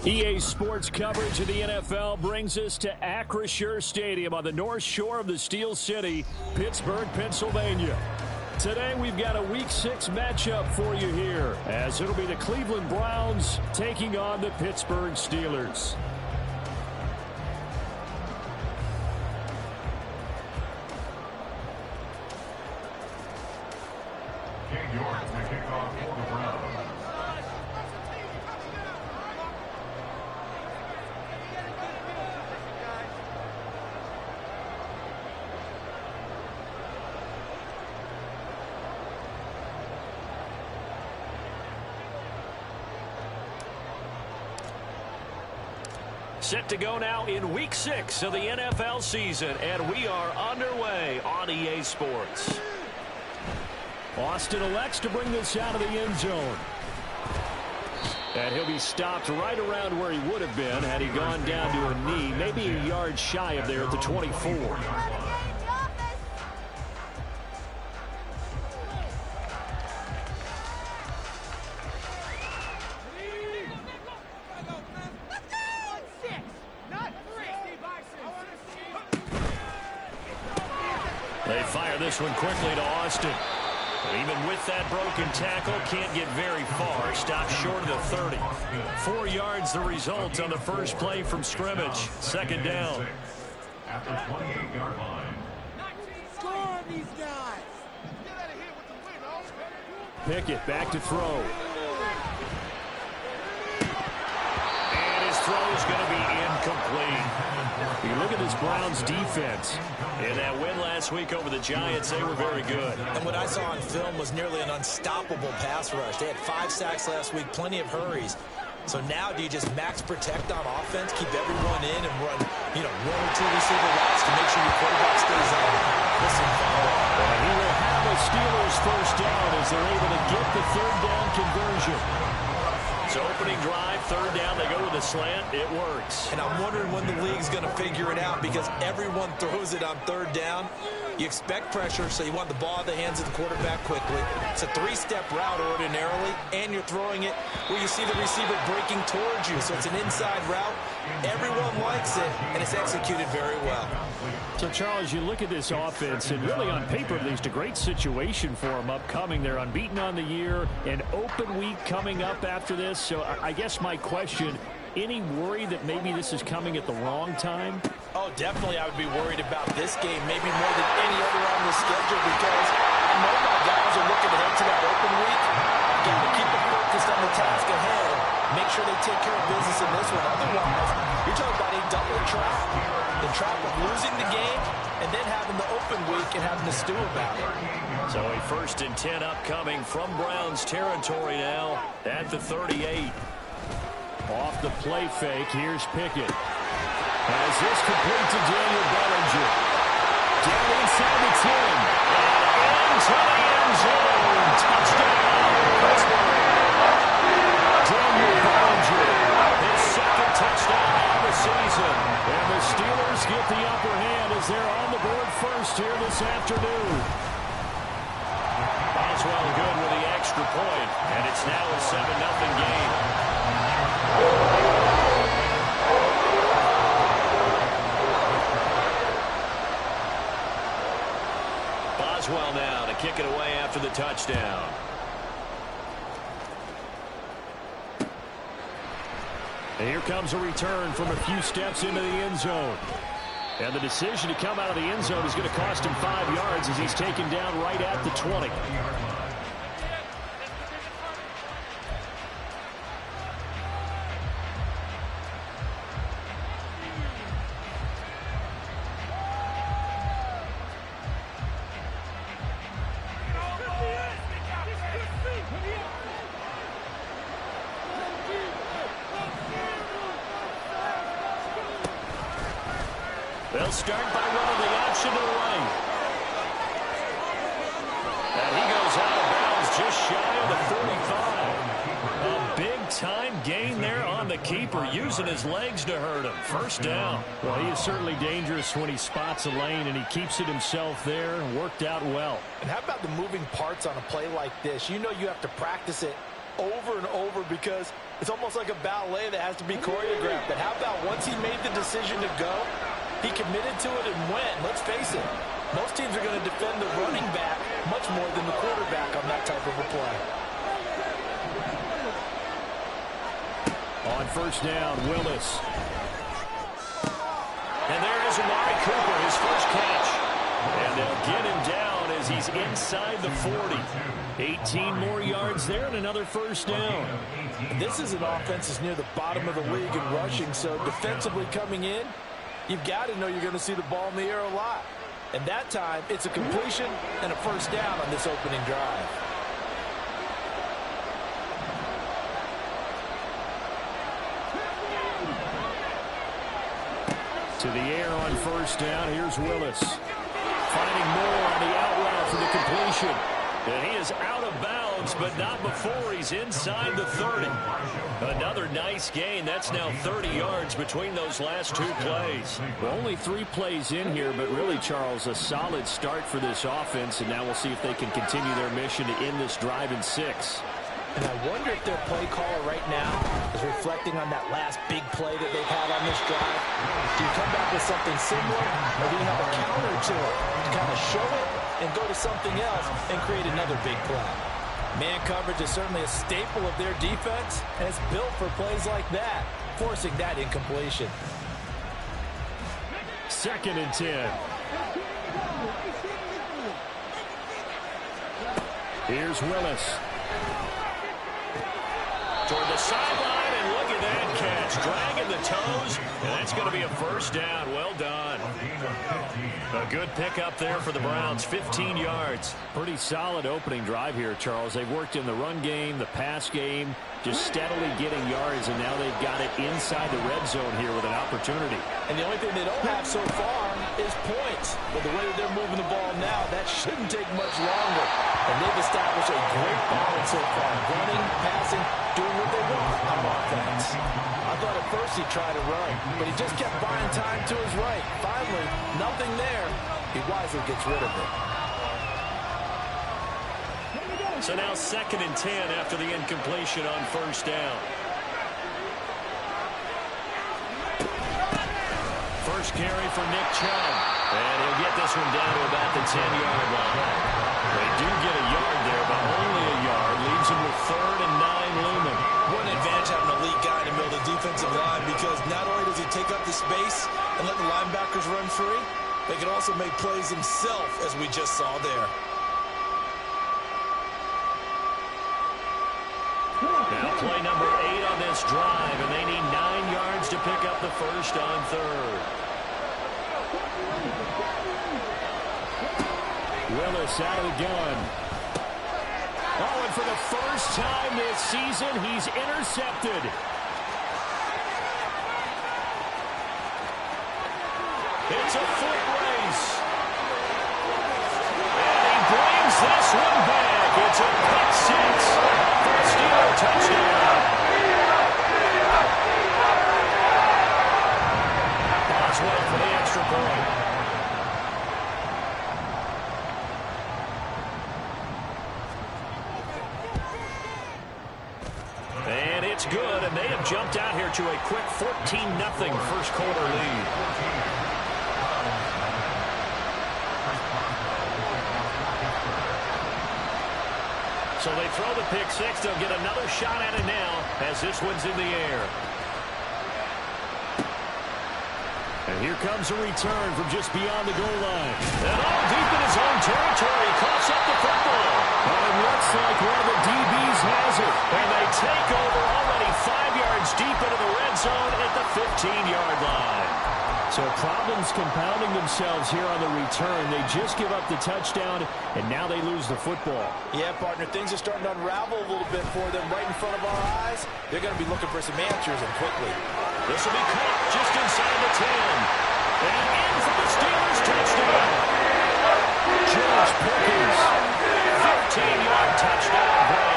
EA Sports coverage of the NFL brings us to Acrisure Stadium on the north shore of the Steel City, Pittsburgh, Pennsylvania. Today we've got a Week 6 matchup for you here, as it'll be the Cleveland Browns taking on the Pittsburgh Steelers. Set to go now in Week 6 of the NFL season, and we are underway on EA Sports. Austin elects to bring this out of the end zone. And he'll be stopped right around where he would have been had he gone down to a knee, maybe a yard shy of there at the 24. They fire this one quickly to Austin. Even with that broken tackle, can't get very far. Stopped short of the 30. 4 yards the result on the first play from scrimmage. Second down. At the 28-yard line. Score on these guys. Pickett back to throw. And his throw is going to be incomplete. You look at this Browns defense. In that win last week over the Giants, they were very good. And what I saw on film was nearly an unstoppable pass rush. They had 5 sacks last week, plenty of hurries. So now do you just max protect on offense, keep everyone in, and run, 1 or 2 receiver routes to make sure your quarterback stays on? Listen, and he will have a Steelers first down as they're able to get the third down conversion. So opening drive, third down, they go with a slant. It works. And I'm wondering when the league's going to figure it out, because everyone throws it on third down. You expect pressure, so you want the ball in the hands of the quarterback quickly. It's a 3-step route ordinarily, and you're throwing it where you see the receiver breaking towards you. So it's an inside route. Everyone likes it, and it's executed very well. So, Charles, you look at this offense, and really on paper, at least, a great situation for them upcoming. They're unbeaten on the year, an open week coming up after this. So I guess my question, any worry that maybe this is coming at the wrong time? Oh, definitely I would be worried about this game, maybe more than any other on the schedule, because I know my guys are looking ahead to that open week. Got to keep them focused on the task ahead. Make sure they take care of business in this one. Otherwise, you're talking about a double trap. The trap of losing the game and then having the open week and having to stew about it. So a 1st and 10 upcoming from Browns territory now at the 38. Off the play fake, here's Pickett. As this complete to Daniel Bellinger. Down inside the 10. And into the end zone. Touchdown, Pittsburgh. Daniel Bellinger, his 2nd touchdown of the season. And the Steelers get the upper hand as they're on the board first here this afternoon. Boswell good with the extra point, and it's now a 7-0 game. Boswell now to kick it away after the touchdown. And here comes a return from a few steps into the end zone. And the decision to come out of the end zone is going to cost him 5 yards as he's taken down right at the 20. They'll start by running the option to the right. And he goes out of bounds just shy of the 45. A big-time gain there on the keeper, using his legs to hurt him. First down. Well, he is certainly dangerous when he spots a lane, and he keeps it himself there and worked out well. And how about the moving parts on a play like this? You know you have to practice it over and over, because It's almost like a ballet that has to be choreographed. But how about once he made the decision to go, he committed to it and went. Let's face it, most teams are going to defend the running back much more than the quarterback on that type of a play. On first down, Willis. And there is Amari Cooper, his first catch. And they'll get him down as he's inside the 40. 18 more yards there and another first down. This is an offense that's near the bottom of the league in rushing, so defensively coming in, you've got to know you're going to see the ball in the air a lot. And that time, it's a completion and a first down on this opening drive. To the air on first down. Here's Willis. Finding more on the out route for the completion. And he is out of bounds, but not before he's inside the 30. Another nice gain. That's now 30 yards between those last two plays. Well, only 3 plays in here, but really, Charles, a solid start for this offense. And now we'll see if they can continue their mission to end this drive in 6. And I wonder if their play caller right now is reflecting on that last big play that they've had on this drive. Do you come back with something similar, or do you have a counter to it to kind of show it and go to something else and create another big play? Man coverage is certainly a staple of their defense, and it's built for plays like that, forcing that incompletion. 2nd and 10. Here's Willis. Toward the sideline, and look at that catch. Dragging the toes, and that's going to be a first down. Well done. A good pickup there for the Browns. 15 yards. Pretty solid opening drive here, Charles. They've worked in the run game, the pass game, just steadily getting yards, and now they've got it inside the red zone here with an opportunity. And the only thing they don't have so far is points. But the way that they're moving the ball now, that shouldn't take much longer. And they've established a great balance so far. Running, passing, doing what they want on offense. I thought at first he'd try to run, but he just kept buying time to his right. Finally, nothing there. He wisely gets rid of it. So now 2nd and 10 after the incompletion on first down. First carry for Nick Chubb. And he'll get this one down to about the 10-yard line. They do get a yard there, but only a yard. Leaves him with 3rd and 9 looming. What an advantage having an elite guy in the middle of the defensive line, because not only does he take up the space and let the linebackers run free, they can also make plays himself, as we just saw there. Now play number 8 on this drive, and they need 9 yards to pick up the first on 3rd. Willis out of the gun. Oh, and for the first time this season, he's intercepted. It's a foot race. And he brings this one back. It's a pick 6 for a Steeler touchdown. Boswell for the extra point. And it's good, and they have jumped out here to a quick 14-0 first quarter lead. So they throw the pick 6. They'll get another shot at it now as this one's in the air. And here comes a return from just beyond the goal line. And all deep in his own territory, coughs up the football. But it looks like one of the DBs has it. And they take over already 5 yards deep into the red zone at the 15-yard line. So problems compounding themselves here on the return. They just give up the touchdown, and now they lose the football. Yeah, partner, things are starting to unravel a little bit for them right in front of our eyes. They're going to be looking for some answers, and quickly. This will be caught just inside the 10. And in for the Steelers touchdown. George Pickens, 15-yard touchdown play.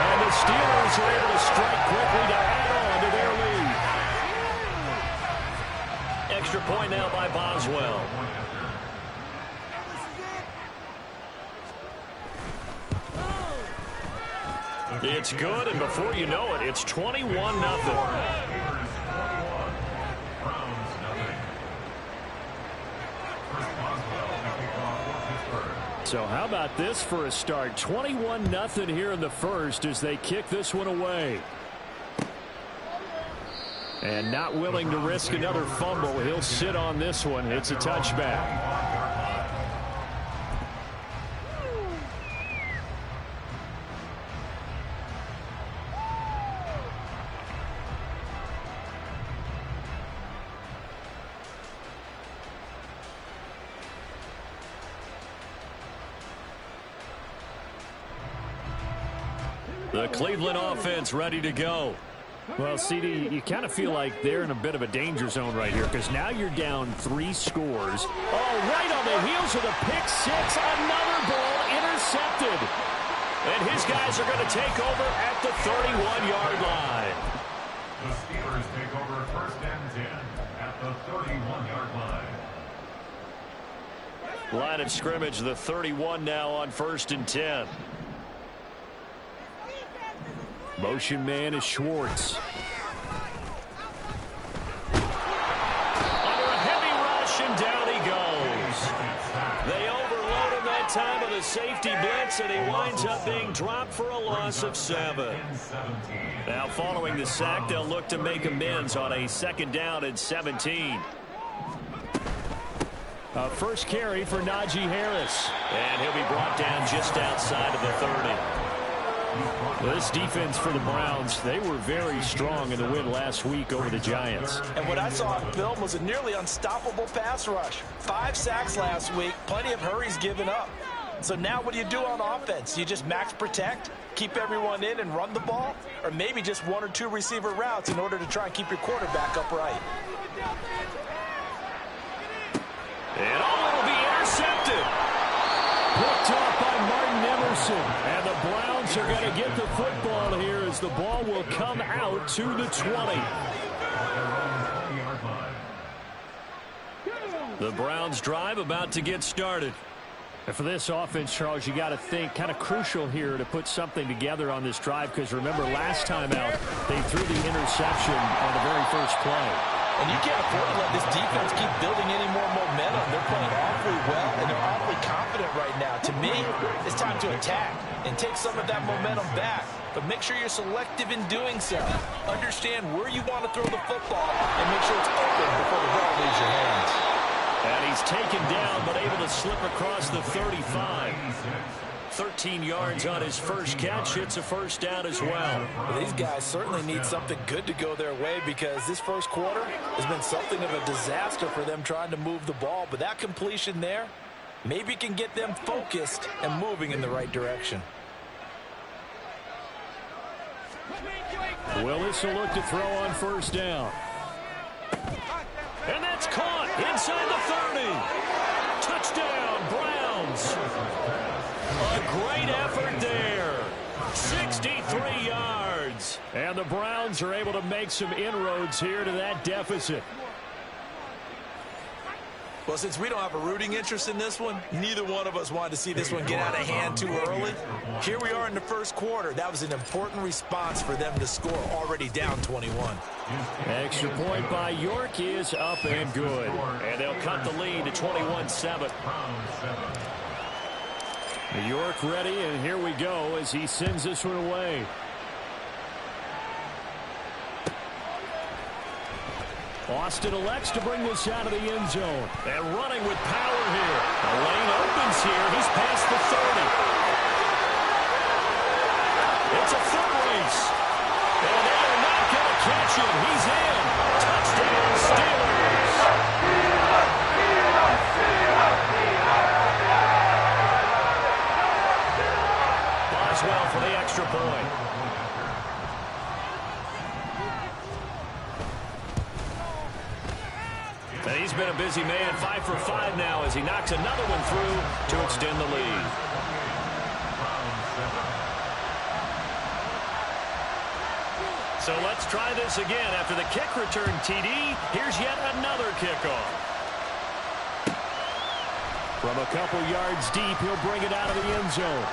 And the Steelers are able to strike quickly to add on to their lead. Extra point now by Boswell. it's good, and before you know it, it's 21-0. So how about this for a start? 21-0 here in the first as they kick this one away. And not willing to risk another fumble. He'll sit on this one. It's a touchback. The Cleveland offense ready to go. Well, CD, you kind of feel like they're in a bit of a danger zone right here because now you're down 3 scores. Oh, right on the heels of the pick six. Another ball intercepted. And his guys are going to take over at the 31-yard line. The Steelers take over 1st and 10 at the 31-yard line. Line of scrimmage, the 31 now on 1st and 10. Motion man is Schwartz. Under a heavy rush, and down he goes. They overload him that time with a safety blitz, and he winds up being dropped for a loss of 7. Now, following the sack, they'll look to make amends on a 2nd down and 17. First carry for Najee Harris. And he'll be brought down just outside of the 30. This defense for the Browns, they were very strong in the win last week over the Giants. And what I saw on film was a nearly unstoppable pass rush. 5 sacks last week, plenty of hurries given up. So now what do you do on offense? You just max protect, keep everyone in and run the ball? Or maybe just 1 or 2 receiver routes in order to try and keep your quarterback upright? And it'll be intercepted. Picked off by Martin Emerson. And the Browns are going to get the football here as the ball will come out to the 20. The Browns drive about to get started. And for this offense, Charles, you got to think kind of crucial here to put something together on this drive because remember last time out they threw the interception on the very first play. And you can't afford to let this defense keep building any more momentum. They're playing awfully well, and they're awfully confident right now. To me, it's time to attack and take some of that momentum back. But make sure you're selective in doing so. Understand where you want to throw the football and make sure it's open before the ball leaves your hands. And he's taken down but able to slip across the 35. 13 yards on his first catch. It's a first down as well. These guys certainly need something good to go their way because this first quarter has been something of a disaster for them trying to move the ball. But that completion there maybe can get them focused and moving in the right direction. Willis will look to throw on first down. And that's caught inside the 30. Touchdown, Browns. A great effort there. 63 yards. And the Browns are able to make some inroads here to that deficit. Well, since we don't have a rooting interest in this one, neither one of us wanted to see this one get out of hand too early. Here we are in the first quarter. That was an important response for them to score, already down 21. Extra point by York is up and good. And they'll cut the lead to 21-7. York ready, and here we go as he sends this one away. Austin elects to bring this out of the end zone. And running with power here. The lane opens here. He's past the 30. It's a foot race. And they are not going to catch him. He's in. Touchdown, Steelers. Boswell for the extra point. And he's been a busy man, 5 for 5 now as he knocks another one through to extend the lead. So let's try this again. After the kick return TD, here's yet another kickoff. From a couple yards deep, he'll bring it out of the end zone.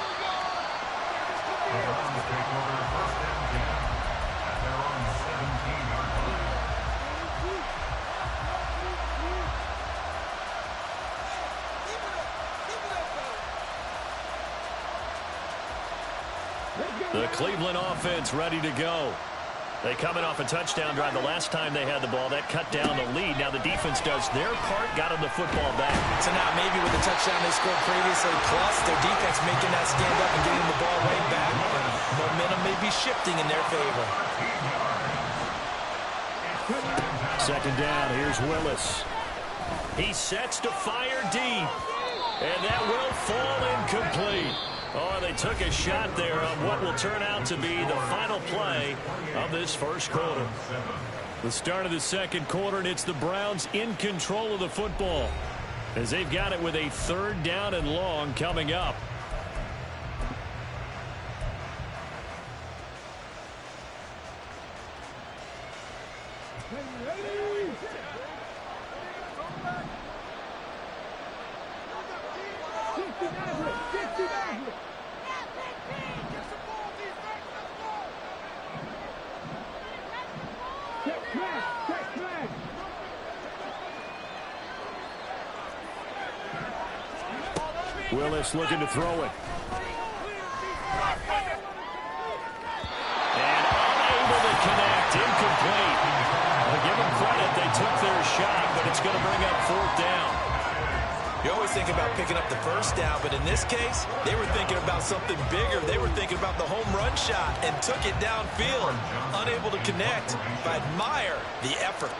The Cleveland offense ready to go. They coming off a touchdown drive the last time they had the ball. That cut down the lead. Now the defense does their part, got them the football back. So now maybe with the touchdown they scored previously, plus their defense making that stand up and getting the ball right back, momentum may be shifting in their favor. Second down, here's Willis. He sets to fire deep. And that will fall incomplete. Oh, they took a shot there on what will turn out to be the final play of this first quarter. The start of the second quarter, and it's the Browns in control of the football as they've got it with a third down and long coming up. Willis looking to throw it. And unable to connect. Incomplete. I'll give them credit. They took their shot, but it's going to bring up fourth down. You always think about picking up the first down, but in this case, they were thinking about something bigger. They were thinking about the home run shot and took it downfield. Unable to connect. I admire the effort.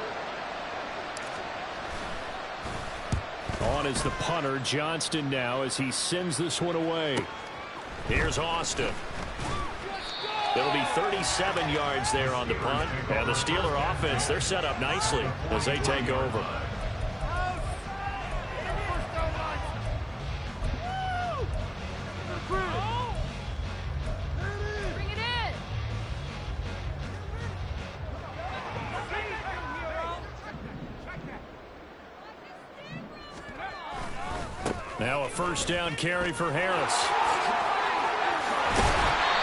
On is the punter, Johnston, now as he sends this one away. Here's Austin. It'll be 37 yards there on the punt. And the Steeler offense, they're set up nicely as they take over. Now a first down carry for Harris.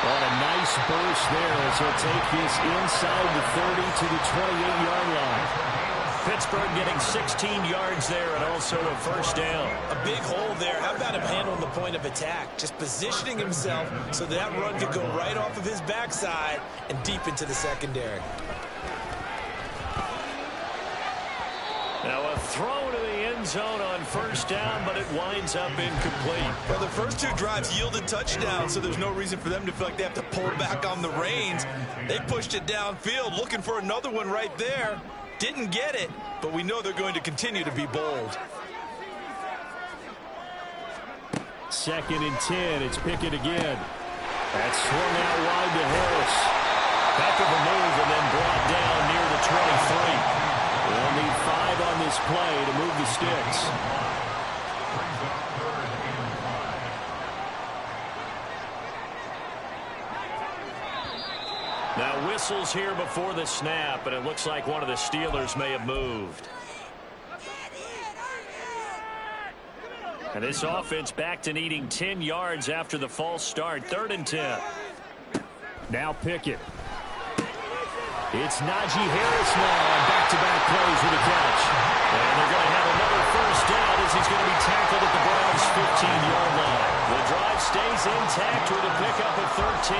What a nice burst there as he'll take this inside the 30 to the 28-yard line. Pittsburgh getting 16 yards there and also a first down. A big hole there. How about him handling the point of attack? Just positioning himself so that run could go right off of his backside and deep into the secondary. Now a throw to the end zone on first down, but it winds up incomplete. Well, the first two drives yielded touchdowns, so there's no reason for them to feel like they have to pull back on the reins. They pushed it downfield, looking for another one right there. Didn't get it, but we know they're going to continue to be bold. Second and 10, it's Pickett again. That's swung out wide to Harris. Heck of a move and then brought down near the 23. They'll need 5 on this play to move the sticks. Now whistles here before the snap, and it looks like one of the Steelers may have moved. And this offense back to needing 10 yards after the false start. 3rd and 10. Now Pickett. It's Najee Harris now on back-to-back plays with a catch. And they're going to have another first down as he's going to be tackled at the Browns' 15-yard line. The drive stays intact with a pickup of 13.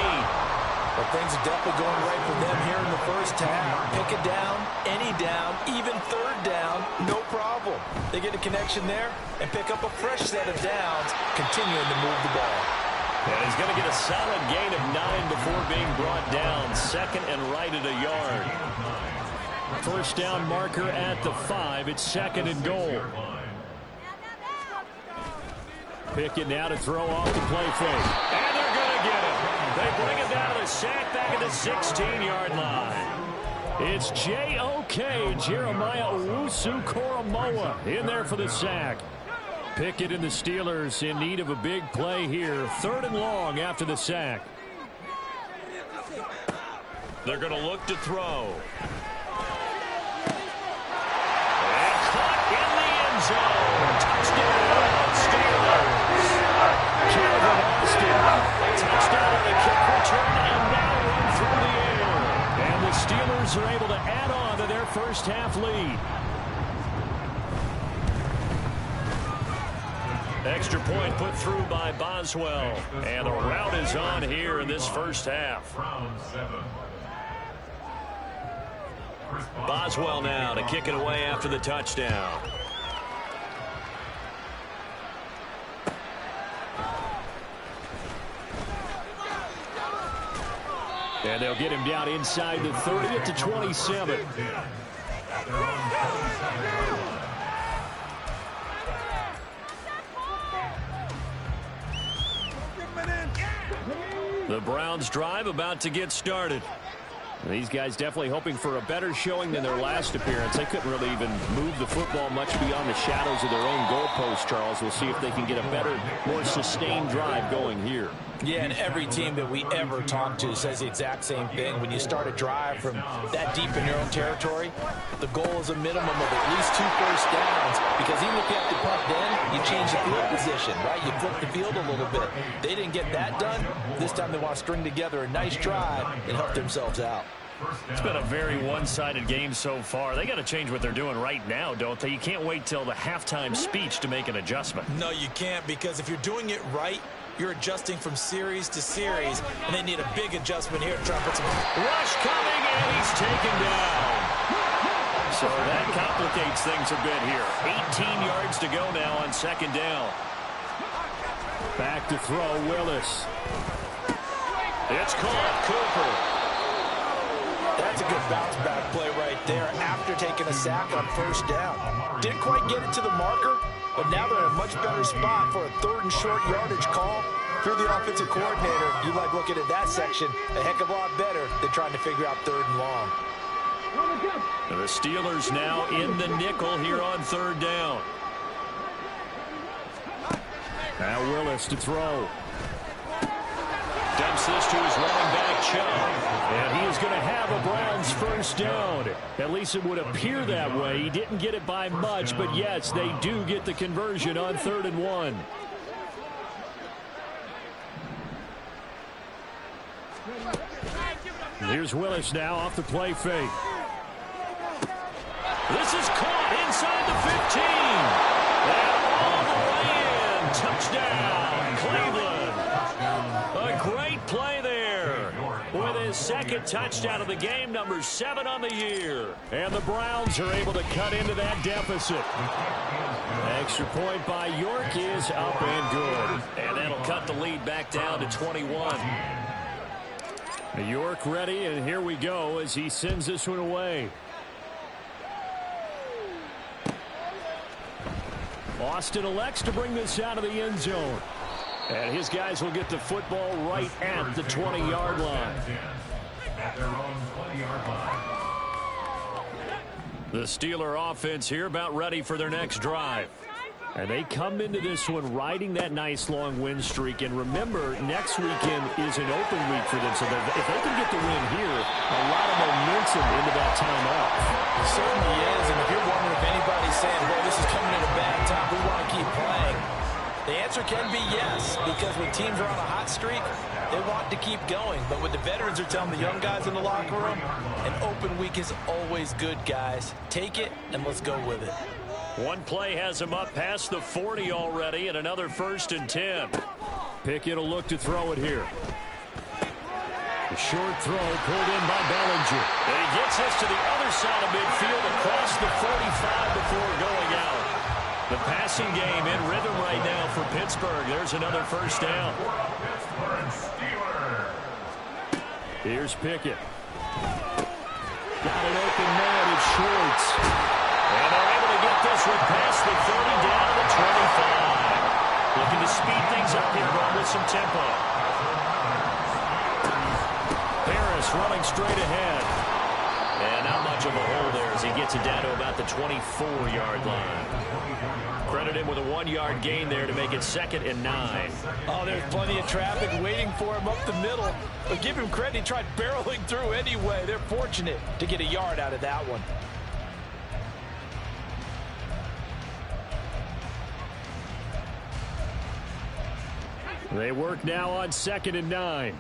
But things are definitely going right for them here in the first half. Pick it down, any down, even 3rd down, no problem. They get a connection there and pick up a fresh set of downs, continuing to move the ball. And he's going to get a solid gain of 9 before being brought down. 2nd and right at a yard. First down marker at the 5. It's 2nd and goal. Pickett now to throw off the play fake. And they're going to get it. They bring it down to the sack back at the 16-yard line. It's J.O.K. Jeremiah Owusu-Koramoah in there for the sack. Pickett and the Steelers in need of a big play here. 3rd and long after the sack. They're going to look to throw. And caught in the end zone. Touchdown, Steelers. Calvin Austin. Touchdown on a kick return and now run through the air. And the Steelers are able to add on to their first half lead. Extra point put through by Boswell. And the rout is on here in this first half. Boswell now to kick it away after the touchdown. And they'll get him down inside the 30 at the 27. The Browns drive about to get started. These guys definitely hoping for a better showing than their last appearance. They couldn't really even move the football much beyond the shadows of their own goalpost, Charles. We'll see if they can get a better, more sustained drive going here. Yeah, and every team that we ever talk to says the exact same thing. When you start a drive from that deep in your own territory, the goal is a minimum of at least 2 first downs, because even if you have to punt then, you change the field position, right? You flip the field a little bit. They didn't get that done. This time they want to string together a nice drive and help themselves out. It's been a very one-sided game so far. They got to change what they're doing right now, don't they? You can't wait till the halftime speech to make an adjustment. No, you can't, because if you're doing it right, you're adjusting from series to series, and they need a big adjustment here to try and put some... Rush coming, and he's taken down. So that complicates things a bit here. 18 yards to go now on second down. Back to throw, Willis. It's caught, Cooper. That's a good bounce-back play right there after taking a sack on first down. Didn't quite get it to the marker, but now they're in a much better spot for a 3rd and short yardage call. If you're the offensive coordinator, you like looking at that section a heck of a lot better than trying to figure out 3rd and long. The Steelers now in the nickel here on 3rd down. Now Willis to throw. Dumps this to his running back, Chubb. And he is going to have a Browns first down. At least it would appear that way. He didn't get it by much, but yes, they do get the conversion on 3rd and 1. Here's Willis now off the play fake. This is caught inside the 15. And all the way in. Touchdown, Cleveland. A great play there. With his second touchdown of the game, number 7 on the year. And the Browns are able to cut into that deficit. Extra point by York is up and good. And that'll cut the lead back down to 21. York ready, and here we go as he sends this one away. Austin elects to bring this out of the end zone. And his guys will get the football right at the 20-yard line. At their own 20-yard line. The Steeler offense here about ready for their next drive. And they come into this one riding that nice long win streak. And remember, next weekend is an open week for them. So if they can get the win here, a lot of momentum into that time off. It certainly is. And if you're wondering if anybody's saying, well, this is coming at a bad time, we want to keep playing, the answer can be yes. Because when teams are on a hot streak, they want to keep going. But what the veterans are telling the young guys in the locker room, an open week is always good, guys. Take it, and let's go with it. One play has him up past the 40 already, and another 1st and 10. Pickett will look to throw it here. A short throw pulled in by Bellinger. And he gets us to the other side of midfield across the 45 before going out. The passing game in rhythm right now for Pittsburgh. There's another first down. Here's Pickett. Got an open man. It's Schwartz. And they're able to get this one past the 30 down to the 25. Looking to speed things up here, going with some tempo. Harris running straight ahead. And not much of a hole there as he gets it down to about the 24-yard line. Credit him with a 1-yard gain there to make it 2nd and 9. Oh, there's plenty of traffic waiting for him up the middle. But give him credit, he tried barreling through anyway. They're fortunate to get a yard out of that one. They work now on 2nd and 9.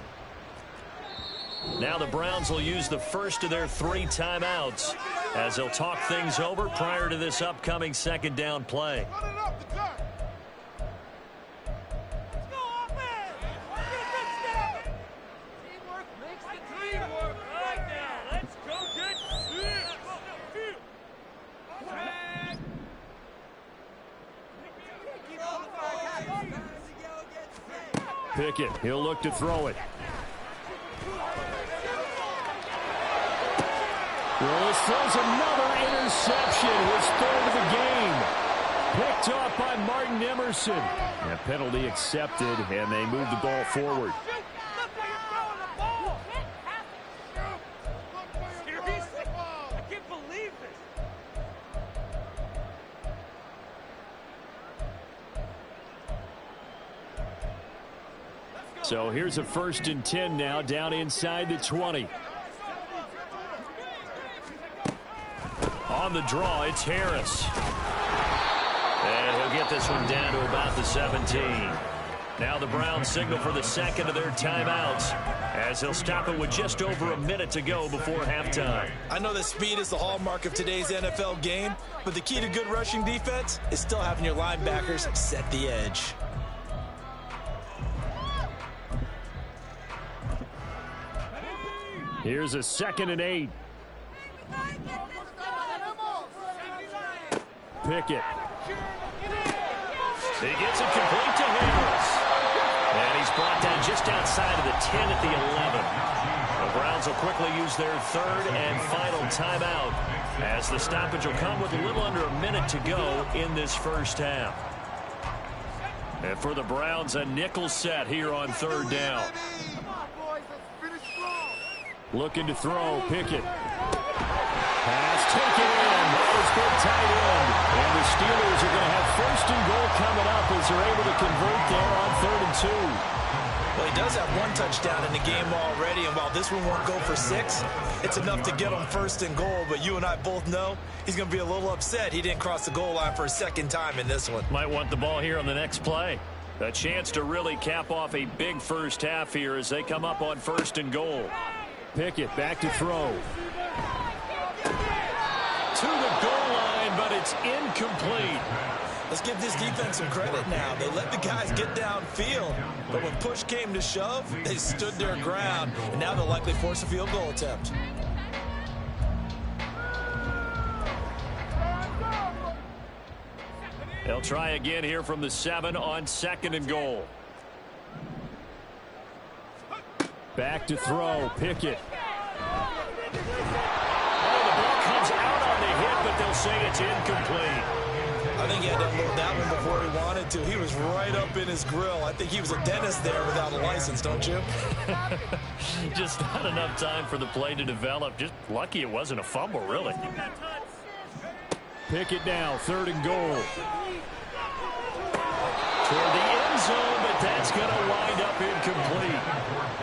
Now the Browns will use the first of their 3 timeouts as they'll talk things over prior to this upcoming 2nd down play. Pickett, he'll look to throw it. Willis throws another interception, his third of the game. Picked off by Martin Emerson. A penalty accepted, and they move the ball forward. So here's a 1st and 10 now, down inside the 20. On the draw, it's Harris. And he'll get this one down to about the 17. Now the Browns signal for the second of their timeouts, as he'll stop it with just over a minute to go before halftime. I know that speed is the hallmark of today's NFL game, but the key to good rushing defense is still having your linebackers set the edge. Here's a 2nd and 8. Pickett. He gets it complete to Harris. And he's brought down just outside of the 10 at the 11. The Browns will quickly use their 3rd and final timeout, as the stoppage will come with a little under a minute to go in this first half. And for the Browns, a nickel set here on 3rd down. Looking to throw, Pickett. Pass taken in. That was good tight end. And the Steelers are going to have 1st and goal coming up as they're able to convert there on 3rd and 2. Well, he does have 1 touchdown in the game already, and while this one won't go for 6, it's enough to get him 1st and goal. But you and I both know he's going to be a little upset he didn't cross the goal line for a 2nd time in this one. Might want the ball here on the next play. A chance to really cap off a big first half here as they come up on 1st and goal. Pickett back to throw. To the goal line, but it's incomplete. Let's give this defense some credit now. They let the guys get downfield, but when push came to shove, they stood their ground, and now they'll likely force a field goal attempt. They'll try again here from the 7 on 2nd and goal. Back to throw, Pickett. Oh, the ball comes out on the hit, but they'll say it's incomplete. I think he had to unload that one before he wanted to. He was right up in his grill. I think he was a dentist there without a license, don't you? Just not enough time for the play to develop. Just lucky it wasn't a fumble, really. Pickett now, 3rd and goal. Toward the end zone, but that's going to wind up incomplete.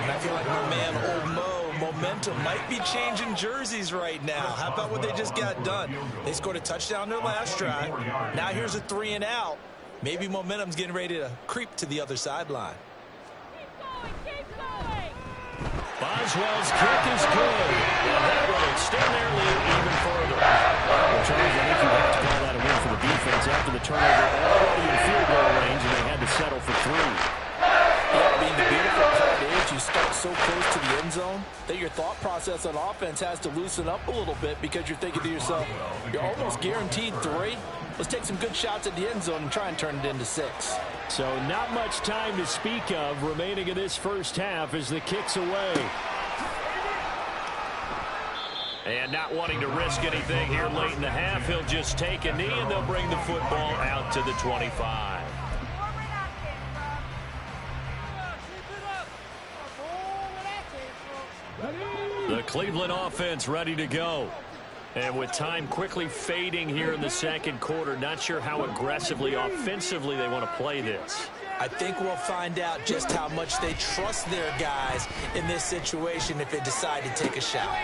And I feel like my man, Old Mo, momentum might be changing jerseys right now. How about what they just got done? They scored a touchdown their last drive. Now here's a 3 and out. Maybe momentum's getting ready to creep to the other sideline. Boswell's kick is good. And that will extend their lead even further. Well, Charles, I think you have to call that a win for the defense after the turnover already in field goal range, and they had to settle for 3. Yeah, I mean, the beautiful part is you start so close to the end zone that your thought process on offense has to loosen up a little bit because you're thinking to yourself, you're almost guaranteed 3. Let's take some good shots at the end zone and try and turn it into 6. So not much time to speak of remaining in this first half as the kick's away. And not wanting to risk anything here late in the half, he'll just take a knee and they'll bring the football out to the 25. The Cleveland offense ready to go. And with time quickly fading here in the 2nd quarter, not sure how aggressively, offensively they want to play this. I think we'll find out just how much they trust their guys in this situation if they decide to take a shot.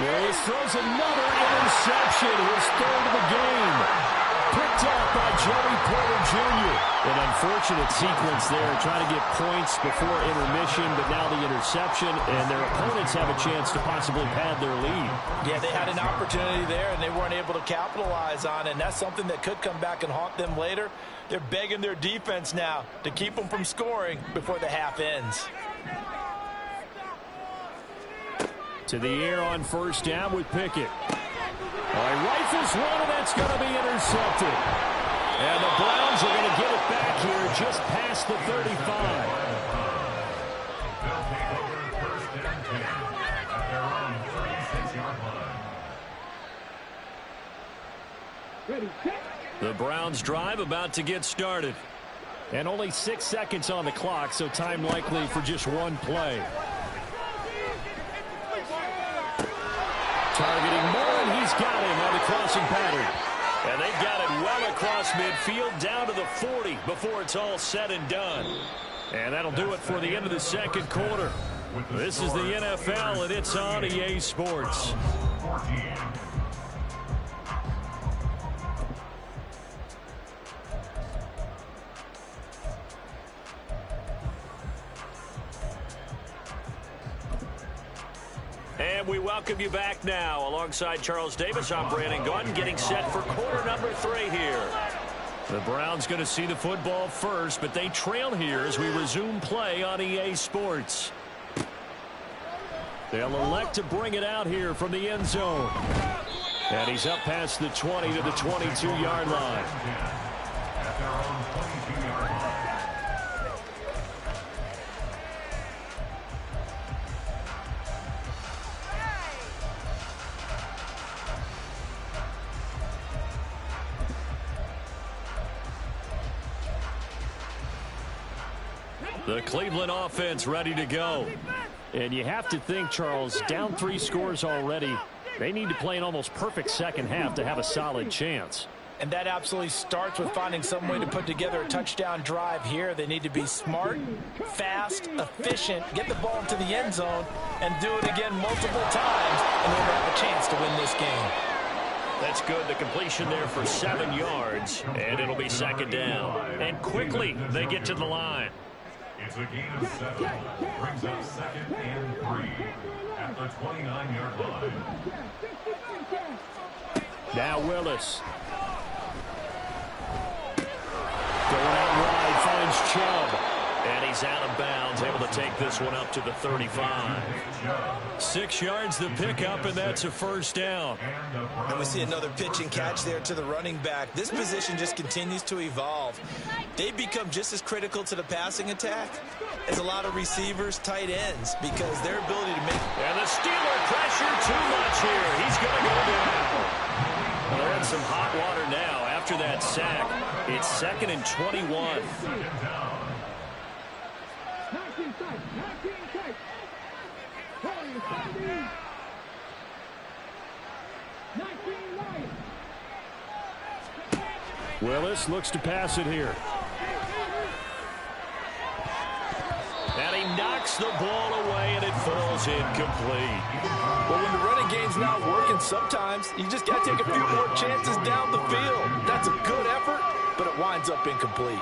Willis throws another interception, his 3rd of the game. Picked up by Joey Porter Jr. An unfortunate sequence there, trying to get points before intermission, but now the interception, and their opponents have a chance to possibly pad their lead. Yeah, they had an opportunity there, and they weren't able to capitalize on it, and that's something that could come back and haunt them later. They're begging their defense now to keep them from scoring before the half ends. To the air on 1st down with Pickett. He rifles one, and that's going to be intercepted. And the Browns are going to get it back here just past the 35. The Browns drive about to get started. And only 6 seconds on the clock, so time likely for just one play. Targeting Moore, and he's got him on the crossing pattern. And they've got it well across midfield, down to the 40 before it's all said and done. And that'll do it for the end of the second quarter. This is the NFL, and it's on EA Sports. And we welcome you back now. Alongside Charles Davis, I'm Brandon Gunn, getting set for quarter number 3 here. The Browns going to see the football first, but they trail here as we resume play on EA Sports. They'll elect to bring it out here from the end zone. And he's up past the 20 to the 22-yard line. At their own 22-yard line. The Cleveland offense ready to go. And you have to think, Charles, down 3 scores already. They need to play an almost perfect second half to have a solid chance. And that absolutely starts with finding some way to put together a touchdown drive here. They need to be smart, fast, efficient, get the ball into the end zone, and do it again multiple times in order to have a chance to win this game. That's good. The completion there for 7 yards, and it'll be second down. And quickly, they get to the line. It's a gain of 7. Brings up 2nd and 3 at the 29-yard line. Now Willis. Going out wide, finds Chubb. And he's out of bounds, able to take this one up to the 35. 6 yards the pickup, and that's a first down. And we see another pitch and catch there to the running back. This position just continues to evolve. They become just as critical to the passing attack as a lot of receivers, tight ends, because their ability to make... And the Steeler pressure too much here. He's going to go down. They're in some hot water now after that sack. It's 2nd and 21. Willis looks to pass it here. And he knocks the ball away, and it falls incomplete. Well, when the running game's not working, sometimes you just got to take a few more chances down the field. That's a good effort, but it winds up incomplete.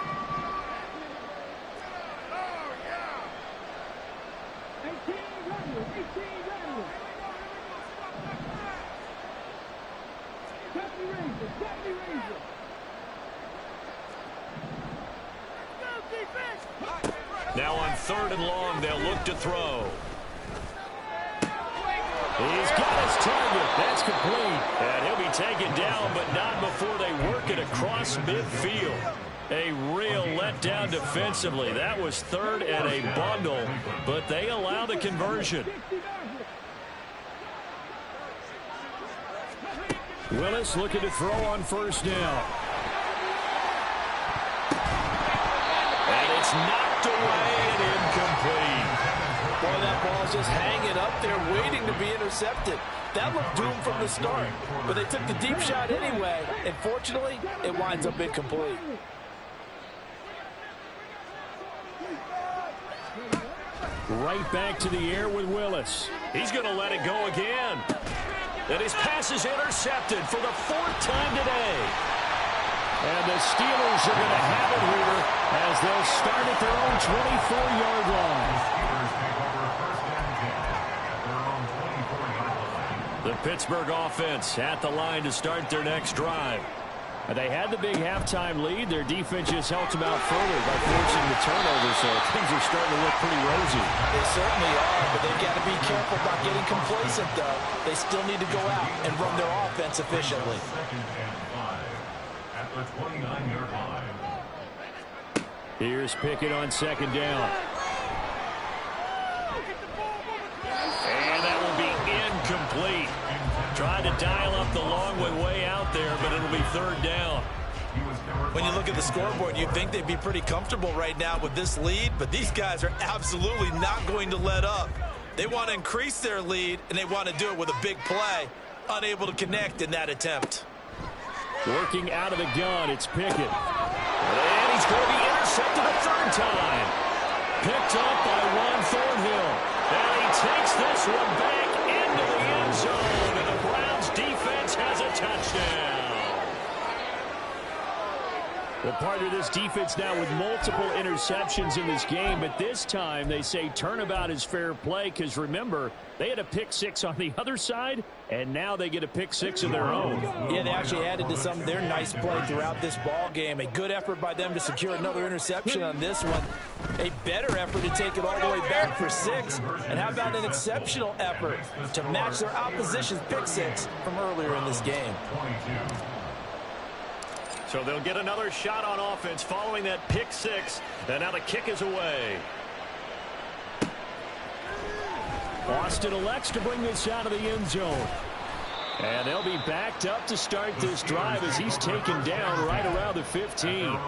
Now on 3rd and long, they'll look to throw. He's got his target. That's complete. And he'll be taken down, but not before they work it across midfield. A real letdown defensively. That was 3rd and a bundle, but they allow the conversion. Willis looking to throw on first down. And it's knocked away and incomplete. Boy, that ball's just hanging up there waiting to be intercepted. That looked doomed from the start, but they took the deep shot anyway, and fortunately, it winds up incomplete. Right back to the air with Willis. He's going to let it go again. And his pass is intercepted for the 4th time today. And the Steelers are going to have it here as they'll start at their own 24-yard line. The Pittsburgh offense at the line to start their next drive. They had the big halftime lead. Their defense just helped them out further by forcing the turnover, so things are starting to look pretty rosy. They certainly are, but they've got to be careful about getting complacent, though. They still need to go out and run their offense efficiently. 2nd and 5 at the 29-yard line. Here's Pickett on 2nd down. And that will be incomplete. Tried to dial up the long way out there, but it'll be third down. When you look at the scoreboard, you'd think they'd be pretty comfortable right now with this lead, but these guys are absolutely not going to let up. They want to increase their lead, and they want to do it with a big play. Unable to connect in that attempt. Working out of the gun, it's Pickett. And he's going to be intercepted a third time. Picked up by Juan Thornhill. And he takes this one back into the end zone, and the Browns defense has a touchdown. Well, part of this defense now with multiple interceptions in this game, but this time they say turnabout is fair play because, remember, they had a pick six on the other side, and now they get a pick six of their own. Yeah, they actually added to some of their nice play throughout this ball game. A good effort by them to secure another interception on this one. A better effort to take it all the way back for 6. And how about an exceptional effort to match their opposition's pick six from earlier in this game. So they'll get another shot on offense following that pick six. And now the kick is away. Austin elects to bring this out of the end zone. And they'll be backed up to start this drive as he's taken down right around the 15.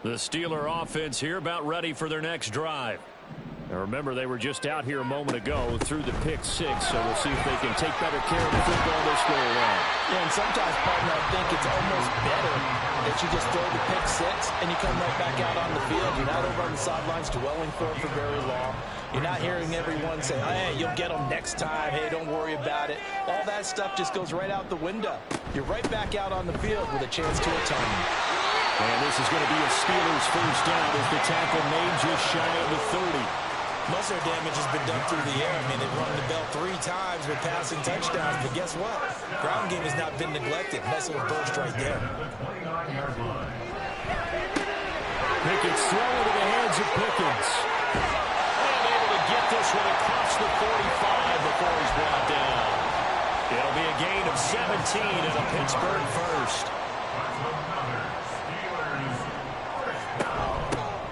The Steeler offense here about ready for their next drive. Now remember, they were just out here a moment ago through the pick six, so we'll see if they can take better care of the football this go around. Yeah, and sometimes, partner, I think it's almost better that you just throw the pick six and you come right back out on the field. You're not over on the sidelines dwelling for it for very long. You're not hearing everyone say, hey, you'll get them next time. Hey, don't worry about it. All that stuff just goes right out the window. You're right back out on the field with a chance to atone. And this is going to be a Steelers first down as the tackle made just shy of the 30. Most of their damage has been done through the air. I mean, they've rung the bell 3 times with passing touchdowns, but guess what? Ground game has not been neglected. Nice little burst right there. Pickett's throw into the hands of Pickens. And able to get this one across the 45 before he's brought down. It'll be a gain of 17 and a Pittsburgh first.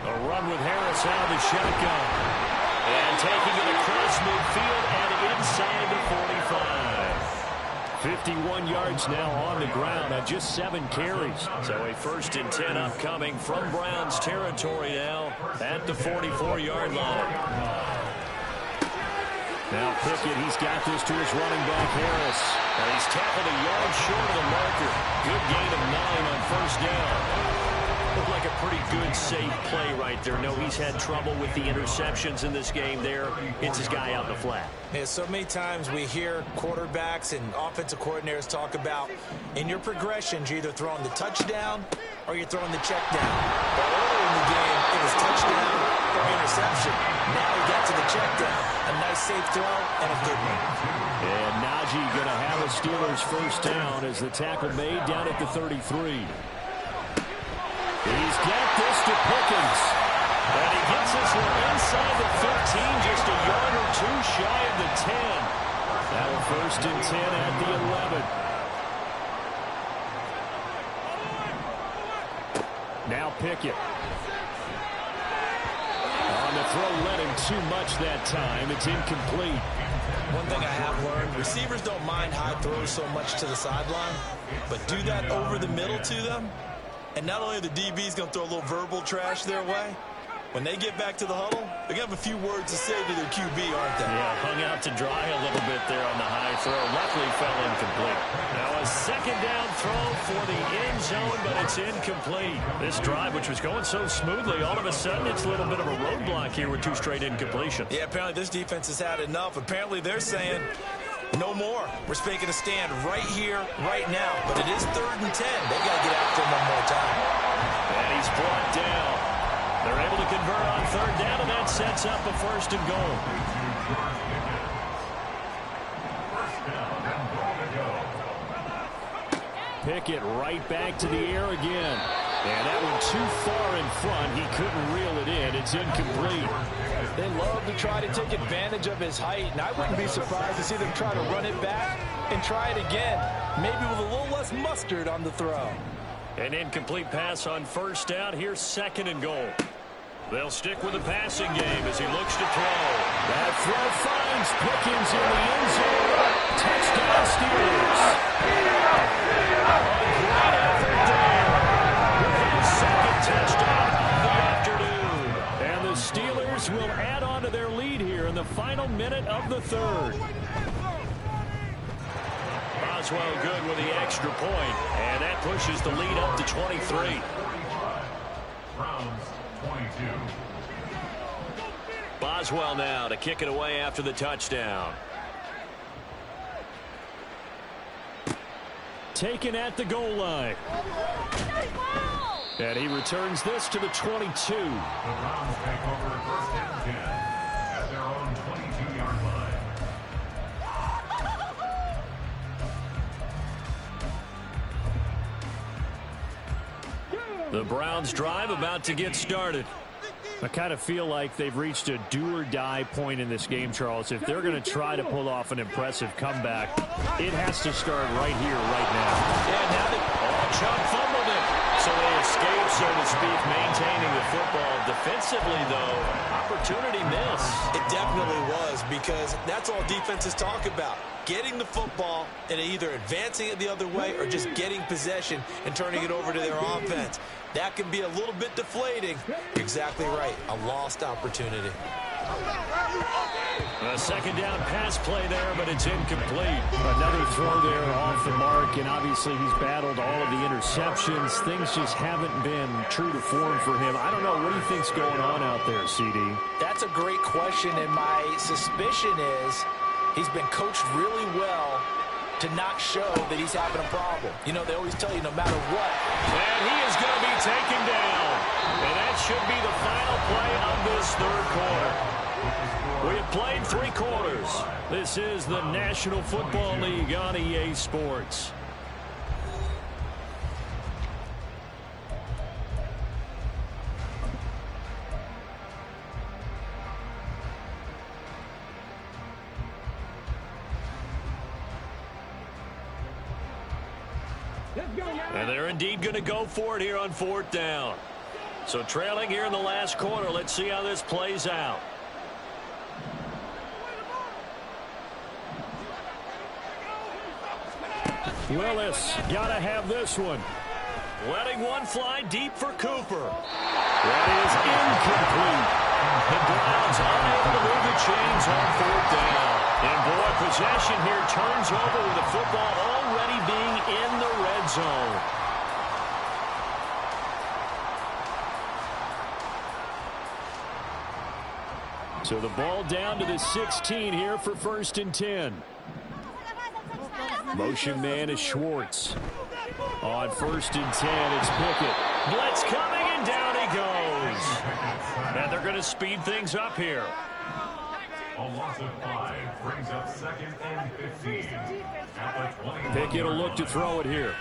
A run with Harris out of the shotgun. And taking it across midfield and inside the 45. 51 yards now on the ground on just 7 carries. So a 1st and 10 upcoming from Browns territory now at the 44-yard line. Now Pickett, he's got this to his running back Harris. And he's tackled a yard short of the marker. Good gain of 9 on 1st down. Looked like a pretty good, safe play right there. No, he's had trouble with the interceptions in this game there. It's his guy out in the flat. Yeah, so many times we hear quarterbacks and offensive coordinators talk about in your progressions, you're either throwing the touchdown or you're throwing the check down. But earlier in the game, it was touchdown or interception. Now he got to the check down. A nice safe throw and a good one. And Najee going to have a Steelers first down as the tackle made down at the 33. He's got this to Pickens. And he gets this one inside the 15, just a yard or 2 shy of the 10. Now a 1st and 10 at the 11. Now Pickett. On the throw, led him too much that time. It's incomplete. One thing I have learned, receivers don't mind high throws so much to the sideline, but do that over the middle to them. And not only are the DBs going to throw a little verbal trash their way, when they get back to the huddle, they're going to have a few words to say to their QB, aren't they? Yeah, hung out to dry a little bit there on the high throw. Luckily fell incomplete. Now a 2nd down throw for the end zone, but it's incomplete. This drive, which was going so smoothly, all of a sudden it's a little bit of a roadblock here with 2 straight incompletions. Yeah, apparently this defense has had enough. Apparently they're saying, no more. We're making a stand right here, right now. But it is 3rd and 10. They got to get after him one more time. And he's brought down. They're able to convert on 3rd down, and that sets up a 1st and goal. Pickett right back to the air again. And that one too far in front. He couldn't reel it in. It's incomplete. They love to try to take advantage of his height, and I wouldn't be surprised to see them try to run it back and try it again, maybe with a little less mustard on the throw. An incomplete pass on first down. Here's 2nd and goal. They'll stick with the passing game as he looks to throw. That throw finds Pickens in the end zone. Touchdown Steelers. Great effort there. His 2nd touchdown of the afternoon. And the Steelers will add on to their lead here in the final minute of the 3rd. Boswell good with the extra point, and that pushes the lead up to 23. Browns 22. Boswell now to kick it away after the touchdown. Taken at the goal line. And he returns this to the 22. The Browns take over 1st and 10 at their own 22-yard line. The Browns drive about to get started. I kind of feel like they've reached a do-or-die point in this game, Charles. If they're going to try to pull off an impressive comeback, it has to start right here, right now. Yeah, now that Chubb fumbled it. So they escape, so to speak, maintaining the football. Defensively, though, opportunity miss. It definitely was, because that's all defenses talk about. Getting the football and either advancing it the other way or just getting possession and turning it over to their offense. That can be a little bit deflating. Exactly right. A lost opportunity. A 2nd down pass play there, but it's incomplete. Another throw there off the mark, and obviously he's battled all of the interceptions. Things just haven't been true to form for him. I don't know. What do you think's going on out there, CD? That's a great question, and my suspicion is he's been coached really well to not show that he's having a problem. You know, they always tell you no matter what. And he is going to be taken down. And that should be the final play of this 3rd quarter. We have played 3 quarters. This is the National Football League on EA Sports. And they're indeed going to go for it here on 4th down. So trailing here in the last quarter. Let's see how this plays out. Willis got to have this one. Letting one fly deep for Cooper. That is incomplete. The Browns unable to move the chains on 4th down. And boy, possession here turns over with the football already being in the red zone. So the ball down to the 16 here for 1st and 10. Motion man is Schwartz. On 1st and 10, it's Pickett. Blitz coming, and down he goes. And they're going to speed things up here. A loss of 5 brings up 2nd and 15 at the 20. Pickett will look to throw it here.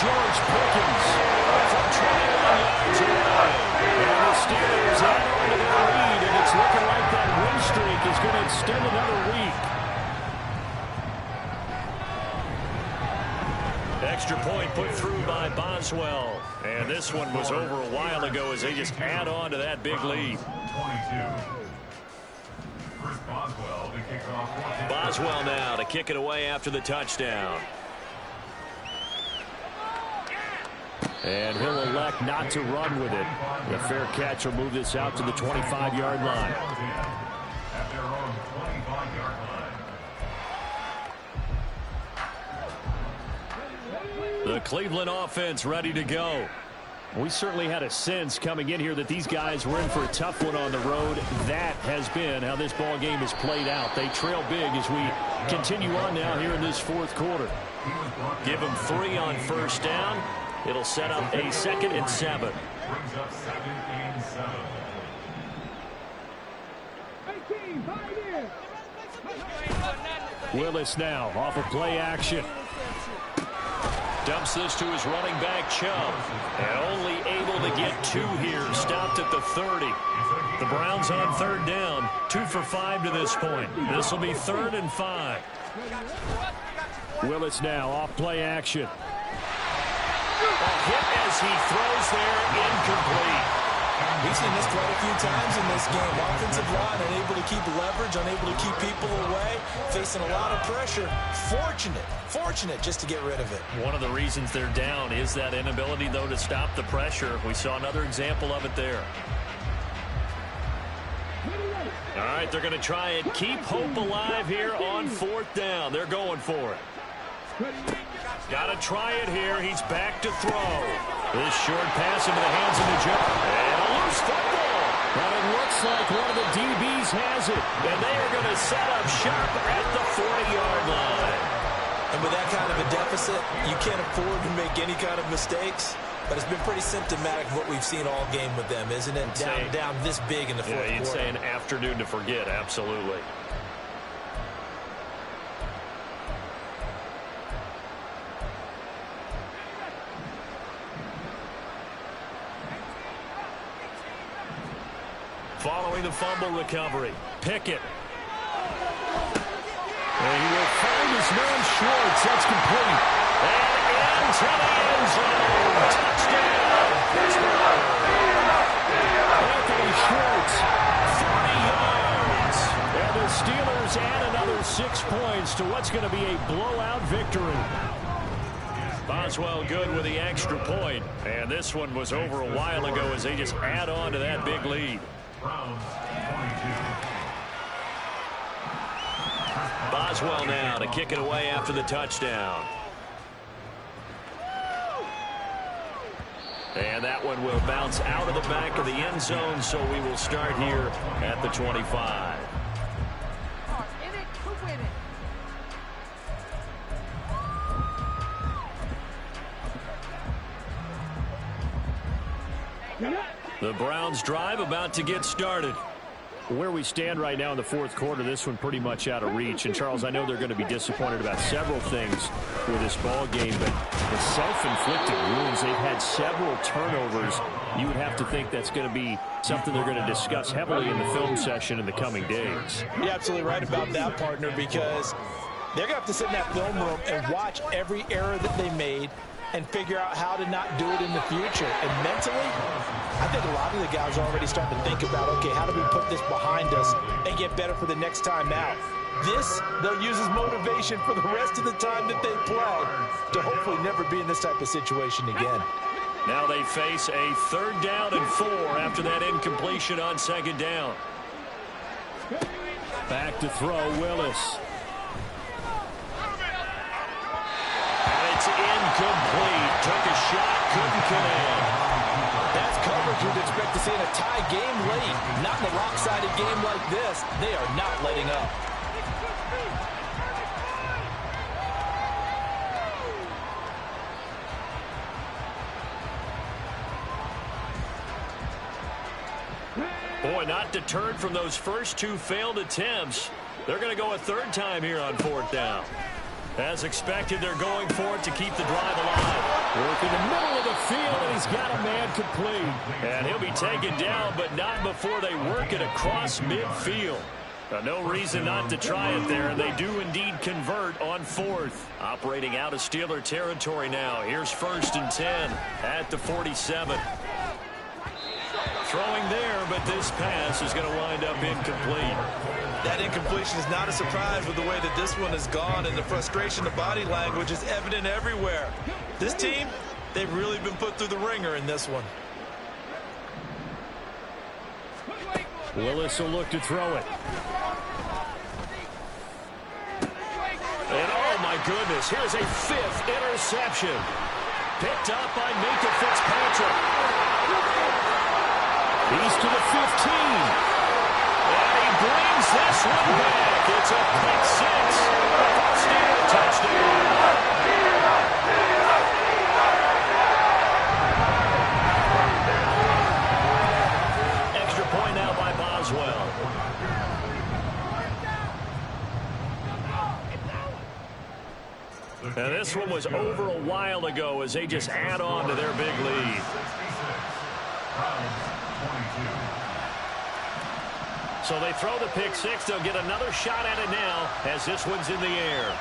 George Pickens from 21 yards away. And the Steelers add on to their lead, and it's looking like that win streak is going to extend another week. Extra point put through by Boswell. And this one was over a while ago as they just add on to that big lead. 22. First Boswell to kick off. Boswell now to kick it away after the touchdown. And he'll elect not to run with it. The fair catch will move this out to the 25-yard line. At their own 25-yard line. The Cleveland offense ready to go. We certainly had a sense coming in here that these guys were in for a tough one on the road. That has been how this ball game has played out. They trail big as we continue on now here in this 4th quarter. Give them 3 on first down. It'll set up a 2nd and 7. Brings up 2nd and 7. Willis now off of play action. Dumps this to his running back, Chubb. And only able to get 2 here. Stopped at the 30. The Browns on 3rd down. 2 for 5 to this point. This will be 3rd and 5. Willis now off play action. A hit as he throws there, incomplete. We've seen this quite a few times in this game. Offensive line unable to keep leverage, unable to keep people away, facing a lot of pressure. Fortunate just to get rid of it. One of the reasons they're down is that inability, though, to stop the pressure. We saw another example of it there. All right, they're going to try and keep hope alive here on 4th down. They're going for it. Got to try it here. He's back to throw. This short pass into the hands of the Jones. And a loose football. But it looks like one of the DBs has it. And they are going to set up shop at the 40-yard line. And with that kind of a deficit, you can't afford to make any kind of mistakes. But it's been pretty symptomatic of what we've seen all game with them, isn't it? Down this big in the fourth quarter. Yeah, you'd say an afternoon to forget, absolutely. Following the fumble recovery, Pickett. And he will find his man Schwartz. That's complete. And into the end zone. Touchdown, Pittsburgh. Anthony Schwartz, 40 yards. And the Steelers add another 6 points to what's going to be a blowout victory. Boswell good with the extra point. And this one was over a while ago as they just add on to that big lead. Boswell now to kick it away after the touchdown. And that one will bounce out of the back of the end zone, so we will start here at the 25. The Browns drive about to get started. Where we stand right now in the fourth quarter, this one pretty much out of reach. And, Charles, I know they're going to be disappointed about several things with this ball game, but the self-inflicted wounds, they've had several turnovers. You would have to think that's going to be something they're going to discuss heavily in the film session in the coming days. You're absolutely right about that, partner, because they're going to have to sit in that film room and watch every error that they made and figure out how to not do it in the future. And mentally, I think a lot of the guys are already starting to think about, okay, how do we put this behind us and get better for the next time out? This, they'll use as motivation for the rest of the time that they play to hopefully never be in this type of situation again. Now they face a 3rd down and 4 after that incompletion on 2nd down. Back to throw, Willis. It's incomplete. Took a shot, couldn't connect. That's coverage you'd expect to see in a tie game late. Not in a rock-sided game like this. They are not letting up. Boy, not deterred from those first 2 failed attempts. They're going to go a 3rd time here on 4th down. As expected, they're going for it to keep the drive alive. Work in the middle of the field, and he's got a man complete. And he'll be taken down, but not before they work it across midfield. No reason not to try it there, and they do indeed convert on 4th. Operating out of Steeler territory now. Here's 1st and 10 at the 47. Throwing there, but this pass is going to wind up incomplete. That incompletion is not a surprise with the way that this one has gone, and the frustration, the body language is evident everywhere. This team, they've really been put through the ringer in this one. Willis will look to throw it. And oh my goodness, here's a 5th interception. Picked up by Minka Fitzpatrick. He's to the 15. And he brings this one back. It's a pick 6. First down, touchdown. Extra point now by Boswell. And this one was over a while ago as they just add on to their big lead. So they throw the pick six. They'll get another shot at it now as this one's in the air.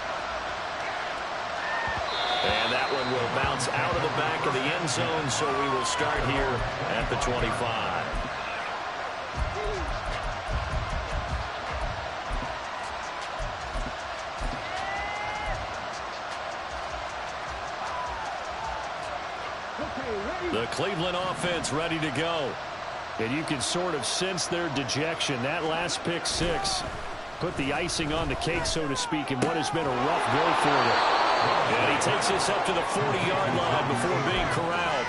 And that one will bounce out of the back of the end zone, so we will start here at the 25. The Cleveland offense ready to go. And you can sort of sense their dejection. That last pick six put the icing on the cake, so to speak, in what has been a rough go for them. And he takes this up to the 40-yard line before being corralled.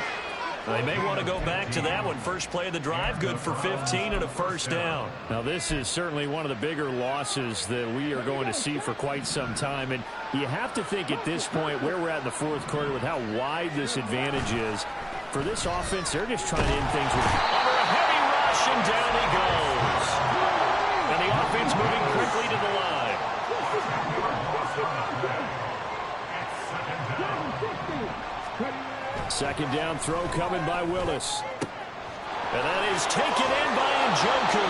They may want to go back to that one. First play of the drive, good for 15 and a first down. Now, this is certainly one of the bigger losses that we are going to see for quite some time. And you have to think at this point where we're at in the fourth quarter with how wide this advantage is. For this offense, they're just trying to end things with under a heavy rush, and down he goes. And the offense moving quickly to the line. Second down throw coming by Willis. And that is taken in by Njoku.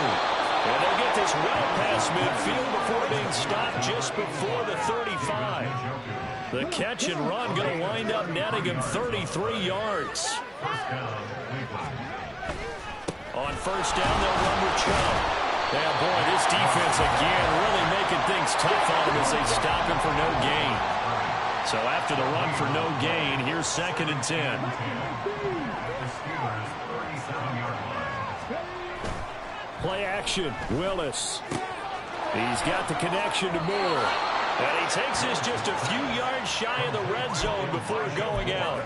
And they'll get this well past midfield before being stopped just before the 35. The catch and run going to wind up netting him 33 yards. On first down, they'll run with Chubb. Yeah, boy, this defense again really making things tough on him as they stop him for no gain. So after the run for no gain, here's 2nd and 10. Play action, Willis. He's got the connection to Moore. And he takes this just a few yards shy of the red zone before going out.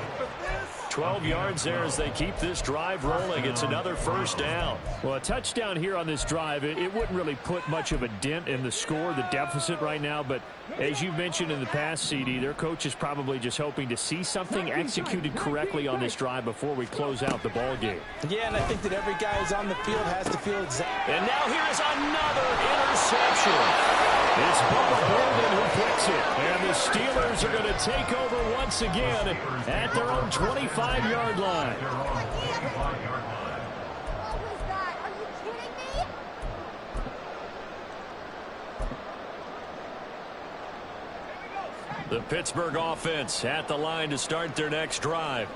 12 yards there as they keep this drive rolling. It's another first down. Well, a touchdown here on this drive, it wouldn't really put much of a dent in the score, the deficit right now. But as you mentioned in the past, CD, their coach is probably just hoping to see something executed correctly on this drive before we close out the ball game. Yeah, and I think that every guy who's on the field has to feel exactly. And now here is another interception. It's Bubba Bolden who picks it. And the Steelers are going to take over once again at their own 25-yard line. The Pittsburgh offense at the line to start their next drive.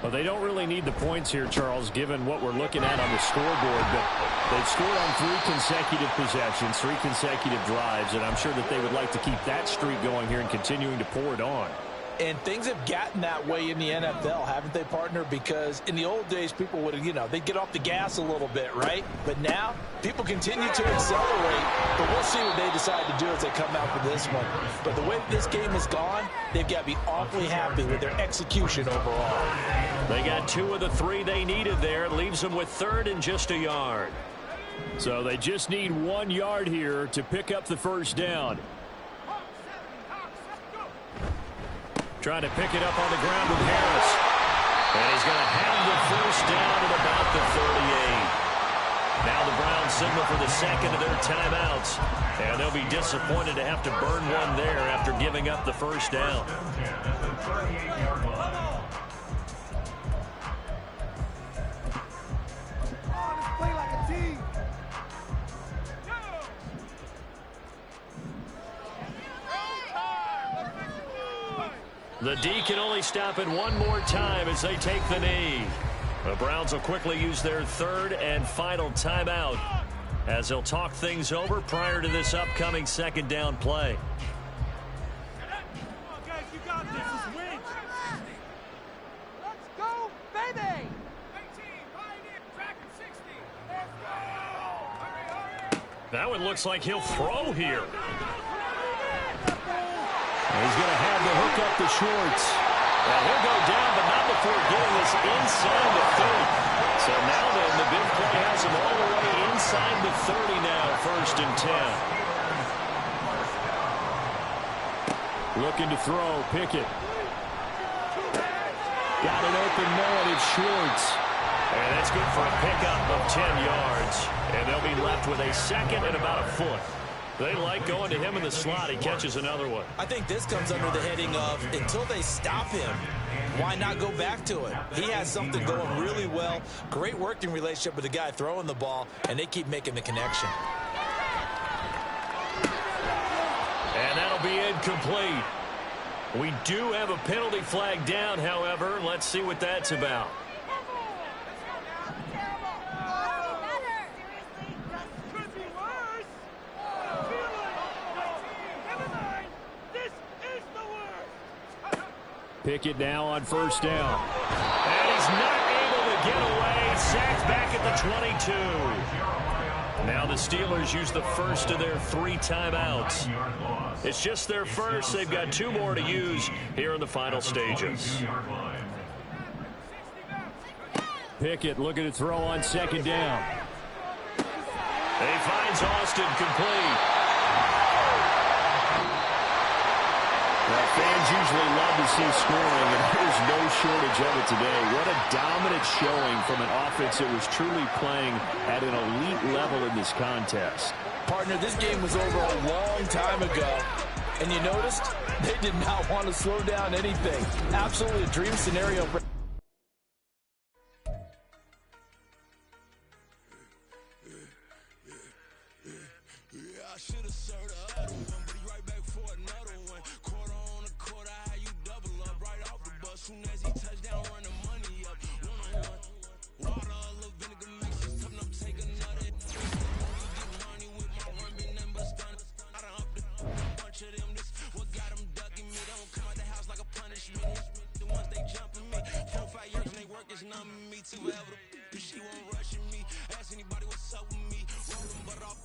Well, they don't really need the points here, Charles, given what we're looking at on the scoreboard. But they've scored on 3 consecutive possessions, 3 consecutive drives, and I'm sure that they would like to keep that streak going here and continuing to pour it on. And things have gotten that way in the NFL, haven't they, partner? Because in the old days, people would, they'd get off the gas a little bit, right? But now, people continue to accelerate. But we'll see what they decide to do as they come out for this one. But the way this game has gone, they've got to be awfully happy with their execution overall. They got 2 of the 3 they needed there. It leaves them with 3rd and just a yard. So they just need 1 yard here to pick up the first down. Trying to pick it up on the ground with Harris. And he's going to have the first down at about the 38. Now the Browns signal for the second of their timeouts. And they'll be disappointed to have to burn one there after giving up the first down. The D can only stop it one more time as they take the knee. The Browns will quickly use their 3rd and final timeout as they'll talk things over prior to this upcoming 2nd down play. Let's go, baby! That one looks like he'll throw here. He's going to have the hook up the shorts. And he'll go down, but not before getting this inside the 30. So now then, the big play has him all the way inside the 30 now, 1st and 10. Looking to throw, Pickett. Got it open now, it's Schwartz. And that's good for a pickup of 10 yards. And they'll be left with a 2nd and about a foot. They like going to him in the slot. He catches another one. I think this comes under the heading of until they stop him, why not go back to it? He has something going really well. Great working relationship with the guy throwing the ball, and they keep making the connection. And that'll be incomplete. We do have a penalty flag down, however. Let's see what that's about. Pickett now on first down. And he's not able to get away. Sacked back at the 22. Now the Steelers use the first of their 3 timeouts. It's just their first. They've got 2 more to use here in the final stages. Pickett looking to throw on second down. And he finds Austin complete. Fans usually love to see scoring, and there's no shortage of it today. What a dominant showing from an offense that was truly playing at an elite level in this contest. Partner, this game was over a long time ago, and you noticed they did not want to slow down anything. Absolutely a dream scenario for... Soon as he touched down, run the money up. One-on-one. Water, a little vinegar mix it. Toughen up, take another. Get money with my run, be nothing but stun. I done up the bunch of them. This what got them ducking me. Don't come out the house like a punishment. The ones they jumping me. 4 or 5 years and they work is numbing me. Till ever the she won't rushing me. Ask anybody what's up with me. Rolling but off.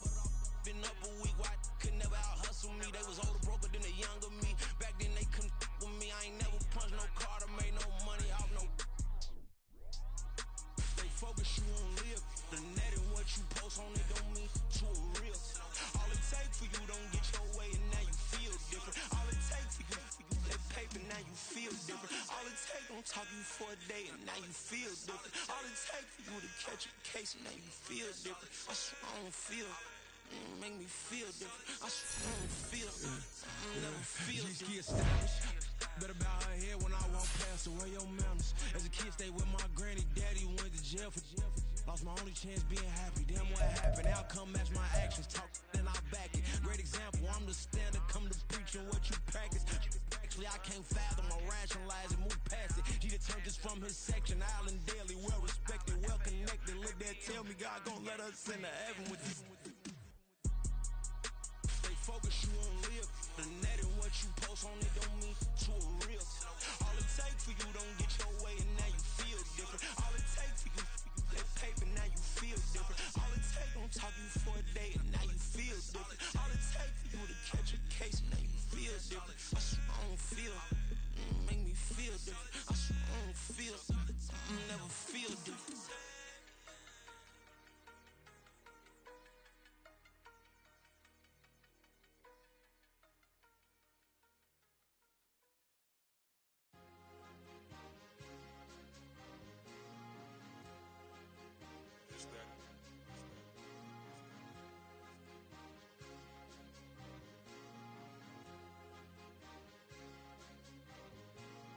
Been up a week. Why could never out hustle me? They was older, broker than the younger me. Back then they couldn't with me. I ain't never punched no card. Made no money off no. They focus you on live. The net and what you post on it don't mean to a real. All it takes for you don't get your way and now you feel different. All it takes for you that paper now you feel different. All it takes don't talk you for a day and now you feel different. All it takes for you to catch a case and now you feel different. I swear I don't feel. Make me feel different. I swear I don't feel. I never feel different. Better bow her head when I walk past her. Where your manners? As a kid, stayed with my granny. Daddy went to jail for lost my only chance being happy. Damn, what happened? Outcome match my actions. Talk, then I back it. Great example. I'm the standard. Come to preaching what you practice. Actually, I can't fathom or rationalize and move past it. He turned this from his section. Island daily, well respected, well connected. Look there, tell me God gon' let us into heaven with this. Stay focused, you on live. The net and what you post on it don't mean to a real. All it takes for you don't get your way and now you feel different. All it takes for you that paper now you feel different. All it takes don't talk you for a day and now you feel different. All it takes for you to catch a case and now you feel different. I swear I don't feel. Make me feel different. I swear I don't feel. Never feel different.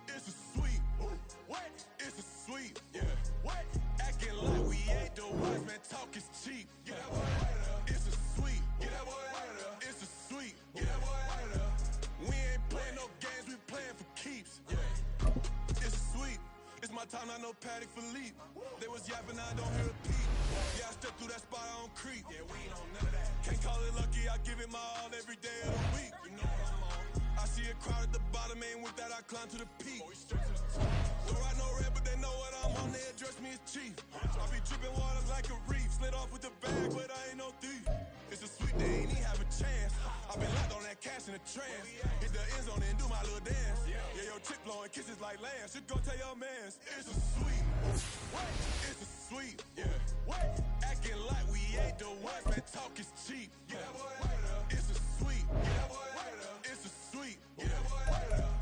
It's a sweet, what? It's a sweet, yeah. What? Acting like we ain't the wise man, talk is cheap. Get that boy out of there. It's a sweet, get that boy out of there. It's a sweet, get that boy out of there. We ain't playing no games, we playing for keeps. Yeah. It's sweet. It's my time, I know Patty Philippe. They was yapping, I don't hear a peep. Yeah, I step through that spot, I don't creep. Yeah, we ain't on none of that. Can't call it lucky, I give it my all every day of the week. You know what I'm on. I see a crowd at the bottom, ain't with that, I climb to the peak. Don't ride no red, but they know what I'm on, they address me as chief. I be dripping water like a reef, slid off with the bag, but I ain't no thief. It's a sweet, they ain't even have a chance. I been locked on that cash in a trance. Hit the end zone and do my little dance. Yeah, your chick blowing kisses like lambs. Should go tell your mans. It's a sweet, what? It's a sweet, yeah. What? Acting like we ain't the ones, man, talk is cheap. Get that boy out of there. It's a sweet, get that boy out of there. It's a sweet, get that boy out of there.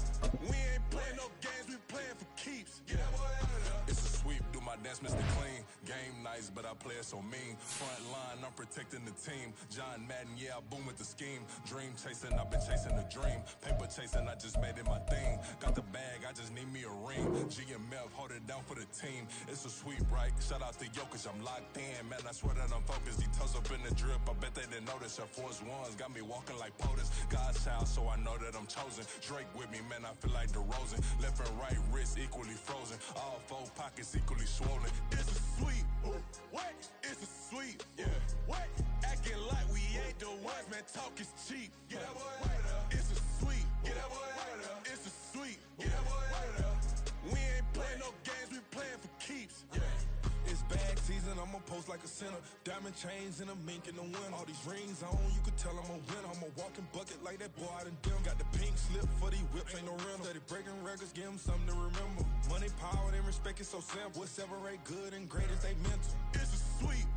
We ain't playing no games, we playing for keeps. Get that boy out of there. It's a sweep, do my dance, Mr. Clean. Game game nice, but I play it so mean. Front line, I'm protecting the team. John Madden, yeah, I boom with the scheme. Dream chasing, I've been chasing a dream. Paper chasing, I just made it my thing. Got the bag, I just need me a ring. GMF, hold it down for the team. It's a sweep, right? Shout out to Jokic, I'm locked in. Man, I swear that I'm focused. He toes up in the drip, I bet they didn't notice. Air Force Ones got me walking like POTUS. God's child, so I know that I'm chosen. Drake with me, man, I feel like DeRozan. Left and right wrist equally frozen. All four pockets equally swollen. It's a sweep. What? It's a sweep. Yeah. What? Acting like we ain't the ones, man. Talk is cheap. Get that boy right up. It's a sweep. Get that boy right up. It's a sweep. Get that boy right up. We ain't playing no games, we playing for keeps. Yeah. It's bag season, I'ma post like a sinner. Diamond chains and a mink in the wind. All these rings on, you could tell I'm a winner. I'm a walking bucket like that boy out in dim. Got the pink slip for these whips, ain't no rental. Steady breaking records, give them something to remember. Money, power, and respect is so simple. What separate good and great is they mental. It's a sweep.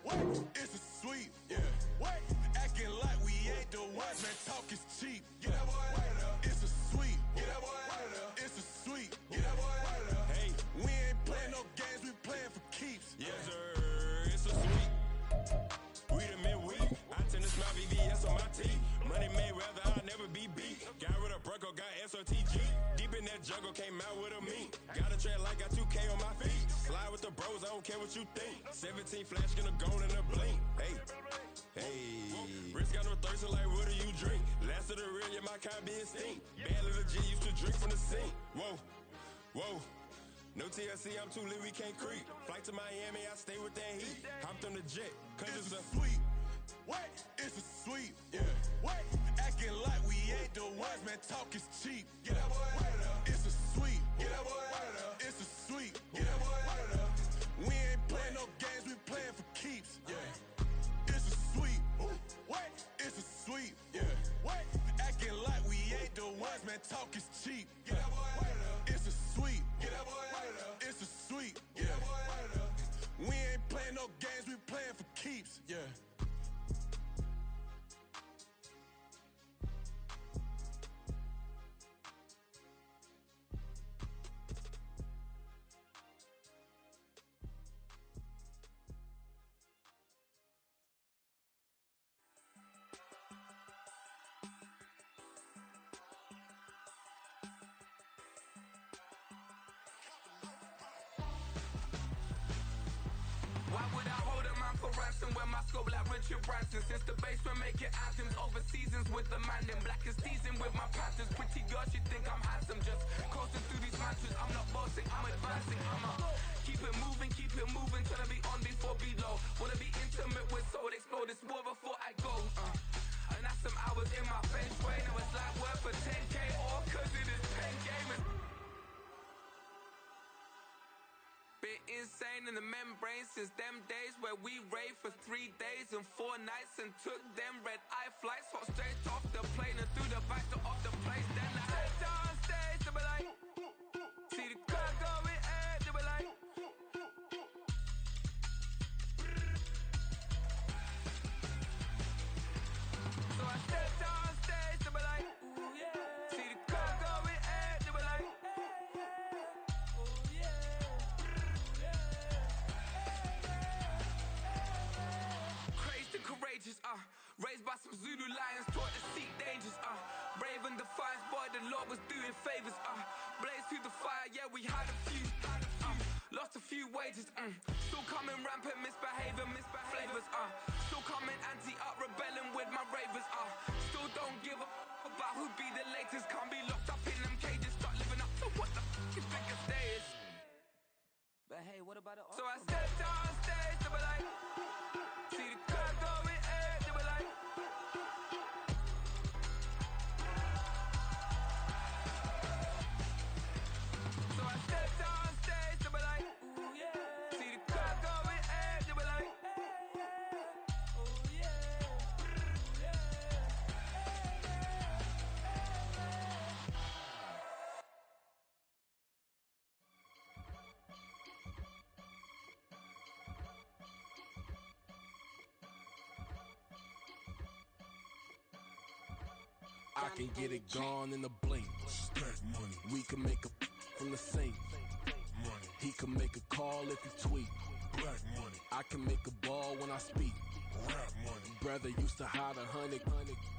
What? It's a sweep. Yeah. What? Acting like we ain't the ones, man. Talk is cheap. Get that boy right up. It's a sweep. Get that boy right up. It's a sweep. Get that boy right up. Hey, we ain't playing no games, we playing for keeps. Yes, sir. It's a sweep. We the midweek. I tend to smile VVS on my teeth. Money made rather I'll never be beat. Got rid of Bronco, got SOTG. Deep in that jungle, came out with a meat. Got a tread like got 2K on my feet. Slide with the bros, I don't care what you think. 17 flash, gonna go in a blink. Hey. Hey, Rich got no thirst, like what do you drink? Last of the real, yeah, my kind be extinct. Bad little G used to drink from the sink. Whoa, whoa. No TLC, I'm too lit, we can't creep. Flight to Miami, I stay with that heat. Hopped on the jet, cause It's it's a a sweep. What? It's a sweep. Yeah. What? Acting like we ain't the ones, man. Talk is cheap. Get that boy right up. It's a sweep. Get that boy right up. It's a sweep. Get that boy right up. We ain't playing no games, we playing for keeps. Yeah. It's a sweep. What? It's a sweep. Yeah. What? Acting like we ain't the ones, man. Talk is cheap. Get that boy right up. It's a sweep. Get that boy right up. It's a sweep. Get that boy right up. We ain't playing no games, we playing for keeps. Yeah. Why would I hold a man for ransom when my scope like Richard Branson? Since the basement making anthems over seasons with the man, then black is seasoned with my patterns. Pretty girl, she think I'm handsome, just coasting through these mantras. I'm not bossing, I'm advancing. I'ma keep it moving, tryna be on before below. Wanna be intimate with soul, explore this war before I go. And that's some hours in my feng shui. Now it's like work for 10K, all cause it is pen gaming. Been insane in the membrane since them days where we raved for 3 days and 4 nights and took them red-eye flights. Hot straight off the plane and through the back door of the place. Then I stepped on stage, they were like, see the crowd going air, they were like, so I stepped on stage, they were like, ooh yeah. See the crowd going air, they were like, ooh yeah. Courageous, raised by some Zulu lions, taught to seek dangers, brave and defiant, boy, the Lord was doing favors, blaze through the fire, yeah, we had a few, lost a few wages, still coming rampant, misbehaving, flavors, still coming anti-up, rebelling with my ravers, still don't give a about who be the latest, can't be locked up in them cages, start living up to what the f*** is biggest day is. But hey, what about it? So I stepped on stage, they were like, see the crowd going air, they were like, so I stepped on stage, they were like, ooh yeah. See the crowd going air, they were like, oh yeah, yeah. I can get it gone in a blink. Stack money. We can make a from the sink. Money. He can make a call if he tweet. Black money. I can make a ball when I speak. Rap money. Brother used to hide 100.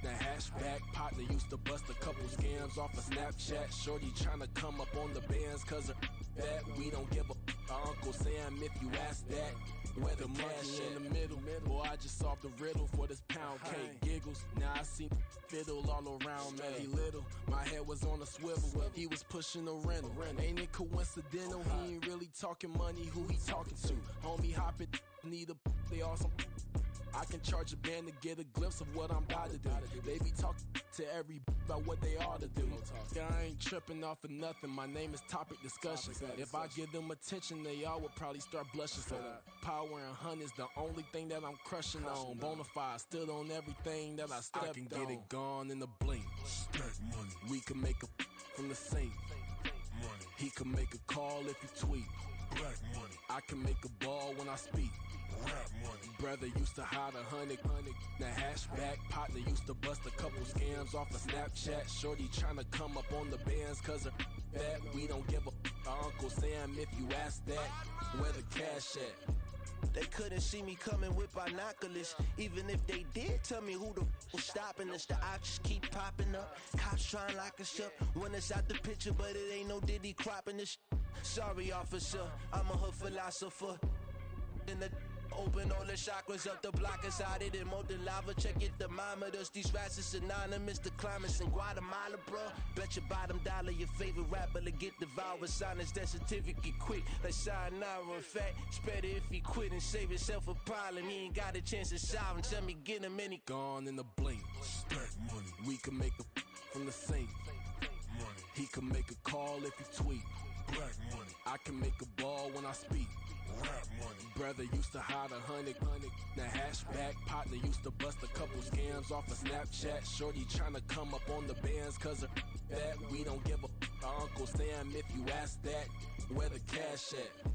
The hatchback partner used to bust a couple scams off of Snapchat. Shorty tryna come up on the bands cause of that. We don't give a Uncle Sam if you ask that. Where the monkey in the middle. Boy, I just solved the riddle for this pound cake. Giggles, now I see fiddle all around me. Little, my head was on a swivel. He was pushing a rental. Ain't it coincidental? He ain't really talking money. Who he talking to? Homie hopping, need a they awesome. I can charge a band to get a glimpse of what I'm about to do. They be talking to every about what they ought to do. Yeah, I ain't tripping off of nothing. My name is Topic Discussion. If I give them attention, they all would probably start blushing. So power and hunt is the only thing that I'm crushing on. Bonafide, stood on everything that I stepped on. I can get it gone in a blink. Stack money. We can make a from the sink. Money. He can make a call if he tweet. Black money. I can make a ball when I speak. Rap money. Brother used to hide 100. The hatchback partner used to bust a couple scams off of Snapchat. Shorty tryna come up on the bands cause of that. We don't give a Uncle Sam if you ask that. Where the cash at? They couldn't see me coming with binoculars. Even if they did, tell me who the was stopping us. The options keep popping up. Cops trying to lock us up when it's out the picture, but it ain't no Diddy cropping this. Sorry, officer, I'm a hood philosopher. In the open all the chakras up the block inside it and molten lava. Check it, thermometers. These rats is synonymous to climates in Guatemala, bro. Bet your bottom dollar your favorite rapper to get devoured. Sign his death certificate quick. Like sayonara. In fact, it's better if he quit and save himself a problem. He ain't got a chance to solve him. Tell me get him any gone in the blink. Stack money. We can make a from the sink. Money. He can make a call if he tweet. Black money. I can make a ball when I speak. Rap money. Brother used to hide 100. The hatchback partner used to bust a couple scams off of Snapchat. Shorty tryna come up on the bands cause of that. We don't give a Uncle Sam if you ask that. Where the cash at?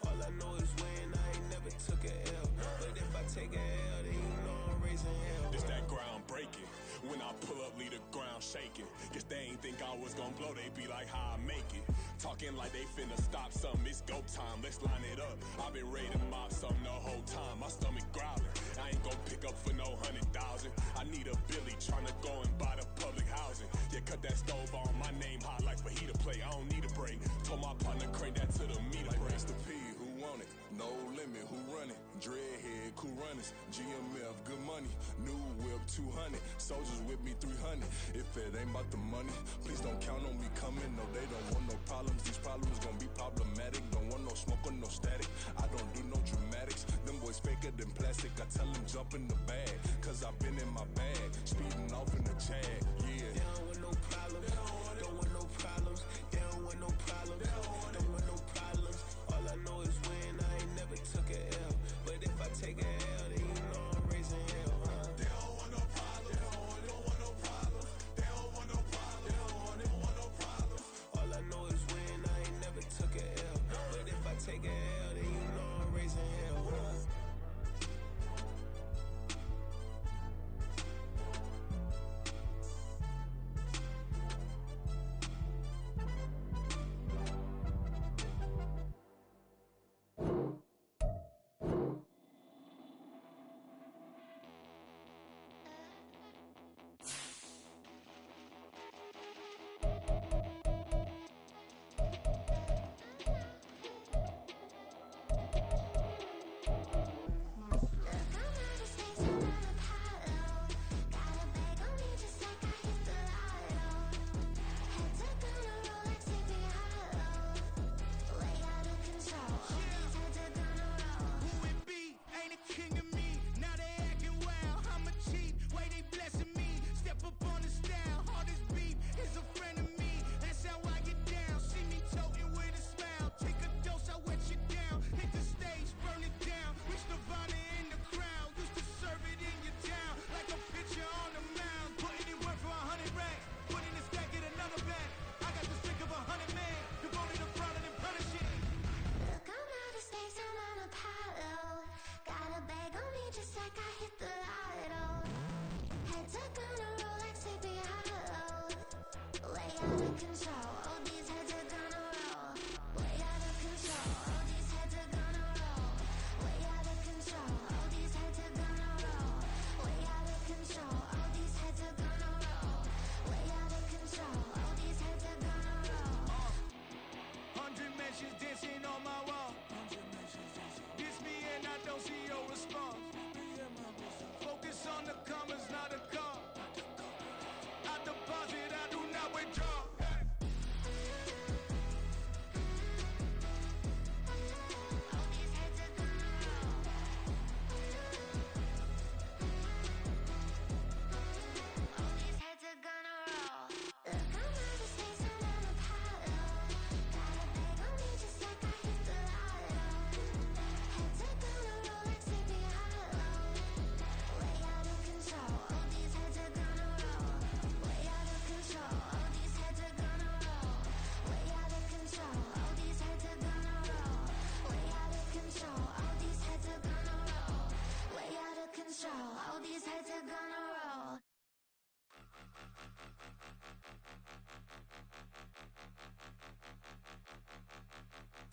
All I know is gon' blow, they be like, how I make it. Talking like they finna stop something, it's go time, let's line it up. I've been ready to mop something the whole time, my stomach growling. I ain't gon' pick up for no 100,000. I need a Billy tryna go and buy the public housing. Yeah, cut that stove on, my name hot like fajita plate. I don't need a break. Told my partner crank that to the meter like break. Mr. P, who want it? No limit, who run it? Dreadhead, cool runners, GMF, good money. New whip, 200. Soldiers with me, 300. If it ain't about the money, please don't count on me coming. No, they don't want no problems. These problems gon' be problematic. Don't want no smoke or no static. I don't do no dramatics. Them boys faker than plastic. I tell them jump in the bag, cause I've been in my bag. Speeding off in the Jag, yeah. They don't want no problems. Don't want no problems. They don't want no problems. Don't want no problems. All I know is win. I ain't never took a L. But if I take a L, then you know I'm raising hell, huh? They don't want no problems. They don't want no problems. They don't want no problems. They don't want no problems. All I know is win. I ain't never took a L. But if I take a L, then you know I'm raising hell, huh?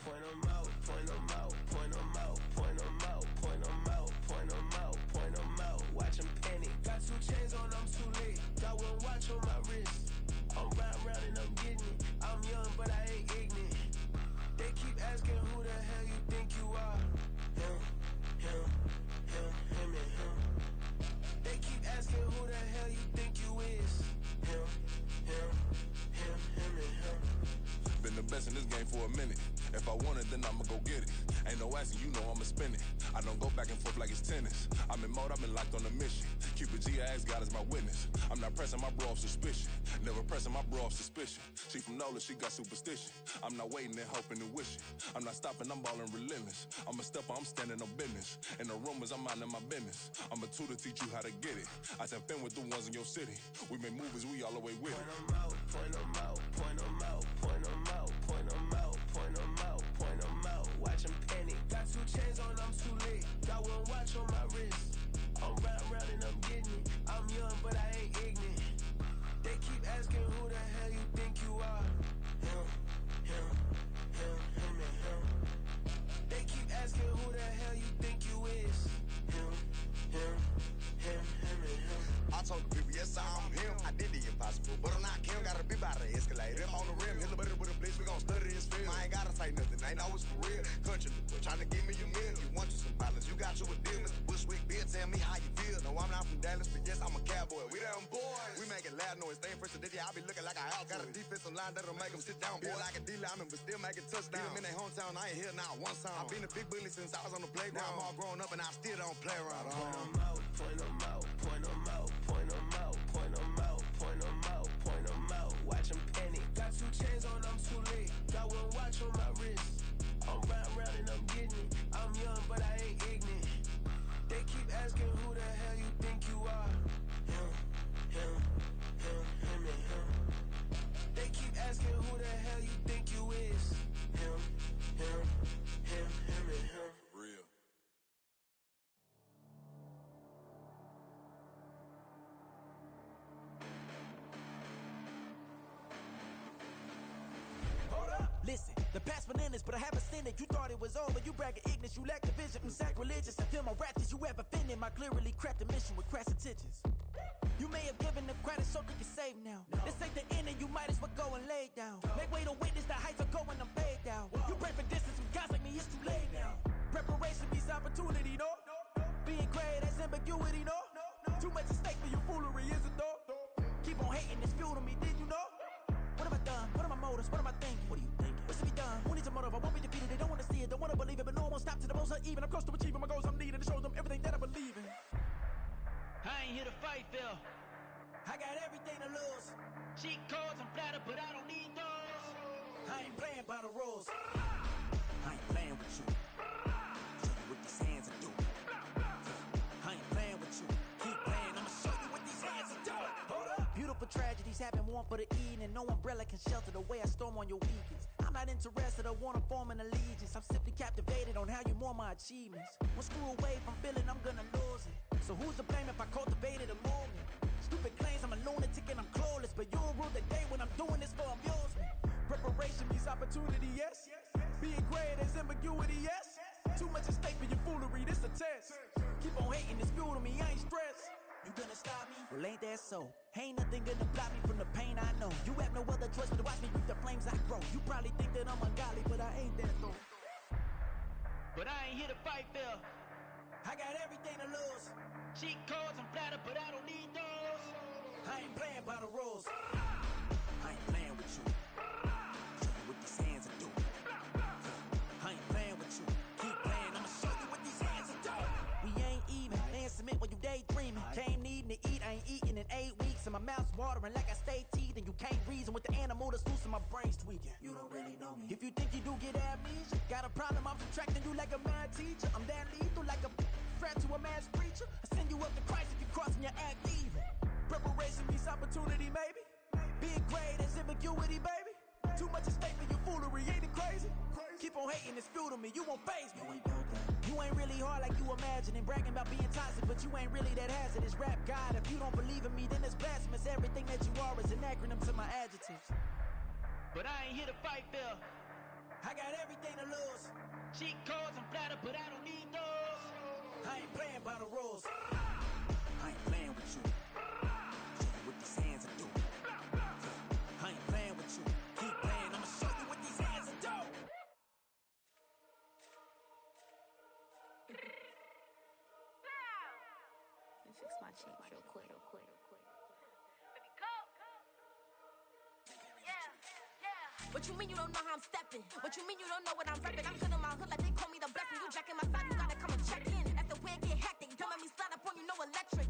Point 'em out, point 'em out, point 'em out, point 'em out, point 'em out, point 'em out, point 'em out. Watch 'em panic. Got 2 chains on, I'm too late. Got 1 watch on my wrist. I'm round and I'm getting it. I'm young, but I ain't ignorant. They keep asking who the hell you think you are. Him, him, him, him, and him. They keep asking who the hell you think you is. Him, him, him, him, and him. Been the best in this game for a minute. If I want it, then I'ma go get it. Ain't no asking, you know I'ma spin it. I don't go back and forth like it's tennis. I'm in mode, I've been locked on a mission. Cupid G, I ask God as my witness. I'm not pressing my bro off suspicion. Never pressing my bro off suspicion. She from Nola, she got superstition. I'm not waiting and hoping and wishing. I'm not stopping, I'm balling relentless. I'm a stepper, I'm standing on business. In the rumors, I'm minding my business. I'm a tutor, teach you how to get it. I said, fin with the ones in your city. We make movies, we all the way with it. Point 'em out, point 'em out, point 'em out, point 'em out, point 'em out, point 'em out, point 'em out. Watch 'em panic. Got 2 chains on, I'm too late. Got 1 watch on my wrist. I'm round and I'm getting it. I'm young, but I ain't ignorant. They keep asking who the hell you think you say nothing, ain't always for real. Country boy, tryna give me your meal. You want you some balance, you got you a deal. Mr. Bushwick, Bill, tell me how you feel. No, I'm not from Dallas, but yes, I'm a cowboy. We them boys. We making loud noise, staying fresh to this year. I be looking like a house. Got a defensive line that'll make them sit down. Feel like a D-lineman, but still making touchdowns. Them in their hometown, I ain't here now one time. I've been a big bully since I was on the playground. Now I'm all grown up and I still don't play around. Point them out, point them out, point them out, point them out, point them out, point them out, point them out. Watch them panic. Got 2 chains on, I'm too late. Got 1 watch on my wrist. I'm round and I'm getting it. I'm young, but I ain't ignorant. They keep asking who the hell you think you are. Him, and him. They keep asking who the hell you think you is. Him, and him. Real. Listen, the past bananas, but I haven't seen it. You thought it was over, you bragging ignorance, you lack the vision. I'm sacrilegious, I feel my wrath. You ever offended my clearly crafted mission with crass intentions? You may have given them credit so they can save now. This ain't the end and you might as well go and lay down. Make way to witness the heights are going, I'm paid down. You pray for distance from guys like me, it's too late now. Preparation means opportunity, no? Being great, that's ambiguity, no? Too much at stake for your foolery, is it though? Keep on hating, it's fuel to me, did you know? What have I done? What are my motives? What am I thinking? What are you thinking? What's to be done? Who needs a motive? I won't be defeated. They don't want to see it, don't want to believe it, but no one will stop to the most uneven. I'm close to achieving my goals. I'm needing to show them everything that I believe in. I ain't here to fight, Phil. I got everything to lose. Cheat codes, I'm flattered, but I don't need those. I ain't playing by the rules. I ain't playing with you. Show you what these hands are doing. I ain't playing with you. Keep playing, I'ma show you what these hands are doing. Hold up. Beautiful tragedies happen, one for the evening. No umbrella can shelter the way I storm on your weekends. I'm not interested, I wanna form an allegiance. I'm simply captivated on how you more my achievements. One screw away from feeling I'm gonna lose it. So who's to blame if I cultivated a movement? Stupid claims I'm a lunatic and I'm clueless, but you'll rule the day when I'm doing this for amusement. Preparation means opportunity, yes. Being great as ambiguity, yes. Too much at stake for your foolery, this a test. Keep on hating, it's fuel to me, I ain't stressed. You gonna stop me? Well, ain't that so? Ain't nothing gonna block me from the pain I know. You have no other choice but to watch me reap the flames I grow. You probably think that I'm ungodly, but I ain't that though. But I ain't here to fight, Phil. I got everything to lose. Cheat codes, I'm flattered, but I don't need those. I ain't playing by the rules. I ain't playing with you. Show you what these hands are doing. I ain't playing with you. Keep playing, I'ma show you what these hands are doing. We ain't even. They ain't submit when you daydreaming. Came needing to eat, I ain't eating in 8 weeks. And my mouth's watering like I stay teeth. And you can't reason with the animal that's loose and my brain's tweaking. You don't really know me. If you think you do get amnesia, got a problem, I'm subtracting you like a mad teacher. I'm that lethal like a threat to a mass preacher. I send you up to Christ if you crossing your act evil. Preparation means opportunity, maybe. Being great is ambiguity, baby. Too much at stake for your foolery, ain't it crazy? Keep on hating, it's fuel to me, you won't faze me. You ain't really hard like you imagining. Bragging about being toxic, but you ain't really that hazardous. Rap God, if you don't believe in me, then it's blasphemous. Everything that you are is an acronym to my adjectives. But I ain't here to fight, Phil. I got everything to lose. Cheat codes, I'm flattered, but I don't need those. I ain't playing by the rules. I ain't playing with you. Show you what these hands are doing. I ain't playing with you. Keep playing, I'ma show you what these hands are doing. Let me fix my cheek real quick. Baby, go! What you mean you don't know how I'm stepping? What you mean you don't know what I'm repping? I'm good in my hood like they call me the blessing. You jacking my side, you gotta come and check in. That's the way it get hectic. Don't let me slide up on you, no electric.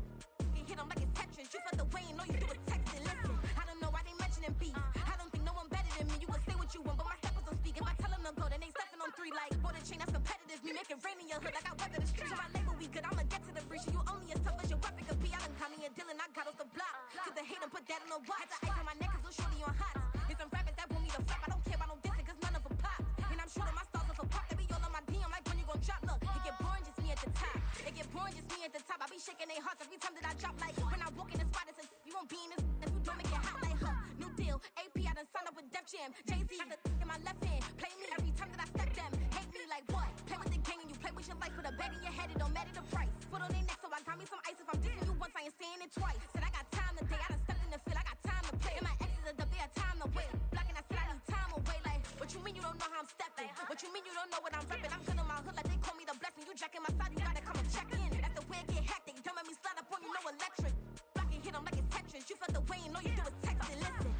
You hit them like it's Tetris. You felt the way and know you do a texting. Listen, I don't know why they mentioning beef. I don't think no one better than me. You can say what you want, but my steppers don't speak. If I tell them to go, then they stepping on 3 like border chain. That's competitive. Me making rain in your hood like I weather the street. So my label we good. I'ma get to the breach. You only as tough as your weapon could be. I done caught me a deal and I got off the block. Cause they hate and put that on the watch. Had the ice on my neck cause little shorty on hot. Get some rappers that want me to flop. I don't care about no dissing cause none of them pop. And I'm shooting my stars off a pop. They be all on my DM like when you gon' drop. Look, it get boring just me at the top. It get boring just me at the top. I be shaking their hearts every time that I drop. Like when I walk in the spot, it's you won't be in this if you don't make it hot like new deal. AP, I done signed up with Def Jam. Jay-Z, got the in my left hand. Play me every time that I step them. Hate me like what? Play with the gang and you play with your life. Put a bag in your head, it don't matter the price. Foot on their neck, so I got me some ice. If I'm dissing you once, I ain't saying it twice. Said I got time today, I done stepped in the field, I got time to play. And my exes are up there, time to wait. Blocking, I said I need time away. Like, what you mean you don't know know how I'm stepping. What you mean you don't know what I'm repping? I'm good in my hood like they call me the blessing. You jacking my side, you gotta come and check in. That's the way it get hectic. Don't make me slide up on you, no electric. Block and hit 'em like it's Tetris. You felt the way and all you do is text it. Listen.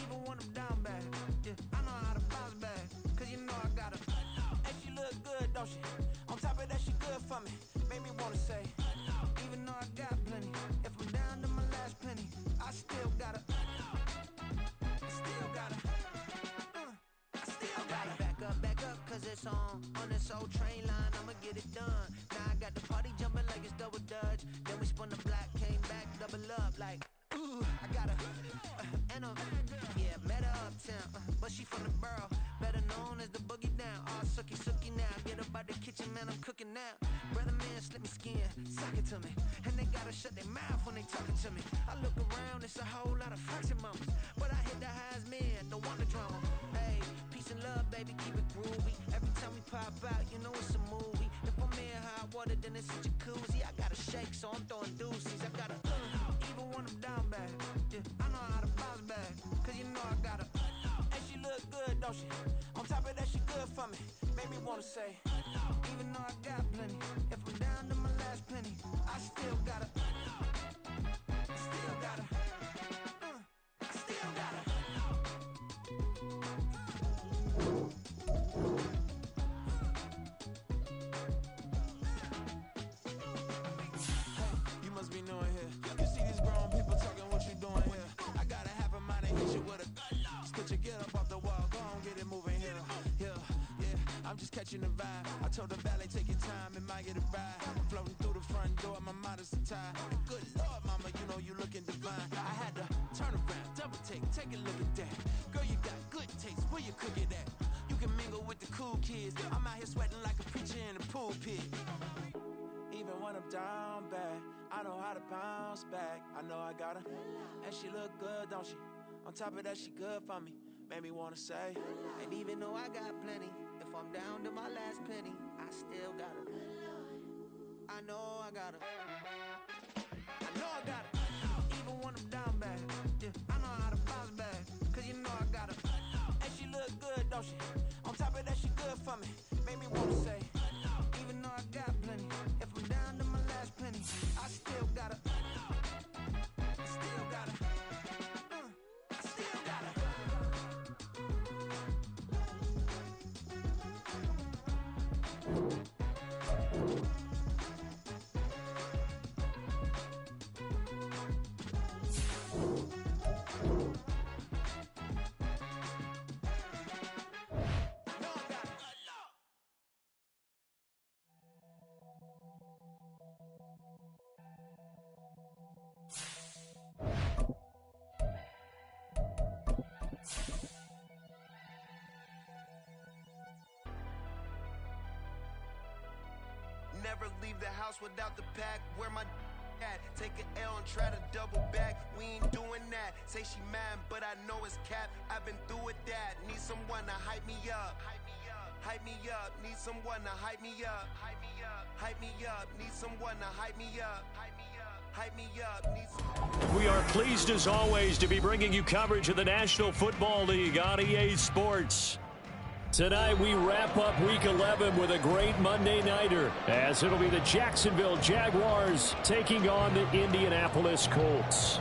Even when I'm down bad, yeah, I know how to bounce back. Cause you know I got her. And she look good, don't she? On top of that, she good for me. Made me wanna say, even though I got plenty, if I'm down to my last penny, I still got her. I still got her. I still got her. Back up, cause it's on this old train line, I'ma get it done. Now I got the party jumping like it's double dutch. Then we spun the block, came back, double up like, ooh, I got her. And yeah, met her uptown, but she from the borough, better known as the boogie down. All sookie now, get up out the kitchen, man, I'm cooking now. Brother man, slip me skin, suck it to me, and they gotta shut their mouth when they talking to me. I look around, it's a whole lot of flirting mamas, but I hit the highs, man, don't want the drama. Hey, peace and love, baby, keep it groovy. Every time we pop out, you know it's a movie. If I'm in hot water, then it's a jacuzzi. I gotta shake, so I'm throwing deuces. I gotta, even when I'm down bad, yeah, I know how to bounce back. Cause you know I got her. And she look good, don't she? On top of that, she good for me. Made me wanna say, even though I got plenty, if I'm down to my last penny, I still got her. I still got her. I still got her. You must be new in here. You see these grown people talking, what you doing here? I gotta have a mind and hit you with a just put your get up off the wall, go on, get it moving here. Yeah, I'm just catching the vibe. I told the valet, take your time, it might get a ride. Floating through the front door, my modest attire. Good Lord, mama, you know you looking divine. I had to turn around, double take a look at that. Girl, you got good taste, where you cook it at? You can mingle with the cool kids. I'm out here sweating like a preacher in a pulpit. Even when I'm down bad, I know how to bounce back. I know I got her, and she look good, don't she? On top of that, she good for me. Made me wanna say, and even though I got plenty, if I'm down to my last penny, I still got her. I know I got her. I know I got her. Even when I'm down bad, yeah, I know how to bounce back. Cause you know I got her. And she look good, don't she? On top of that, she good for me. Made me wanna say, even though I got plenty, if I'm down to my last penny, I still got her. I still got her. I still got her. Never leave the house without the pack. Where my at? Take an L and try to double back. We ain't doing that. Say she mad, but I know it's cap. I've been through with that. Need someone to hype me up. Hype me up. Need someone to hype me up. Hype me up. Need someone to hype me up. Hype me up. Need some. We are pleased as always to be bringing you coverage of the National Football League on EA Sports. Tonight we wrap up Week 11 with a great Monday nighter, as it'll be the Jacksonville Jaguars taking on the Indianapolis Colts.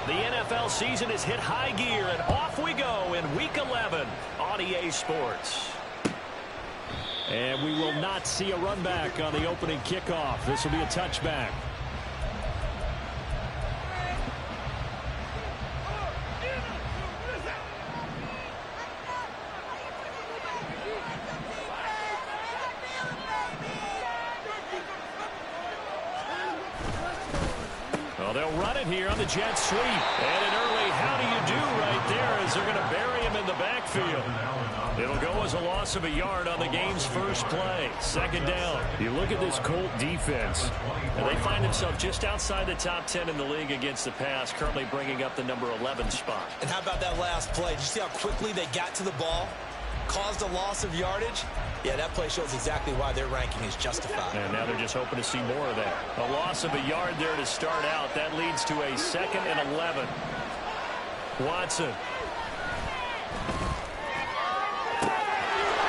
The NFL season has hit high gear, and off we go in Week 11 on EA Sports. And we will not see a run back on the opening kickoff. This will be a touchback. Well, they'll run it here on the jet sweep. And an early how do you do right there. as they're going to bury him in the backfield. It'll go as a loss of a yard on the game's first play. Second down. You look at this Colt defense, and they find themselves just outside the top 10 in the league against the pass, currently bringing up the number 11 spot. And how about that last play? Did you see how quickly they got to the ball? Caused a loss of yardage? Yeah, that play shows exactly why their ranking is justified. And now they're just hoping to see more of that. A loss of a yard there to start out. That leads to a 2nd and 11. Watson.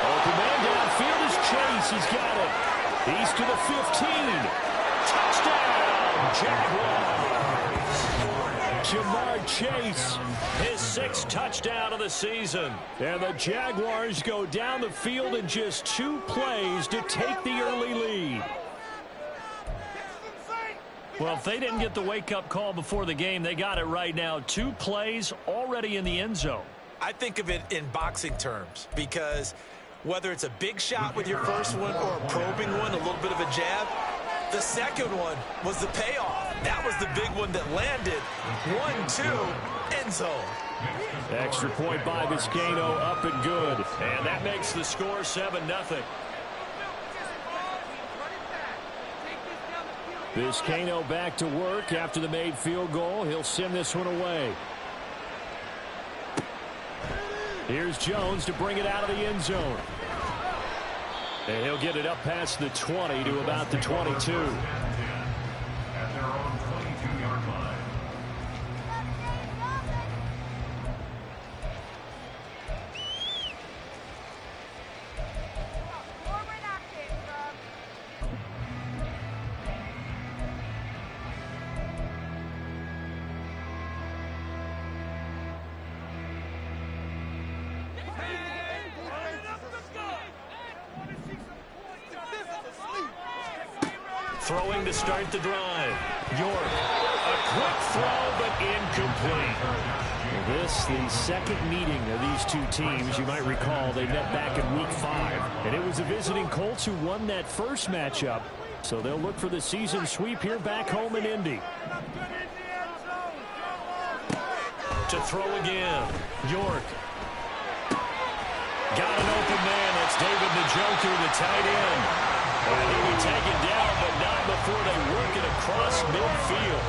Open man downfield is Chase. He's got it. He's to the 15. Touchdown, Jaguars. Jamar Chase, his 6th touchdown of the season. And the Jaguars go down the field in just 2 plays to take the early lead. Well, if they didn't get the wake-up call before the game, they got it right now. 2 plays already in the end zone. I think of it in boxing terms because whether it's a big shot with your first one or a probing one, a little bit of a jab, the second one was the payoff. That was the big one that landed. 1-2, end zone. Extra point by Vizcaino, up and good. And that makes the score 7-0. Vizcaino back to work after the made field goal. He'll send this one away. Here's Jones to bring it out of the end zone. And he'll get it up past the 20 to about the 22. At their own 22-yard line. Throwing to start the drive. York. A quick throw, but incomplete. This, the second meeting of these 2 teams. You might recall they met back in Week 5. And it was the visiting Colts who won that first matchup. So they'll look for the season sweep here back home in Indy. To throw again. York. Got an open man. That's David Njoku, the tight end. And he'll be taken down, but not before they work it across midfield.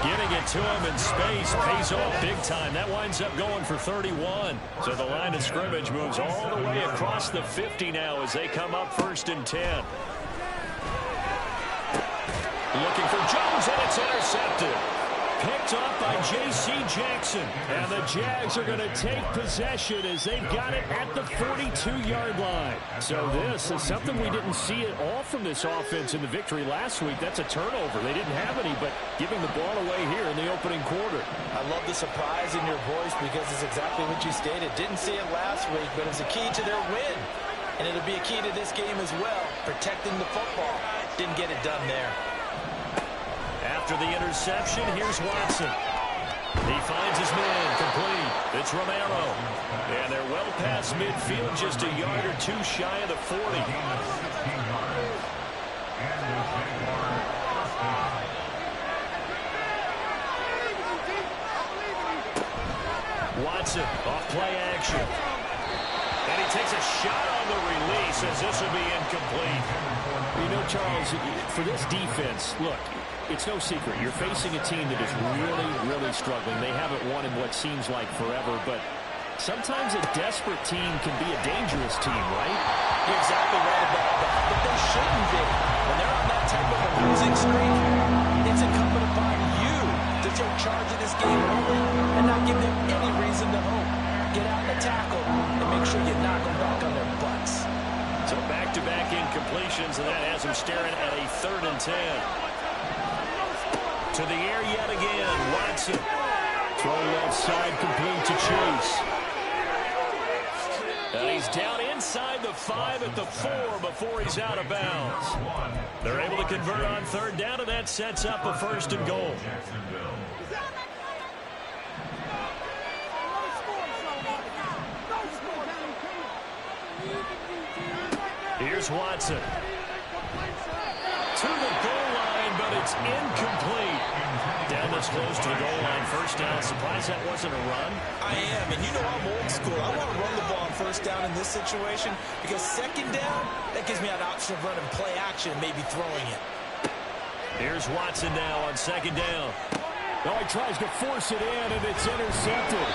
Getting it to him in space pays off big time. That winds up going for 31. So the line of scrimmage moves all the way across the 50 now as they come up 1st and 10. Looking for Jones, and it's intercepted. Picked up by J.C. Jackson. And the Jags are going to take possession as they've got it at the 42-yard line. So this is something we didn't see at all from this offense in the victory last week. That's a turnover. They didn't have any, but giving the ball away here in the opening quarter. I love the surprise in your voice because it's exactly what you stated. Didn't see it last week, but it's a key to their win. And it'll be a key to this game as well, protecting the football. Didn't get it done there. After the interception, here's Watson. He finds his man, complete. It's Romero. And they're well past midfield, just a yard or 2 shy of the 40. Watson, off play action. And he takes a shot on the release as this will be incomplete. You know, Charles, for this defense, look, it's no secret. You're facing a team that is really, really struggling. They haven't won in what seems like forever, but sometimes a desperate team can be a dangerous team, right? You're exactly right about that, but they shouldn't be. When they're on that type of a losing streak, it's incumbent upon you to take charge of this game early and not give them any reason to hope. Get out and tackle and make sure you knock them back on their butts. So back-to-back incompletions, and that has them staring at a 3rd and 10. To the air yet again, Watson. Throw left side, complete to Chase. And he's down inside the 5 at the 4 before he's out of bounds. They're able to convert on 3rd down, and that sets up a 1st and goal. Here's Watson. To the goal line, but it's It's incomplete. Down this close to the goal line. First down. Surprised that wasn't a run. I am, and you know I'm old school. I want to run the ball on first down in this situation because second down, that gives me an option of running play action and maybe throwing it. Here's Watson now on second down. Oh, he tries to force it in, and it's intercepted.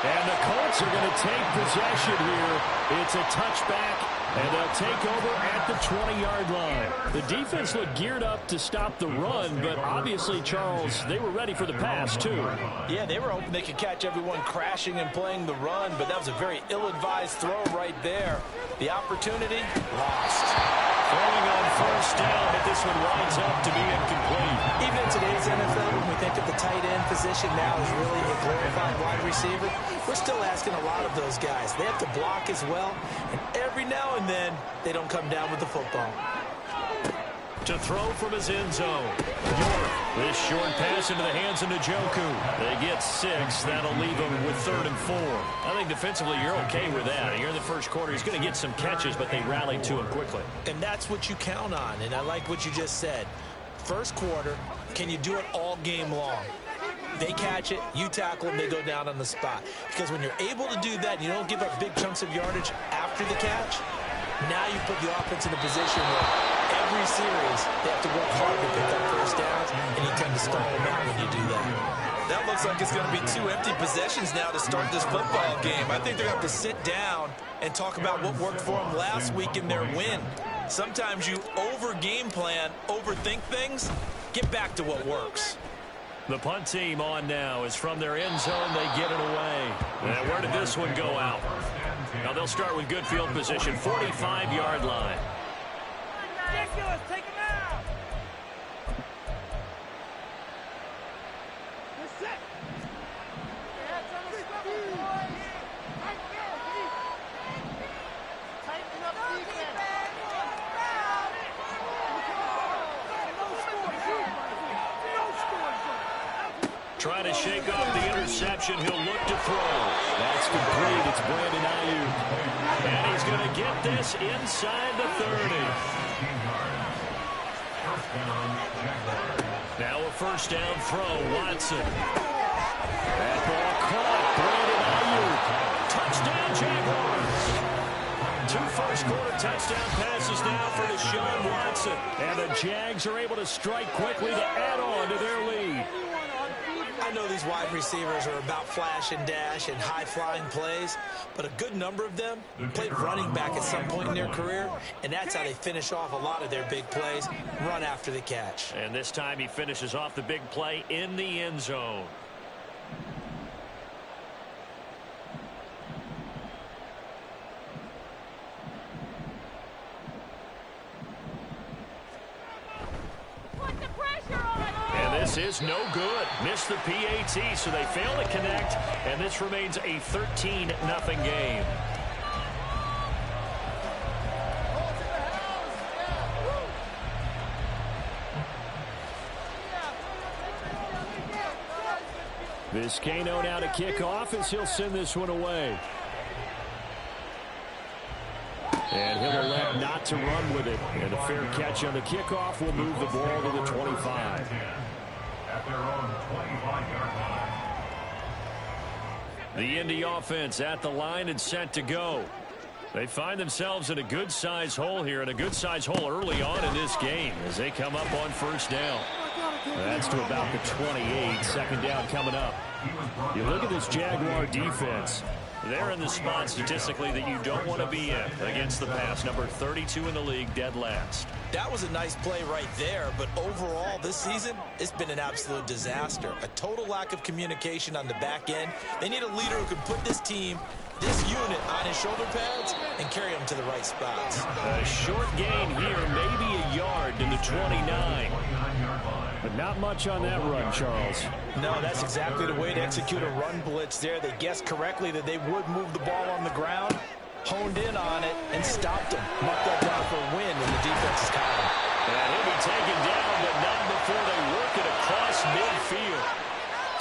And the Colts are going to take possession here. It's a touchback, and they'll take over at the 20-yard line. The defense looked geared up to stop the run, but obviously, Charles, they were ready for the pass, too. Yeah, they were hoping they could catch everyone crashing and playing the run, but that was a very ill-advised throw right there. The opportunity, lost. Throwing on first down, but this one winds up to be incomplete. Even in today's NFL, when we think of the tight end position now as really a glorified wide receiver, we're still asking a lot of those guys. They have to block as well, and every now and then, they don't come down with the football. To throw from his end zone. York, this short pass into the hands of Njoku. They get 6. That'll leave him with 3rd and 4. I think defensively you're okay with that. Here in the first quarter, he's going to get some catches, but they rallied to him quickly. And that's what you count on, and I like what you just said. First quarter, can you do it all game long? They catch it, you tackle them, they go down on the spot. Because when you're able to do that, you don't give up big chunks of yardage after the catch, now you put the offense in a position where every series they have to work hard to pick up first downs, and you tend to stall them out when you do that. That looks like it's going to be 2 empty possessions now to start this football game. I think they're going to have to sit down and talk about what worked for them last week in their win. Sometimes you over-game plan, overthink things, get back to what works. The punt team on now is from their end zone. They get it away. And where did this one go out? Now they'll start with good field position, 45-yard line. Ridiculous. Take him out. We're set. Tighten up defense. Trying to shake off the interception. He'll look to throw. That's complete. It's Brandon Ayuk. And he's going to get this inside the 30. Now a first down throw. Watson. That ball caught. Brandon Ayuk. Touchdown, Jaguars. 2 first-quarter touchdown passes now for Deshaun Watson. And the Jags are able to strike quickly to add on to their lead. I know these wide receivers are about flash and dash and high-flying plays, but a good number of them played running back at some point in their career, and that's how they finish off a lot of their big plays, run after the catch. And this time he finishes off the big play in the end zone. This is no good. Missed the PAT, so they fail to connect, and this remains a 13-0 game. Vizcaino now to kick off as he'll send this one away. And he'll elect not to run with it. And a fair catch on the kickoff will move the ball to the 25. At their own 25-yard line. The Indy offense at the line and set to go. They find themselves in a good-sized hole here, and a good-sized hole early on in this game as they come up on first down. That's to about the 28. Second down coming up. You look at this Jaguar defense. They're in the spot statistically that you don't want to be in against the pass. Number 32 in the league, dead last. That was a nice play right there, but overall this season, it's been an absolute disaster. A total lack of communication on the back end. They need a leader who can put this team, this unit, on his shoulder pads and carry them to the right spots. A short gain here, maybe a yard to the 29. But not much on that run, Charles. No, that's exactly the way to execute a run blitz there. They guessed correctly that they would move the ball on the ground, honed in on it, and stopped them. Marked that down for a win in the defense's column. And he'll be taken down, but not before they work it across midfield.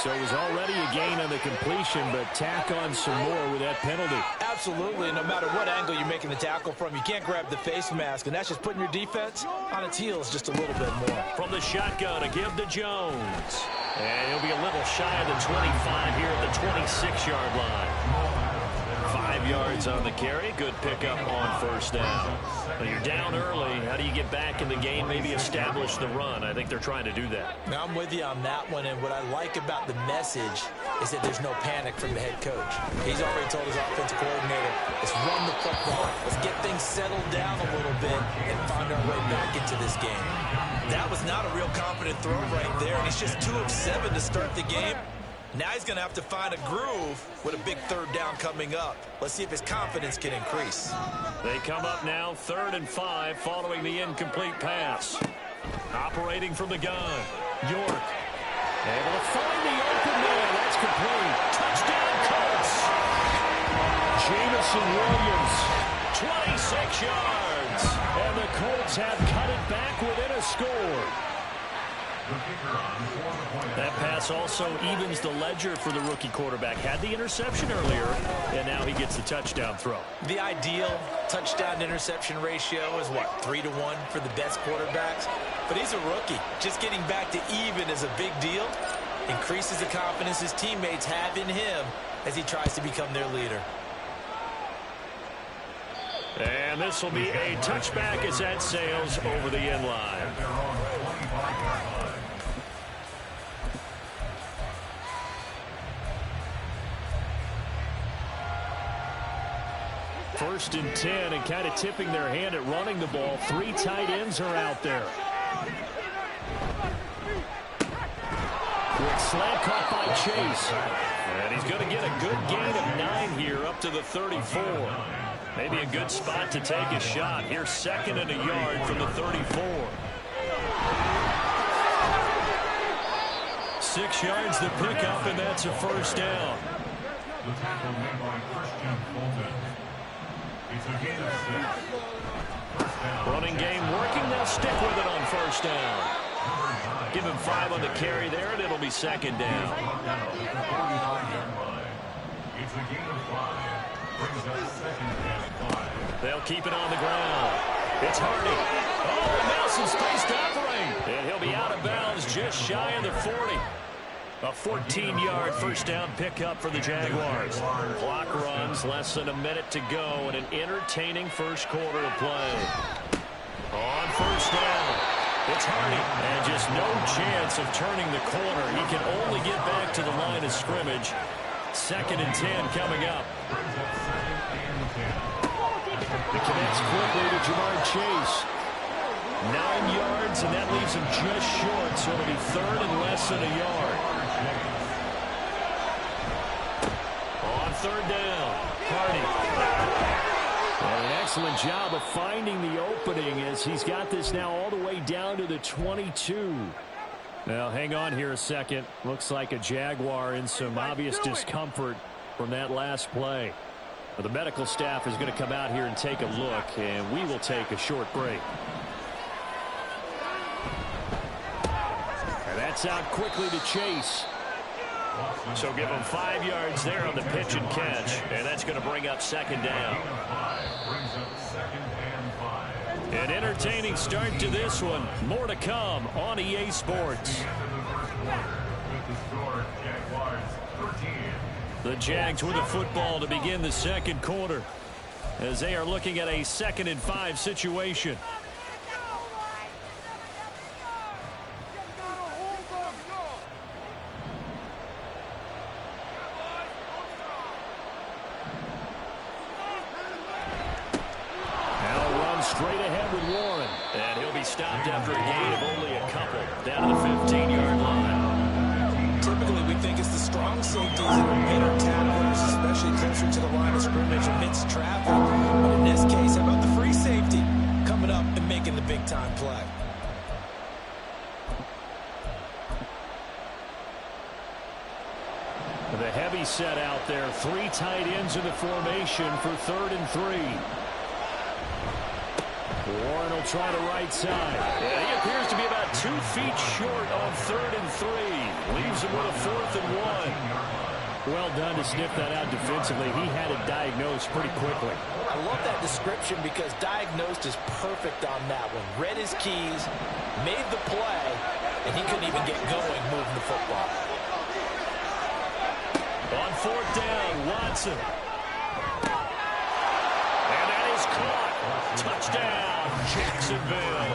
So it was already a gain on the completion, but tack on some more with that penalty. Absolutely. No matter what angle you're making the tackle from, you can't grab the face mask, and that's just putting your defense on its heels just a little bit more. From the shotgun, a give to Jones. And he'll be a little shy of the 25 here at the 26-yard line. 5 yards on the carry. Good pickup on first down. Well, you're down early. How do you get back in the game, maybe establish the run? I think they're trying to do that. Now, I'm with you on that one, and what I like about the message is that there's no panic from the head coach. He's already told his offensive coordinator, let's run the football, let's get things settled down a little bit and find our way back into this game. That was not a real confident throw right there, and he's just 2 of 7 to start the game. Now he's going to have to find a groove with a big third down coming up. Let's see if his confidence can increase. They come up now 3rd and 5 following the incomplete pass. Operating from the gun. York able to find the open man. That's complete. Touchdown Colts. Jamison Williams, 26 yards. And the Colts have cut it back within a score. That pass also evens the ledger for the rookie quarterback. Had the interception earlier, and now he gets the touchdown throw. The ideal touchdown-interception ratio is, what, 3-1 for the best quarterbacks? But he's a rookie. Just getting back to even is a big deal. Increases the confidence his teammates have in him as he tries to become their leader. And this will be a touchback as that sails over the end line. First and 10, and kind of tipping their hand at running the ball. 3 tight ends are out there. Quick slant caught by Chase. And he's going to get a good gain of 9 here up to the 34. Maybe a good spot to take a shot. Here's 2nd and a yard from the 34. 6 yards to pick up, and that's a first down. The tackle made by Christian Fulton. It's a gain of 6. Running game working. They'll stick with it on first down. Give him 5 on the carry there, and it'll be 2nd down. It's a gain of 5. Brings up 2nd and 5. They'll keep it on the ground. It's Hardy. Oh, Nelson spaced offering. And he'll be out of bounds just shy of the 40. A 14-yard first down pickup for the Jaguars. Clock runs, less than a minute to go, and an entertaining first quarter of play. On first down, it's Hardy. And just no chance of turning the corner. He can only get back to the line of scrimmage. 2nd and 10 coming up. It connects quickly to Jamar Chase. 9 yards, and that leaves him just short, so it'll be 3rd and less than a yard. On 3rd down, Hardy. And an excellent job of finding the opening as he's got this now all the way down to the 22. Now, hang on here a second. Looks like a Jaguar in some obvious discomfort from that last play. Well, the medical staff is going to come out here and take a look, and we will take a short break. And that's out quickly to Chase. So give him 5 yards there on the pitch and catch, and that's going to bring up 2nd down. An entertaining start to this one. More to come on EA Sports. The Jags with the football to begin the 2nd quarter as they are looking at a 2nd and 5 situation. Straight ahead with Warren. And he'll be stopped after a gain of only a couple. Down to the 15-yard line. Typically, we think it's the strong safeties that are better tacklers, especially closer to the line of scrimmage amidst traffic. But in this case, how about the free safety coming up and making the big-time play? The heavy set out there. 3 tight ends in the formation for 3rd and 3. Warren will try to right side. Yeah, he appears to be about 2 feet short on 3rd and 3. Leaves him with a 4th and 1. Well done to sniff that out defensively. He had it diagnosed pretty quickly. I love that description because diagnosed is perfect on that one. Read his keys, made the play, and he couldn't even get going moving the football. On 4th down, Watson. And that is caught. Touchdown, Jacksonville.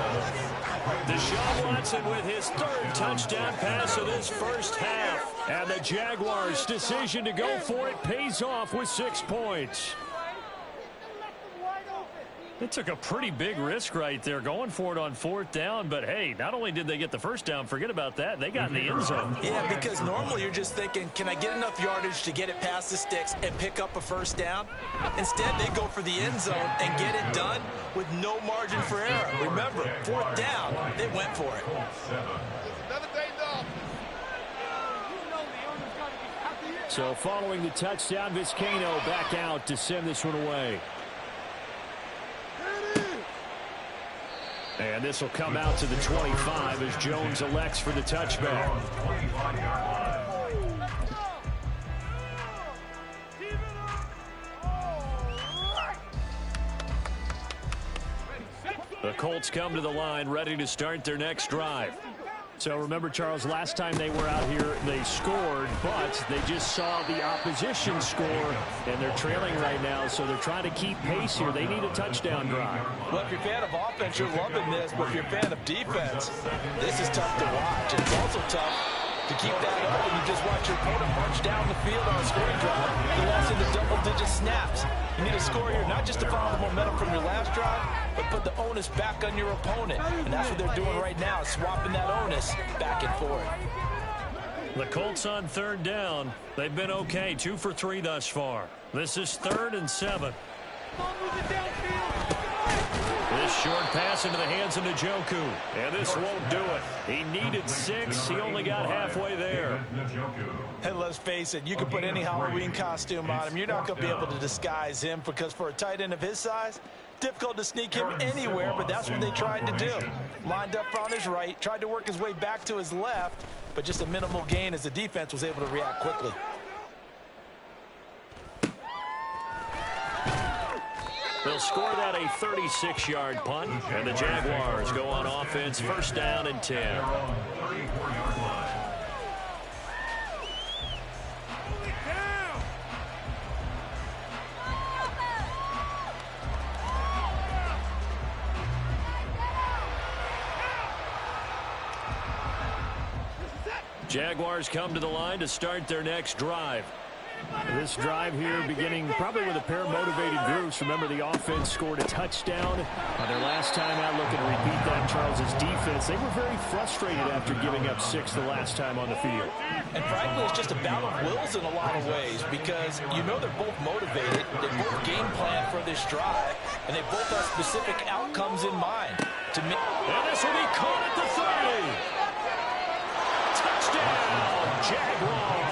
Deshaun Watson with his 3rd touchdown pass of this first half. And the Jaguars' decision to go for it pays off with 6 points. They took a pretty big risk right there going for it on 4th down. But, hey, not only did they get the first down, forget about that, they got in the end zone. Yeah, because normally you're just thinking, can I get enough yardage to get it past the sticks and pick up a first down? Instead, they go for the end zone and get it done with no margin for error. Remember, 4th down, they went for it. So following the touchdown, Vizcaino back out to send this one away. And this will come out to the 25 as Jones elects for the touchback. The Colts come to the line, ready to start their next drive. So remember, Charles, last time they were out here, they scored, but they just saw the opposition score, and they're trailing right now, so they're trying to keep pace here. They need a touchdown drive. Well, if you're a fan of offense, you're loving this, but if you're a fan of defense, this is tough to watch. And it's also tough to keep that up when you just watch your opponent march down the field on a scoring drive. They lost into double-digit snaps. You need a score here, not just to follow the momentum from your last drive, but put the onus back on your opponent. And that's what they're doing right now, swapping that onus back and forth. The Colts on 3rd down. They've been okay, 2 for 3 thus far. This is 3rd and 7. This short pass into the hands of Njoku. And this won't do it. He needed 6. He only got halfway there. And let's face it, you can put any Halloween costume on him. You're not going to be able to disguise him because for a tight end of his size, difficult to sneak him anywhere, but that's what they tried to do. Lined up on his right, tried to work his way back to his left, but just a minimal gain as the defense was able to react quickly. They'll score that a 36-yard punt, and the Jaguars go on offense, 1st down and 10. Jaguars come to the line to start their next drive. This drive here beginning probably with a pair of motivated groups. Remember, the offense scored a touchdown on their last time out. Looking to repeat that. Charles's defense, they were very frustrated after giving up 6 the last time on the field. And frankly, it's just a battle of wills in a lot of ways because you know they're both motivated. They both game plan for this drive, and they both have specific outcomes in mind. And this will be caught at the 30. Touchdown, Jaguars.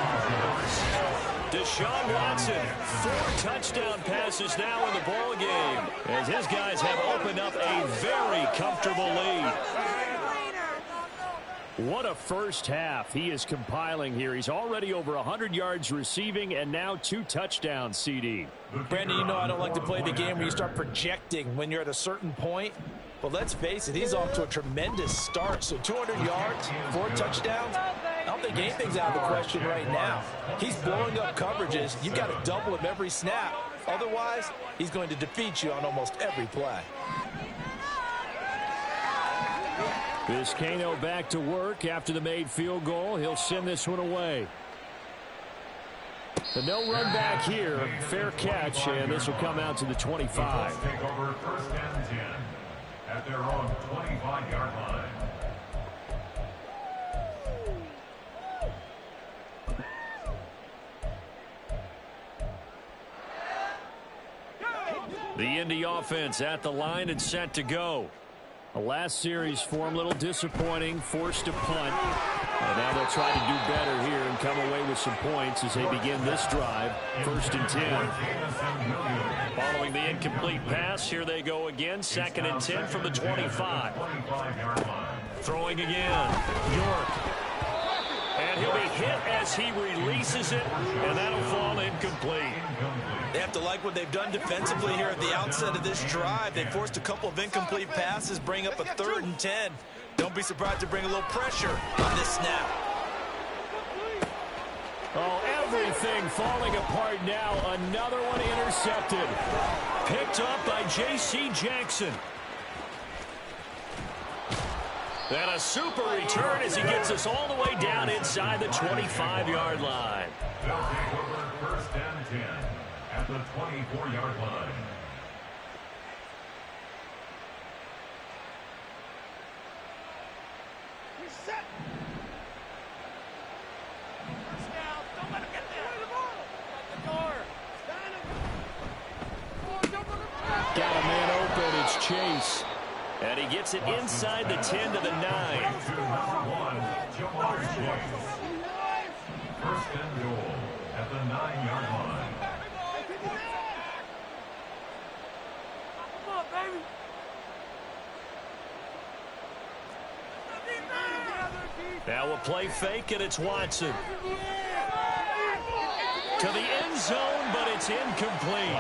Deshaun Watson, 4 touchdown passes now in the ball game as his guys have opened up a very comfortable lead. What a first half he is compiling here. He's already over 100 yards receiving and now 2 touchdowns, CD. Brandon, you know I don't like to play the game where you start projecting when you're at a certain point. But let's face it, he's off to a tremendous start. So 200 yards, 4 touchdowns. I don't think anything's out of the question right now. He's blowing up coverages. You've got to double him every snap. Otherwise, he's going to defeat you on almost every play. Vizcaino back to work after the made field goal. He'll send this one away. The no run back here. Fair catch, and this will come out to the 25. Take over 1st and 10 at their own 25-yard line. The Indy offense at the line and set to go. The last series for him, a little disappointing, forced to punt. And now they'll try to do better here and come away with some points as they begin this drive. 1st and 10. Following the incomplete pass, here they go again. 2nd and 10 from the 25. Throwing again. York. And he'll be hit as he releases it, and that'll fall incomplete. They have to like what they've done defensively here at the outset of this drive. They forced a couple of incomplete passes, bring up a 3rd and 10. Don't be surprised to bring a little pressure on this snap. Oh, everything falling apart now. Another one intercepted. Picked up by J.C. Jackson. And a super return as he gets us all the way down inside the 25-yard line. They'll take over 1st and 10 at the 24-yard line. Set. First down. Don't let him get there. At the door. Got a man open. It's Chase. And he gets it inside the 10 to the 9. First and goal at the 9-yard line. Come on, baby. Now a play fake, and it's Watson. To the end zone, but it's incomplete.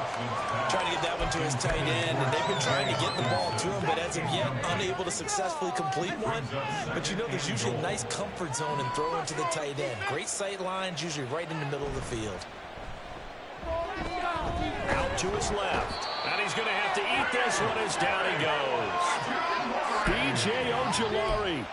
Trying to get that one to his tight end, and they've been trying to get the ball to him, but as of yet, unable to successfully complete one. But you know there's usually a nice comfort zone in throwing to the tight end. Great sight lines, usually right in the middle of the field. Out to his left. And he's going to have to eat this one as down he goes. B.J. Ojulari,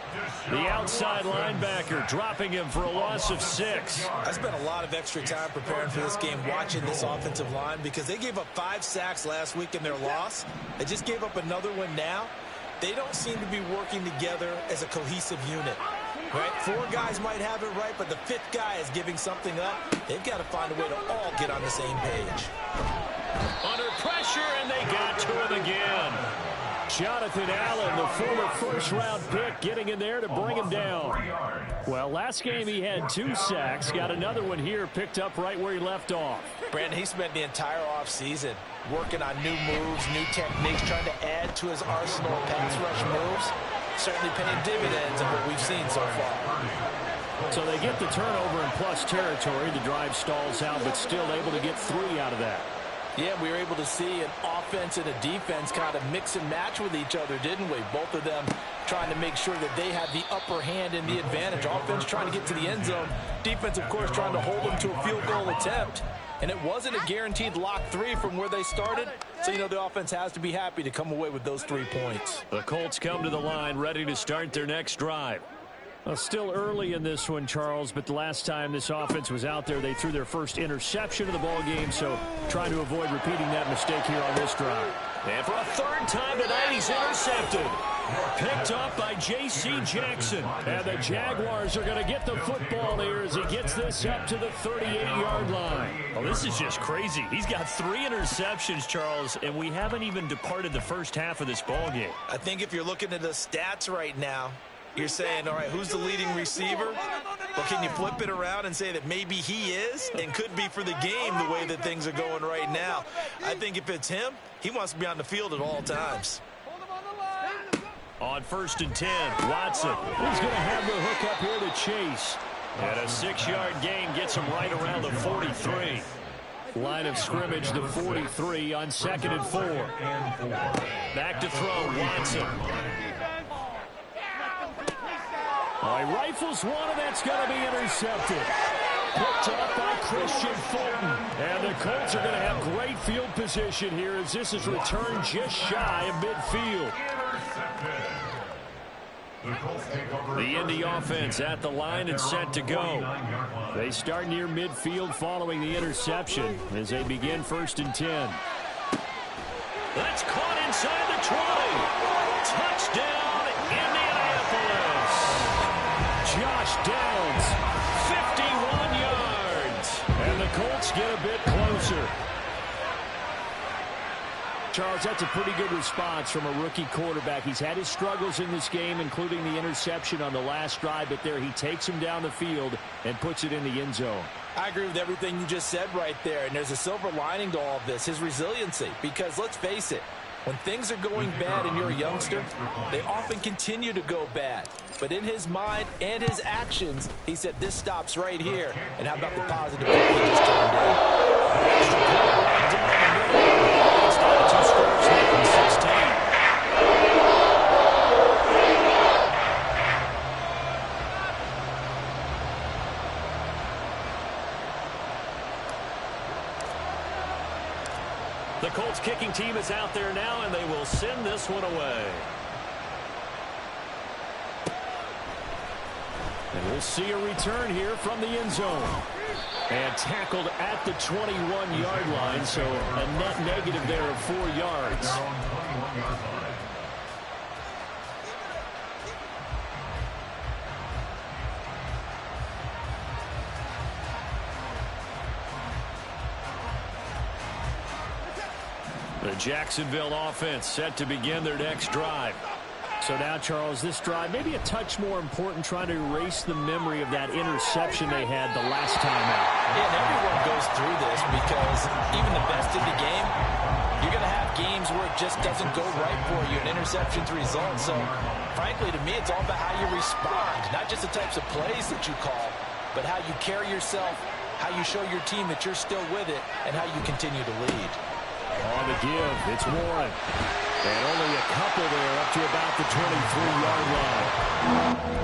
the outside linebacker, dropping him for a loss of 6. I spent a lot of extra time preparing for this game watching this offensive line because they gave up 5 sacks last week in their loss. They just gave up another one now. They don't seem to be working together as a cohesive unit. Right? 4 guys might have it right, but the 5th guy is giving something up. They've got to find a way to all get on the same page. Under pressure, and they got to him again. Jonathan Allen, the former first-round pick, getting in there to bring him down. Well, last game he had 2 sacks. Got another one here, picked up right where he left off. Brandon, he spent the entire offseason working on new moves, new techniques, trying to add to his arsenal of pass rush moves. Certainly paying dividends of what we've seen so far. So they get the turnover in plus territory. The drive stalls out, but still able to get 3 out of that. Yeah, we were able to see an offense and a defense kind of mix and match with each other, didn't we? Both of them trying to make sure that they had the upper hand and the advantage. Offense trying to get to the end zone. Defense, of course, trying to hold them to a field goal attempt. And it wasn't a guaranteed lock 3 from where they started. So, you know, the offense has to be happy to come away with those 3 points. The Colts come to the line ready to start their next drive. Well, still early in this one, Charles, but the last time this offense was out there, they threw their first interception of the ball game, so trying to avoid repeating that mistake here on this drive. And for a 3rd time tonight, he's intercepted. Picked up by J.C. Jackson. And the Jaguars are going to get the football here as he gets this up to the 38-yard line. Oh, this is just crazy. He's got 3 interceptions, Charles, and we haven't even departed the first half of this ball game. I think if you're looking at the stats right now, you're saying, all right, who's the leading receiver? Or can you flip it around and say that maybe he is and could be for the game the way that things are going right now? I think if it's him, he wants to be on the field at all times. On 1st and 10, Watson. He's going to have the hook up here to Chase. And a 6-yard gain gets him right around the 43. Line of scrimmage, the 43 on 2nd and 4. Back to throw, Watson. He rifles one, and that's going to be intercepted. Picked up by Christian Fulton. And the Colts are going to have great field position here as this is returned just shy of midfield. The Indy offense at the line and set to go. They start near midfield following the interception as they begin 1st and 10. That's caught inside the 20. Touchdown, Indianapolis. Josh Downs, 51 yards. And the Colts get a bit closer. Charles, that's a pretty good response from a rookie quarterback. He's had his struggles in this game, including the interception on the last drive, but there he takes him down the field and puts it in the end zone. I agree with everything you just said right there, and there's a silver lining to all of this, his resiliency, because let's face it, when things are going bad and you're a youngster, they often continue to go bad. But in his mind and his actions, he said, this stops right here. And how about the positive he just turned in? Started 2 scores, making 16. The Colts kicking team is out there now, and they will send this one away. And we'll see a return here from the end zone. And tackled at the 21-yard line, so a net negative there of 4 yards. The Jacksonville offense set to begin their next drive. So now, Charles, this drive maybe a touch more important, trying to erase the memory of that interception they had the last time out. Yeah, and everyone goes through this because even the best in the game, you're going to have games where it just doesn't go right for you, and interceptions result. So, frankly, to me, it's all about how you respond, not just the types of plays that you call, but how you carry yourself, how you show your team that you're still with it, and how you continue to lead. On the give, it's Warren. And only a couple there up to about the 23-yard line.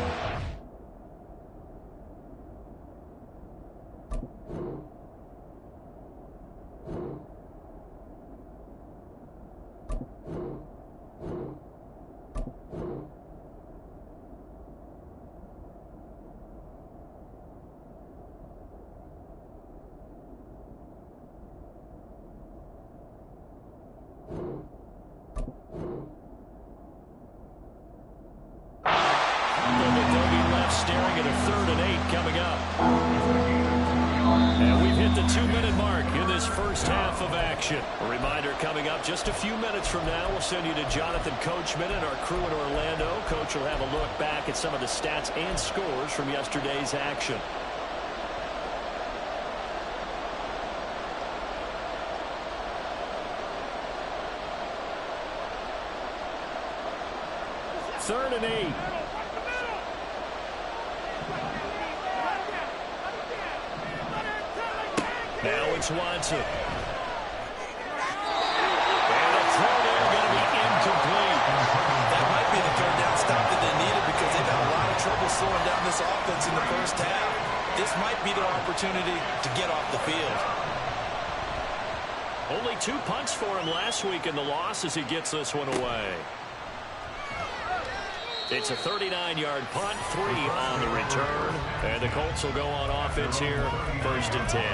Staring at a 3rd and 8 coming up. And we've hit the 2-minute mark in this first half of action. A reminder coming up just a few minutes from now, we'll send you to Jonathan Coachman and our crew in Orlando. Coach will have a look back at some of the stats and scores from yesterday's action. Third and 8. Now it's Watson. And a throw there going to be incomplete. That might be the third down stop that they needed because they've had a lot of trouble slowing down this offense in the first half. This might be their opportunity to get off the field. Only 2 punts for him last week in the loss as he gets this one away. It's a 39-yard punt, 3 on the return. And the Colts will go on offense here, 1st and 10.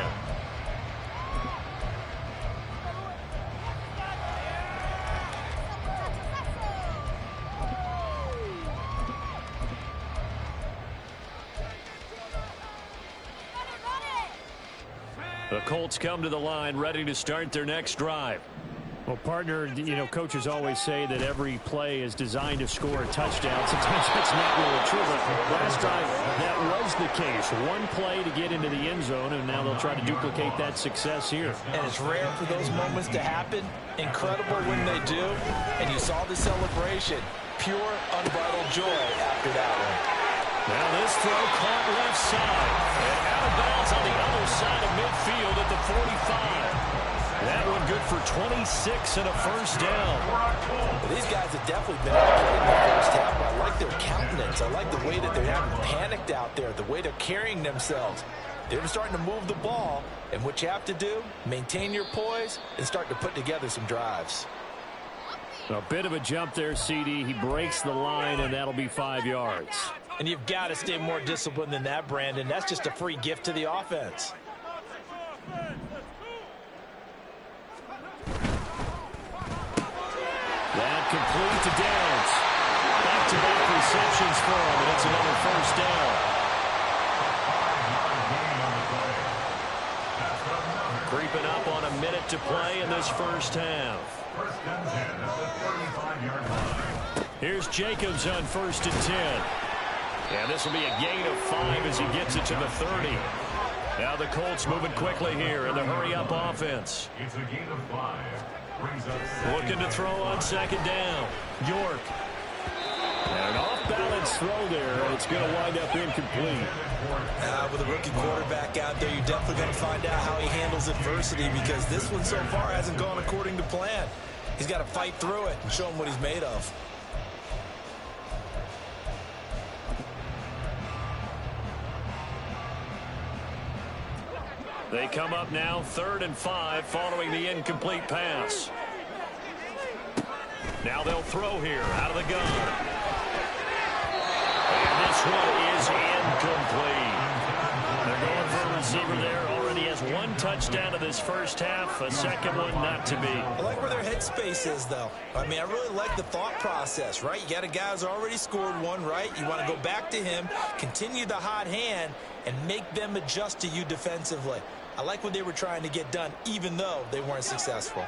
The Colts come to the line ready to start their next drive. Well, partner, you know, coaches always say that every play is designed to score a touchdown. Sometimes that's not really true, but last drive, that was the case. One play to get into the end zone, and now they'll try to duplicate that success here. And it's rare for those moments to happen. Incredible when they do. And you saw the celebration. Pure, unbridled joy after that one. Now this throw caught left side. And out of bounds on the other side of midfield at the 45. That one good for 26 and a first down. Well, these guys have definitely been out there in the first half. I like their countenance. I like the way that they haven't panicked out there, the way they're carrying themselves. They're starting to move the ball, and what you have to do, maintain your poise and start to put together some drives. A bit of a jump there, CD. He breaks the line, and that'll be 5 yards. And you've got to stay more disciplined than that, Brandon. That's just a free gift to the offense. That complete to Downs. Back-to-back receptions for him, and it's another first down. 3 creeping up on a minute to play in this first half. First and 10 at the 35-yard line. Here's Jacobs on 1st and 10. And this will be a gain of 5 as he gets it to the 30. Now the Colts moving quickly here in the hurry-up offense. It's a gain of 5. Brings up Looking to throw on 2nd down. York. And an off-balance throw there, and it's going to wind up incomplete. With a rookie quarterback out there, you're definitely going to find out how he handles adversity, because this one so far hasn't gone according to plan. He's got to fight through it and show him what he's made of. They come up now 3rd and 5 following the incomplete pass. Now they'll throw here out of the gun. And this one is incomplete. They're going for a receiver there. Already has 1 touchdown in this first half. A second one not to be. I like where their headspace is, though. I mean, I really like the thought process, right? You got a guy who's already scored 1, right? You want to go back to him, continue the hot hand, and make them adjust to you defensively. I like what they were trying to get done, even though they weren't successful.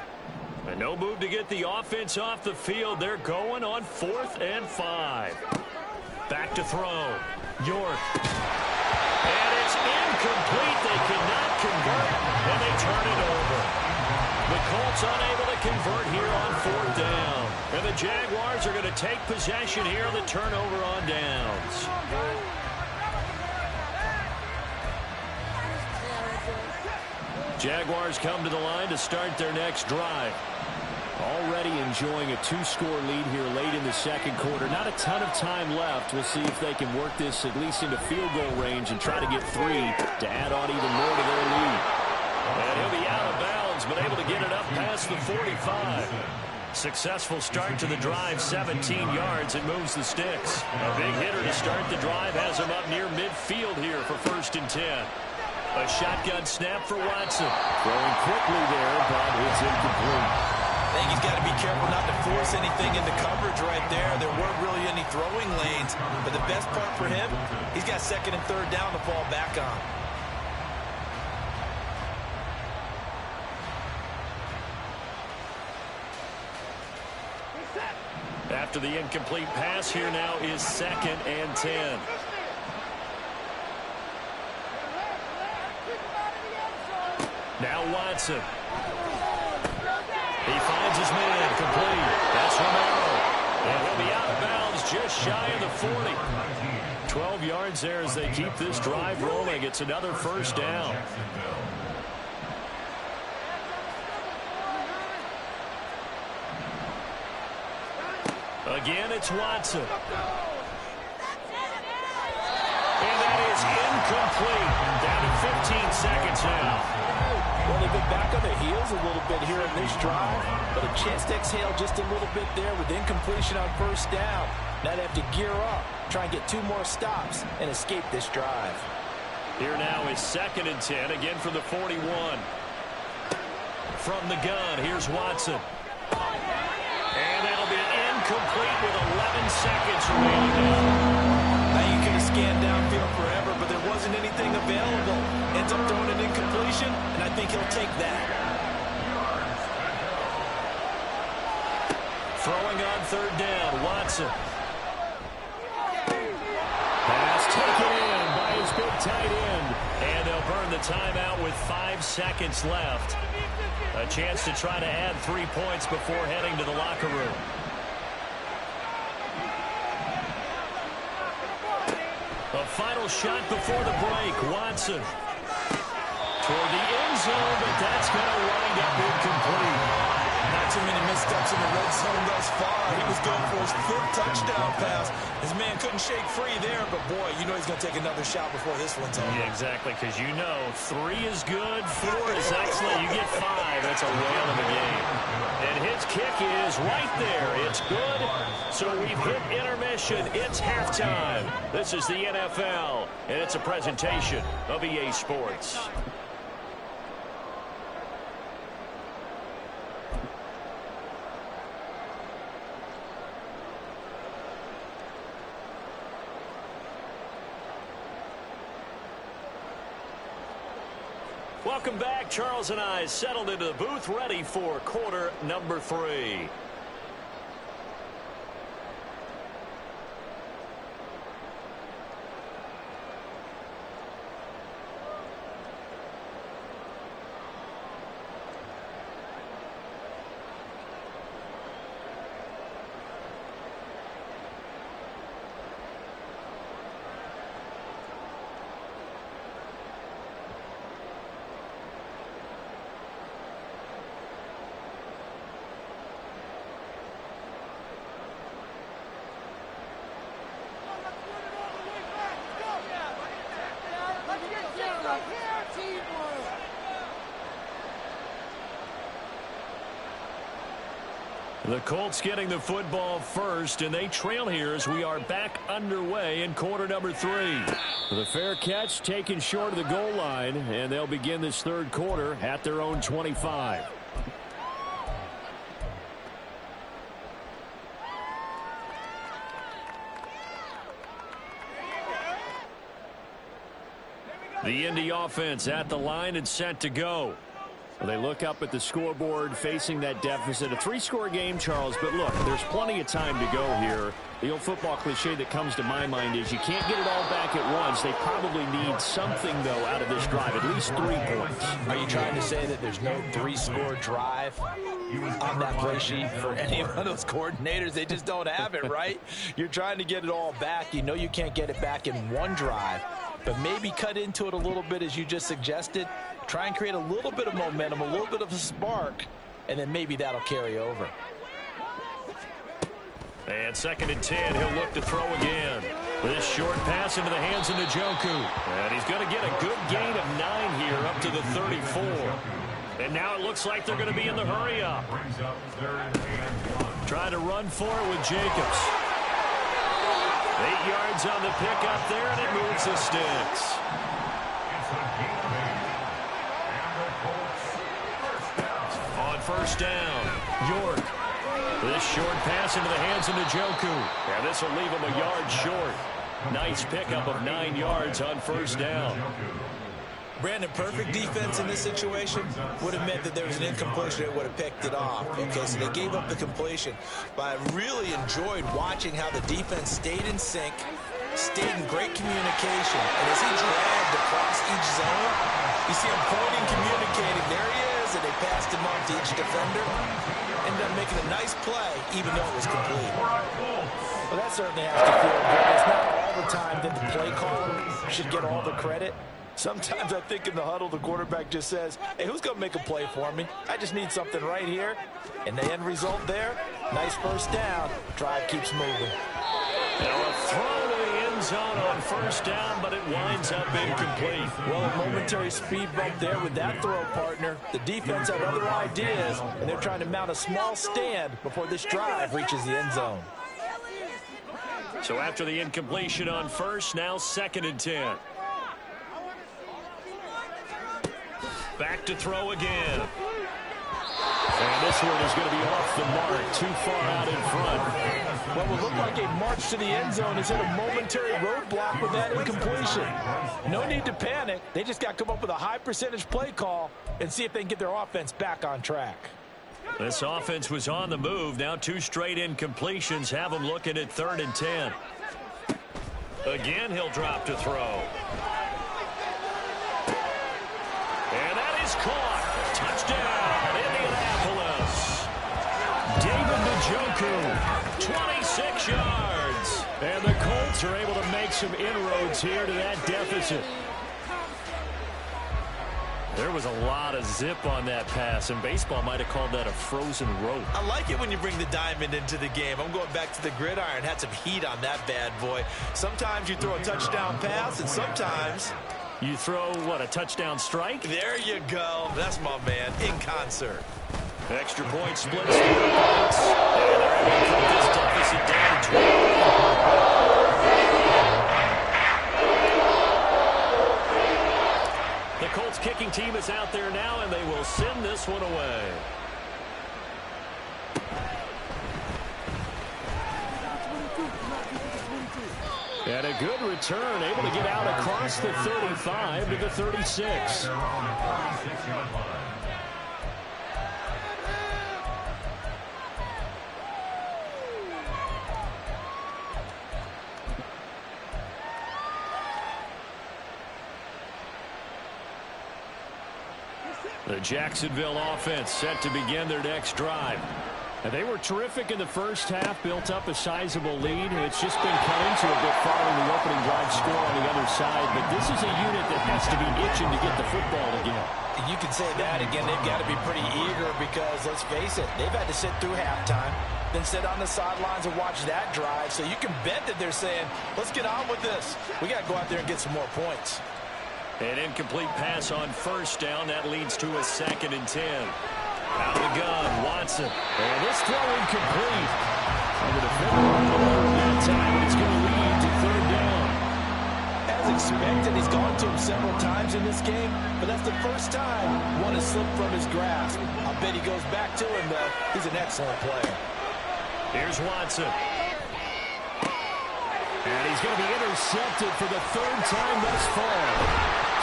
And no move to get the offense off the field. They're going on 4th and 5. Back to throw. York. And it's incomplete. They cannot convert, and they turn it over. The Colts unable to convert here on 4th down. And the Jaguars are going to take possession here on the turnover on downs. Jaguars come to the line to start their next drive. Already enjoying a 2-score lead here late in the second quarter. Not a ton of time left. We'll see if they can work this at least into field goal range and try to get 3 to add on even more to their lead. And he'll be out of bounds, but able to get it up past the 45. Successful start to the drive, 17 yards, and moves the sticks. A big hitter to start the drive has him up near midfield here for 1st and 10. A shotgun snap for Watson. Throwing quickly there, but it's incomplete. I think he's got to be careful not to force anything into coverage right there. There weren't really any throwing lanes, but the best part for him, he's got 2nd and 3rd down to fall back on. After the incomplete pass, here now is 2nd and 10. Now Watson. He finds his man complete. That's Romero. And he'll be out of bounds just shy of the 40. 12 yards there as they keep this drive rolling. It's another 1st down. Again, it's Watson. And that is incomplete. Down to 15 seconds now. Well, they've been back on their heels a little bit here in this drive, but a chance to exhale just a little bit there with incompletion on 1st down. Now they have to gear up, try and get 2 more stops, and escape this drive. Here now is 2nd and 10, again from the 41. From the gun, here's Watson. And that'll be incomplete with 11 seconds remaining. Now you could have scanned downfield forever, but there wasn't anything available. Ends up throwing an incompletion, and I think he'll take that. Throwing on 3rd down, Watson. Pass taken in by his big tight end. And they'll burn the timeout with 5 seconds left. A chance to try to add 3 points before heading to the locker room. A final shot before the break. Watson toward the end zone, but that's going to wind up incomplete. Not too many missteps in the red zone thus far. He was going for his 5th touchdown pass. His man couldn't shake free there, but boy, you know he's going to take another shot before this one's over. Yeah, exactly, because you know 3 is good, 4 is excellent. You get 5, that's a whale of a game. And his kick is right there. It's good. So we've hit intermission. It's halftime. This is the NFL, and it's a presentation of EA Sports. Welcome back. Charles and I settled into the booth, ready for quarter number 3. The Colts getting the football first, and they trail here as we are back underway in quarter number 3. The fair catch taken short of the goal line, and they'll begin this third quarter at their own 25. The Indy offense at the line and set to go. They look up at the scoreboard facing that deficit. A 3-score game, Charles, but look, there's plenty of time to go here. The old football cliche that comes to my mind is you can't get it all back at once. They probably need something, though, out of this drive, at least 3 points. Are you trying to say that there's no 3-score drive on that play sheet for any one of those coordinators? They just don't have it, right? You're trying to get it all back. You know you can't get it back in one drive, but maybe cut into it a little bit as you just suggested. Try and create a little bit of momentum, a little bit of a spark, and then maybe that'll carry over. And 2nd and 10, he'll look to throw again. This short pass into the hands of Njoku. And he's going to get a good gain of 9 here up to the 34. And now it looks like they're going to be in the hurry up. Trying to run for it with Jacobs. 8 yards on the pickup there, and it moves the sticks. On first down, York. This short pass into the hands of Njoku. And this will leave him a yard short. Nice pickup of 9 yards on first down. Brandon, perfect defense in this situation would have meant that there was an incompletion that would have picked it off. Okay, so they gave up the completion. But I really enjoyed watching how the defense stayed in sync, stayed in great communication. And as he dragged across each zone, you see him pointing, communicating. There he is, and they passed him off to each defender. Ended up making a nice play, even though it was complete. Well, that certainly has to feel good. It's not all the time that the play caller should get all the credit. Sometimes I think in the huddle, the quarterback just says, hey, who's going to make a play for me? I just need something right here. And the end result there, nice first down. Drive keeps moving. Now a throw to the end zone on first down, but it winds up incomplete. Well, a momentary speed bump there with that throw, partner. The defense had other ideas, and they're trying to mount a small stand before this drive reaches the end zone. So after the incompletion on first, now 2nd and 10. Back to throw again. And this one is going to be off the mark, too far out in front. Well, it looked like a march to the end zone has hit a momentary roadblock with that incompletion. No need to panic. They just got to come up with a high percentage play call and see if they can get their offense back on track. This offense was on the move. Now 2 straight incompletions have them looking at 3rd and 10. Again, he'll drop to throw. And that is caught. Touchdown, Indianapolis. David Njoku, 26 yards. And the Colts are able to make some inroads here to that deficit. There was a lot of zip on that pass, and baseball might have called that a frozen rope. I like it when you bring the diamond into the game. I'm going back to the gridiron. Had some heat on that bad boy. Sometimes you throw a touchdown pass, and sometimes you throw, what, a touchdown strike? There you go. That's my man, in concert. Extra point splits the points. And they're able to put this deficit down to 12. The Colts kicking team is out there now, and they will send this one away. And a good return, able to get out across the 35 to the 36. The Jacksonville offense set to begin their next drive. And they were terrific in the first half, built up a sizable lead. It's just been cut into a bit following the opening drive score on the other side. But this is a unit that has to be itching to get the football again. You can say that again. They've got to be pretty eager because, let's face it, they've had to sit through halftime, then sit on the sidelines and watch that drive. So you can bet that they're saying, let's get on with this. We got to go out there and get some more points. An incomplete pass on first down. That leads to a 2nd and 10. Out of the gun, Watson. And this throw incomplete. And the defender that time, it's going to lead to 3rd down. As expected, he's gone to him several times in this game, but that's the first time one has slipped from his grasp. I bet he goes back to him, though. He's an excellent player. Here's Watson. And he's going to be intercepted for the 3rd time thus far.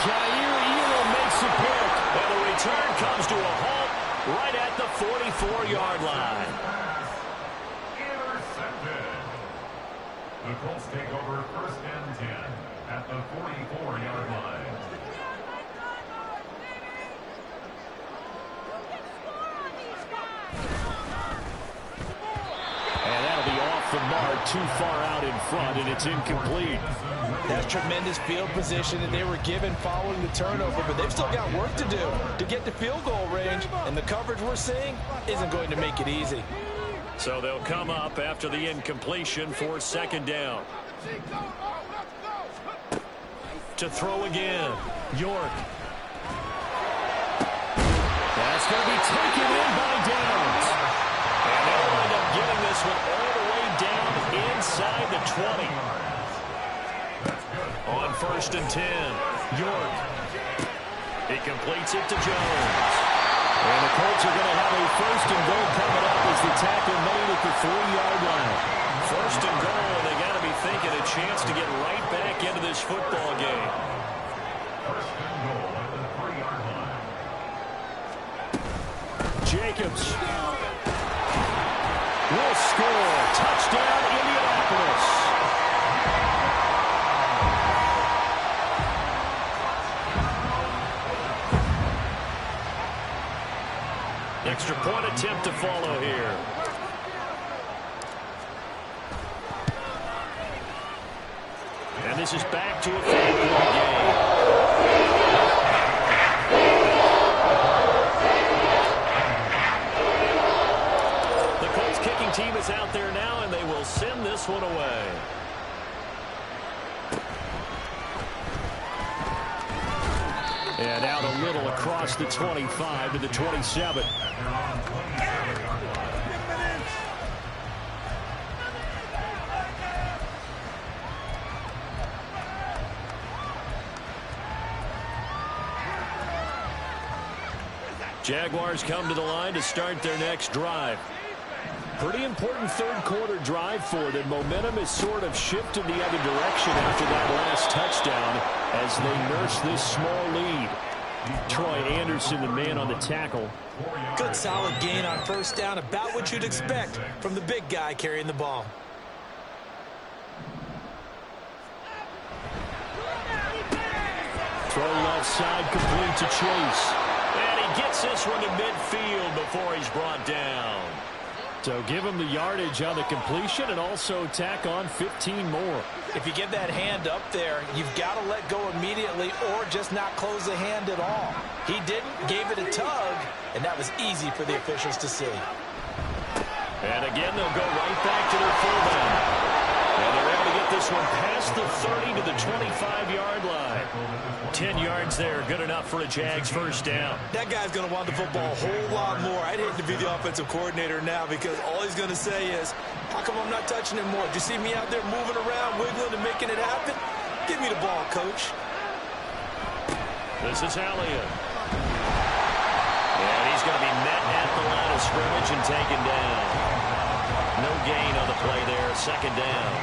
Jair Elam makes a pick, and the return comes to a halt right at the 44-yard line. Intercepted. The Colts take over 1st and 10 at the 44-yard line. And that'll be off the mark, too far out in front, and it's incomplete. That's tremendous field position that they were given following the turnover, but they've still got work to do to get to field goal range, and the coverage we're seeing isn't going to make it easy. So they'll come up after the incompletion for 2nd down. To throw again, York. That's going to be taken in by Downs. And they'll wind up getting this one all the way down inside the 20. On 1st and 10, York. He completes it to Jones. And the Colts are going to have a 1st and goal coming up as the tackle made at the 3-yard line. 1st and goal, and they got to be thinking a chance to get right back into this football game. 1st and goal at the 3-yard line. Jacobs will score. Touchdown, Indianapolis. Extra point attempt to follow here. And this is back to a 5-point game. The Colts kicking team is out there now, and they will send this one away. And out a little across the 25 to the 27. Jaguars come to the line to start their next drive. Pretty important 3rd quarter drive for them. Momentum has sort of shifted the other direction after that last touchdown as they nurse this small lead. Troy Anderson, the man on the tackle. Good solid gain on 1st down, about what you'd expect from the big guy carrying the ball. Throw left side, complete to Chase. And he gets this one to midfield before he's brought down. So give him the yardage on the completion and also tack on 15 more. If you get that hand up there, you've got to let go immediately or just not close the hand at all. He didn't, gave it a tug, and that was easy for the officials to see. And again, they'll go right back to their fullback. And they're able to get this one past the 30 to the 25-yard line. 10 yards there, good enough for a Jags 1st down. That guy's going to want the football a whole lot more. I'd hate to be the offensive coordinator now because all he's going to say is, how come I'm not touching him more? Do you see me out there moving around, wiggling, and making it happen? Give me the ball, coach. This is Elliott. And he's going to be met at the line of scrimmage and taken down. No gain on the play there, 2nd down.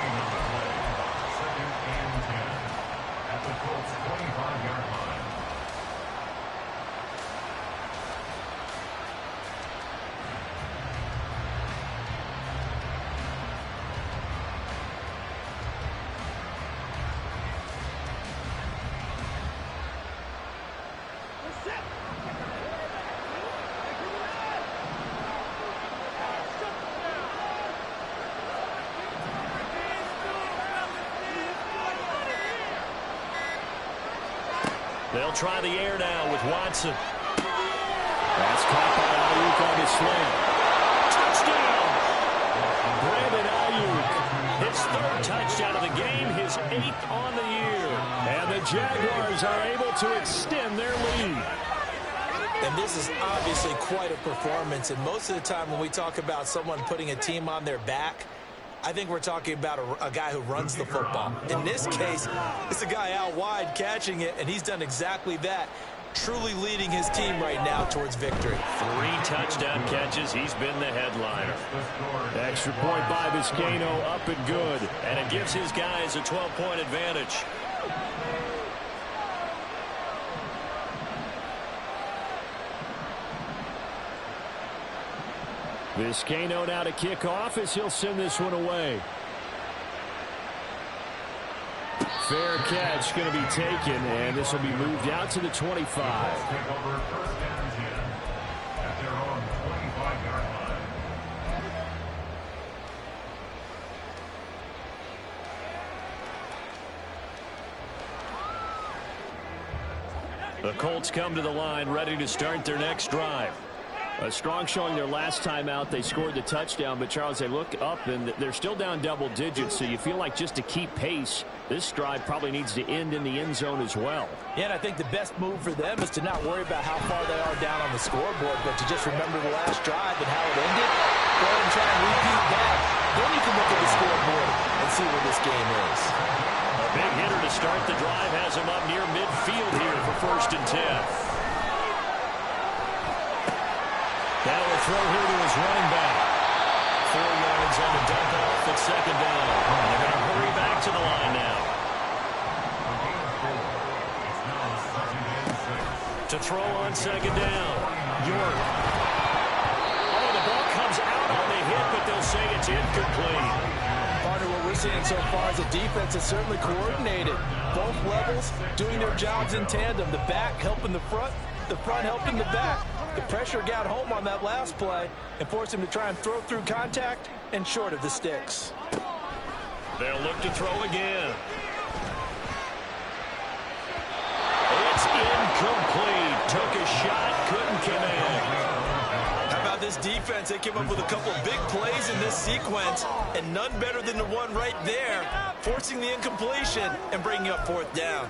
They'll try the air now with Watson. That's caught by Ayuk on his slant. Touchdown! Brandon Ayuk, his third touchdown of the game, his 8th on the year. And the Jaguars are able to extend their lead. And this is obviously quite a performance. And most of the time when we talk about someone putting a team on their back, I think we're talking about a guy who runs the football. In this case, it's a guy out wide catching it, and he's done exactly that, truly leading his team right now towards victory. 3 touchdown catches. He's been the headliner. Extra point by Vizcaino, up and good. And it gives his guys a 12-point advantage. Vizcaino now to kick off as he'll send this one away. Fair catch going to be taken, and this will be moved out to the 25. The Colts come to the line ready to start their next drive. A strong showing their last time out. They scored the touchdown, but Charles, they look up and they're still down double digits, so you feel like just to keep pace, this drive probably needs to end in the end zone as well. Yeah, and I think the best move for them is to not worry about how far they are down on the scoreboard, but to just remember the last drive and how it ended. Go ahead and try and repeat that. Then you can look at the scoreboard and see where this game is. A big hitter to start the drive has him up near midfield here for 1st and 10. Now a throw here to his running back. 4 yards on the dump off at 2nd down. And they're going to hurry back to the line now. To throw on 2nd down. York. Oh, the ball comes out on the hit, but they'll say it's incomplete. Partner, what we're seeing so far is a defense that's certainly coordinated. Both levels doing their jobs in tandem. The back helping the front helping the back. The pressure got home on that last play and forced him to try and throw through contact and short of the sticks. They'll look to throw again. It's incomplete. Took a shot, couldn't connect. How about this defense? They came up with a couple of big plays in this sequence, and none better than the one right there, forcing the incompletion and bringing up 4th down.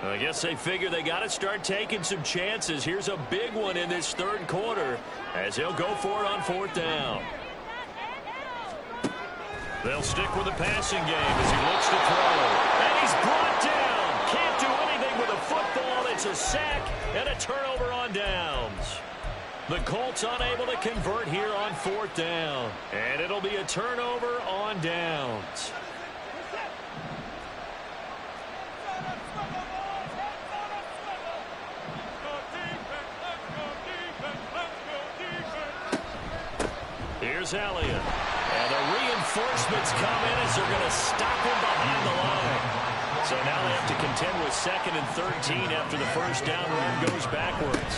I guess they figure they got to start taking some chances. Here's a big one in this 3rd quarter as they'll go for it on 4th down. They'll stick with the passing game as he looks to throw. And he's brought down. Can't do anything with a football. It's a sack and a turnover on downs. The Colts unable to convert here on 4th down. And it'll be a turnover on downs. Here's Elliott. And the reinforcements come in as they're going to stop him behind the line. So now they have to contend with 2nd and 13 after the 1st down run goes backwards.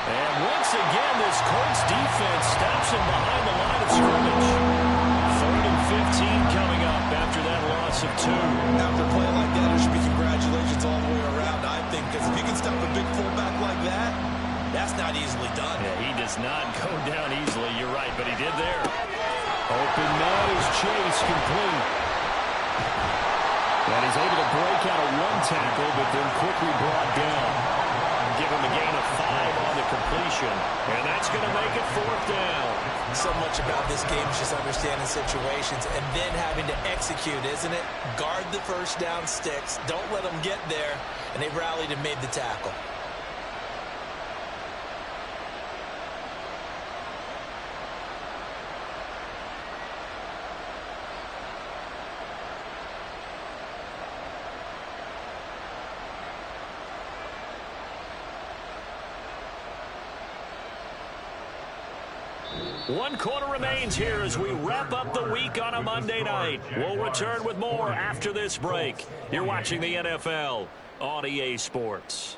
And once again, this Colts defense stops him behind the line of scrimmage. 3rd and 15 coming up after that loss of 2. After playing like that, there should be congratulations all the way around, I think, because if you can stop a big fullback like that, that's not easily done. Yeah, he does not go down easily. You're right, but he did there. Open nose, chase complete. And he's able to break out of 1 tackle, but then quickly brought down. Give him a gain of 5 on the completion. And that's going to make it 4th down. So much about this game is just understanding situations and then having to execute, isn't it? Guard the 1st down sticks. Don't let them get there. And they rallied and made the tackle. One quarter remains here as we wrap up the week on a Monday night. We'll return with more after this break. You're watching the NFL on EA Sports.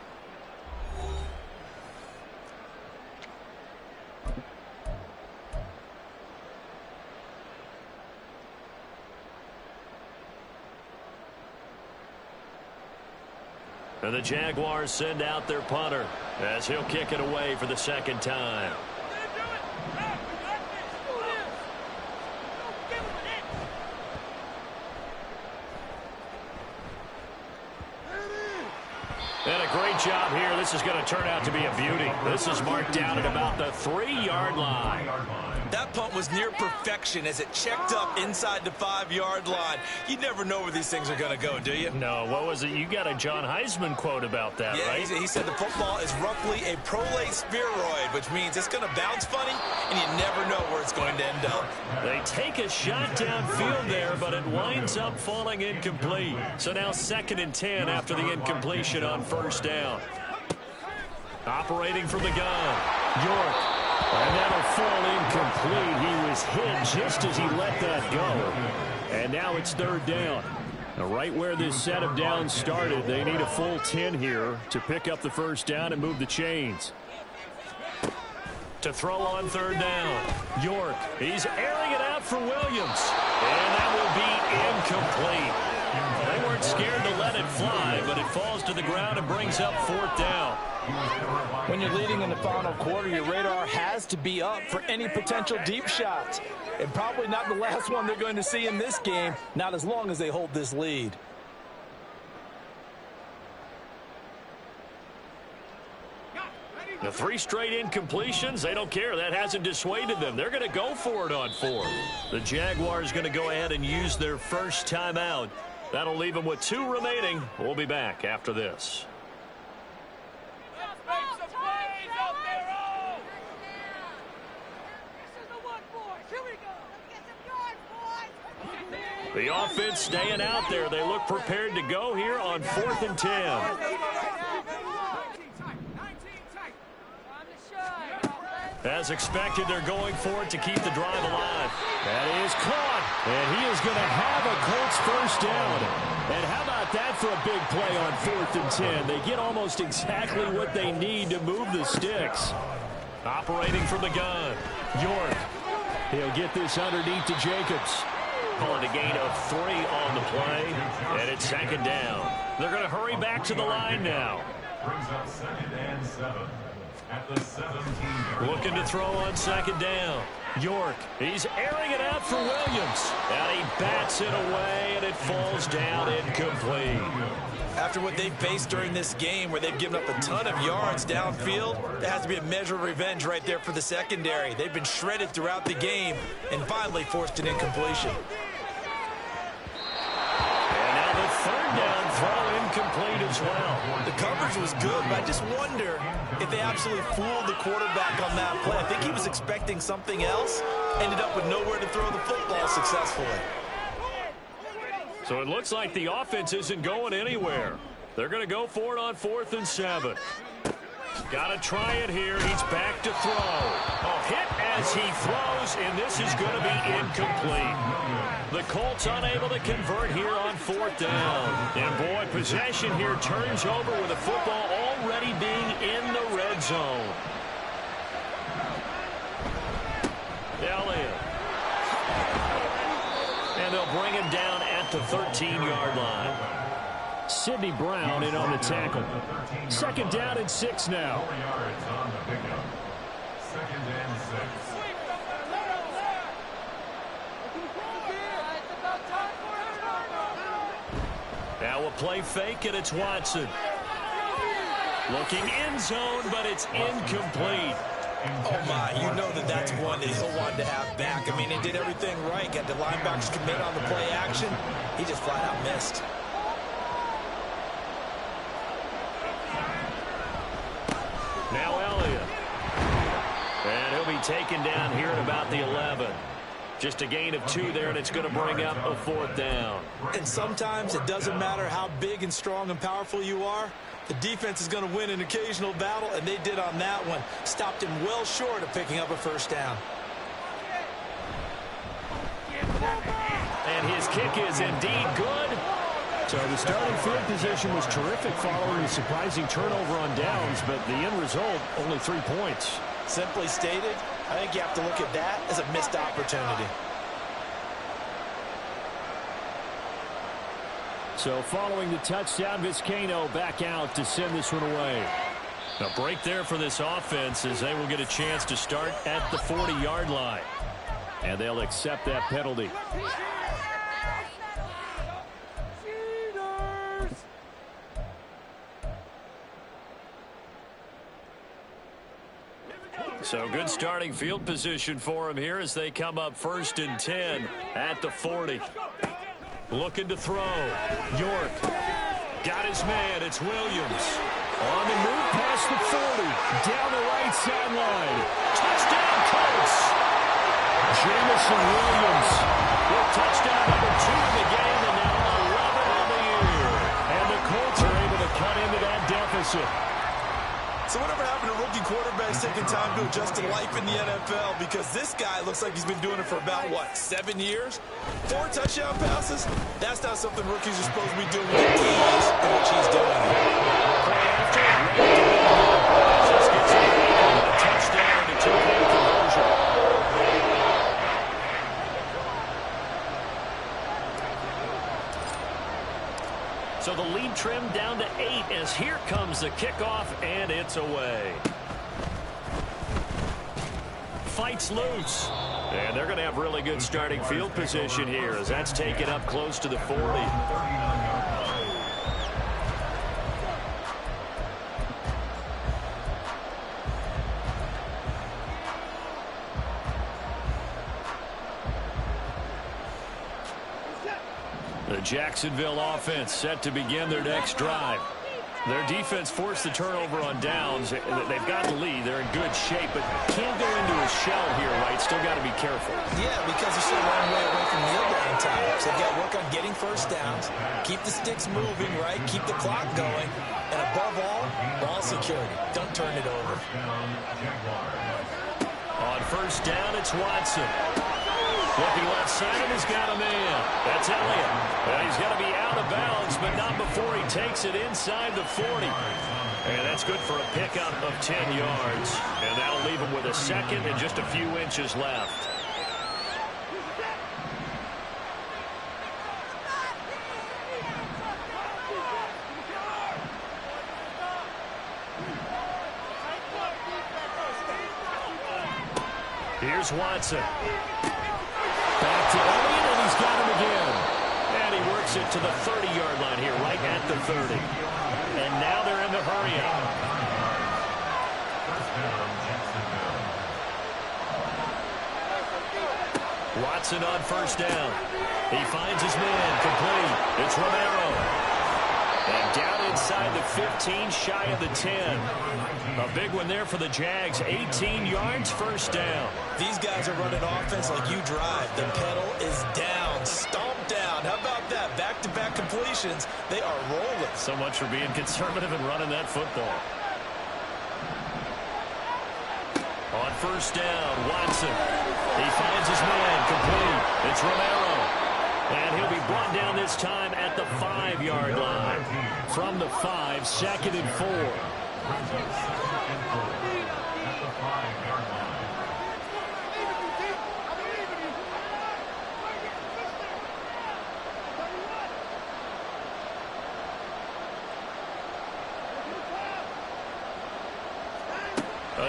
And the Jaguars send out their punter as he'll kick it away for the second time. And a great job here. This is going to turn out to be a beauty. This is marked down at about the 3-yard line. That punt was near perfection as it checked up inside the 5-yard line. You never know where these things are going to go, do you? No, what was it? You got a John Heisman quote about that, yeah, right? He said the football is roughly a prolate spheroid, which means it's going to bounce funny, and you never know where it's going to end up. They take a shot downfield there, but it winds up falling incomplete. So now 2nd and 10 after the incompletion on first down. Operating from the gun, York. And that'll fall incomplete. He was hit just as he let that go. And now it's 3rd down. Now, right where this set of downs started, they need a full 10 here to pick up the first down and move the chains. To throw on 3rd down, York. He's airing it out for Williams. And that will be incomplete. They weren't scared to let it fly, but it falls to the ground and brings up 4th down. When you're leading in the final quarter, your radar has to be up for any potential deep shots. And probably not the last one they're going to see in this game, not as long as they hold this lead. The 3 straight incompletions, they don't care. That hasn't dissuaded them. They're going to go for it on 4th. The Jaguars going to go ahead and use their first timeout. That'll leave them with 2 remaining. We'll be back after this. The offense staying out there. They look prepared to go here on 4th and 10. As expected, they're going for it to keep the drive alive. That is caught, and he is going to have a Colts first down. And how about that for a big play on 4th and 10? They get almost exactly what they need to move the sticks. Operating from the gun, York. He'll get this underneath to Jacobs. Calling a gain of 3 on the play, and it's 2nd down. They're going to hurry back to the line now. Brings up 2nd and 7 at the 17-yard. Looking to throw on 2nd down. York, he's airing it out for Williams. And he bats it away, and it falls down incomplete. After what they've faced during this game where they've given up a ton of yards downfield, there has to be a measure of revenge right there for the secondary. They've been shredded throughout the game and finally forced an incompletion. And now the 3rd down throw incomplete as well. The coverage was good, but I just wonder if they absolutely fooled the quarterback on that play. I think he was expecting something else, ended up with nowhere to throw the football successfully. So it looks like the offense isn't going anywhere. They're going to go for it on 4th and 7. Got to try it here. He's back to throw. A hit as he throws, and this is going to be incomplete. The Colts unable to convert here on 4th down. And boy, possession here turns over with the football already being in the red zone. Elliott. And they'll bring him down at the 13-yard line. Sidney Brown in on the tackle. 2nd down and 6 now. 4 yards on the pickup. 2nd and 6. Now a play fake, and it's Watson. Looking end zone, but it's incomplete. Oh, my, you know that's one that he'll want to have back. I mean, they did everything right. Got the linebackers commit on the play action. He just flat out missed. Now Elliott. And he'll be taken down here at about the 11. Just a gain of 2 there, and it's going to bring up a 4th down. And sometimes it doesn't matter how big and strong and powerful you are. The defense is going to win an occasional battle, and they did on that one. Stopped him well short of picking up a first down. And his kick is indeed good. So the starting field position was terrific following the surprising turnover on downs, but the end result, only 3 points. Simply stated, I think you have to look at that as a missed opportunity. So following the touchdown, Vizcaino back out to send this one away. A break there for this offense as they will get a chance to start at the 40-yard line. And they'll accept that penalty. So good starting field position for him here as they come up 1st and 10 at the 40. Looking to throw. York. Got his man. It's Williams. On the move past the 40. Down the right sideline. Touchdown, Colts. Jamison Williams with touchdown number 2 in the game, and now 11 on the year. And the Colts are able to cut into that deficit. So whatever happened to rookie quarterbacks taking time to adjust to life in the NFL? Because this guy looks like he's been doing it for about, 7 years? 4 touchdown passes? That's not something rookies are supposed to be doing with the ease in which he's doing it. Just gets a touchdown and a 2-point conversion. So the lead trimmed down to 8 as here comes the kickoff, and it's away. Fights loose. And they're going to have really good starting field position here as that's taken up close to the 40. The Jacksonville offense set to begin their next drive. Their defense forced the turnover on downs. They've got the lead. They're in good shape, but can't go into a shell here, right? Still got to be careful. Yeah, because they're still a long way away from kneel down time. So they've got to work on getting first downs, keep the sticks moving, right? Keep the clock going. And above all, ball security. Don't turn it over. On first down, it's Watson. Looking left side, and he's got a man. That's Elliott. Well, he's got to be out of bounds, but not before he takes it inside the 40. And that's good for a pickup of 10 yards. And that'll leave him with a second and just a few inches left. Here's Watson. Back to Elliott, and he's got him again. And he works it to the 30-yard line here, right at the 30. And now they're in the hurry-up. Watson on first down. He finds his man, complete. It's Romero. And down inside the 15, shy of the 10. A big one there for the Jags. 18 yards, first down. These guys are running offense like you drive. The pedal is down, stomped down. How about that? Back-to-back completions. They are rolling. So much for being conservative and running that football. On first down, Watson. He finds his man, complete. It's Romero. And he'll be brought down this time at the 5-yard line. From the 5, 2nd and 4.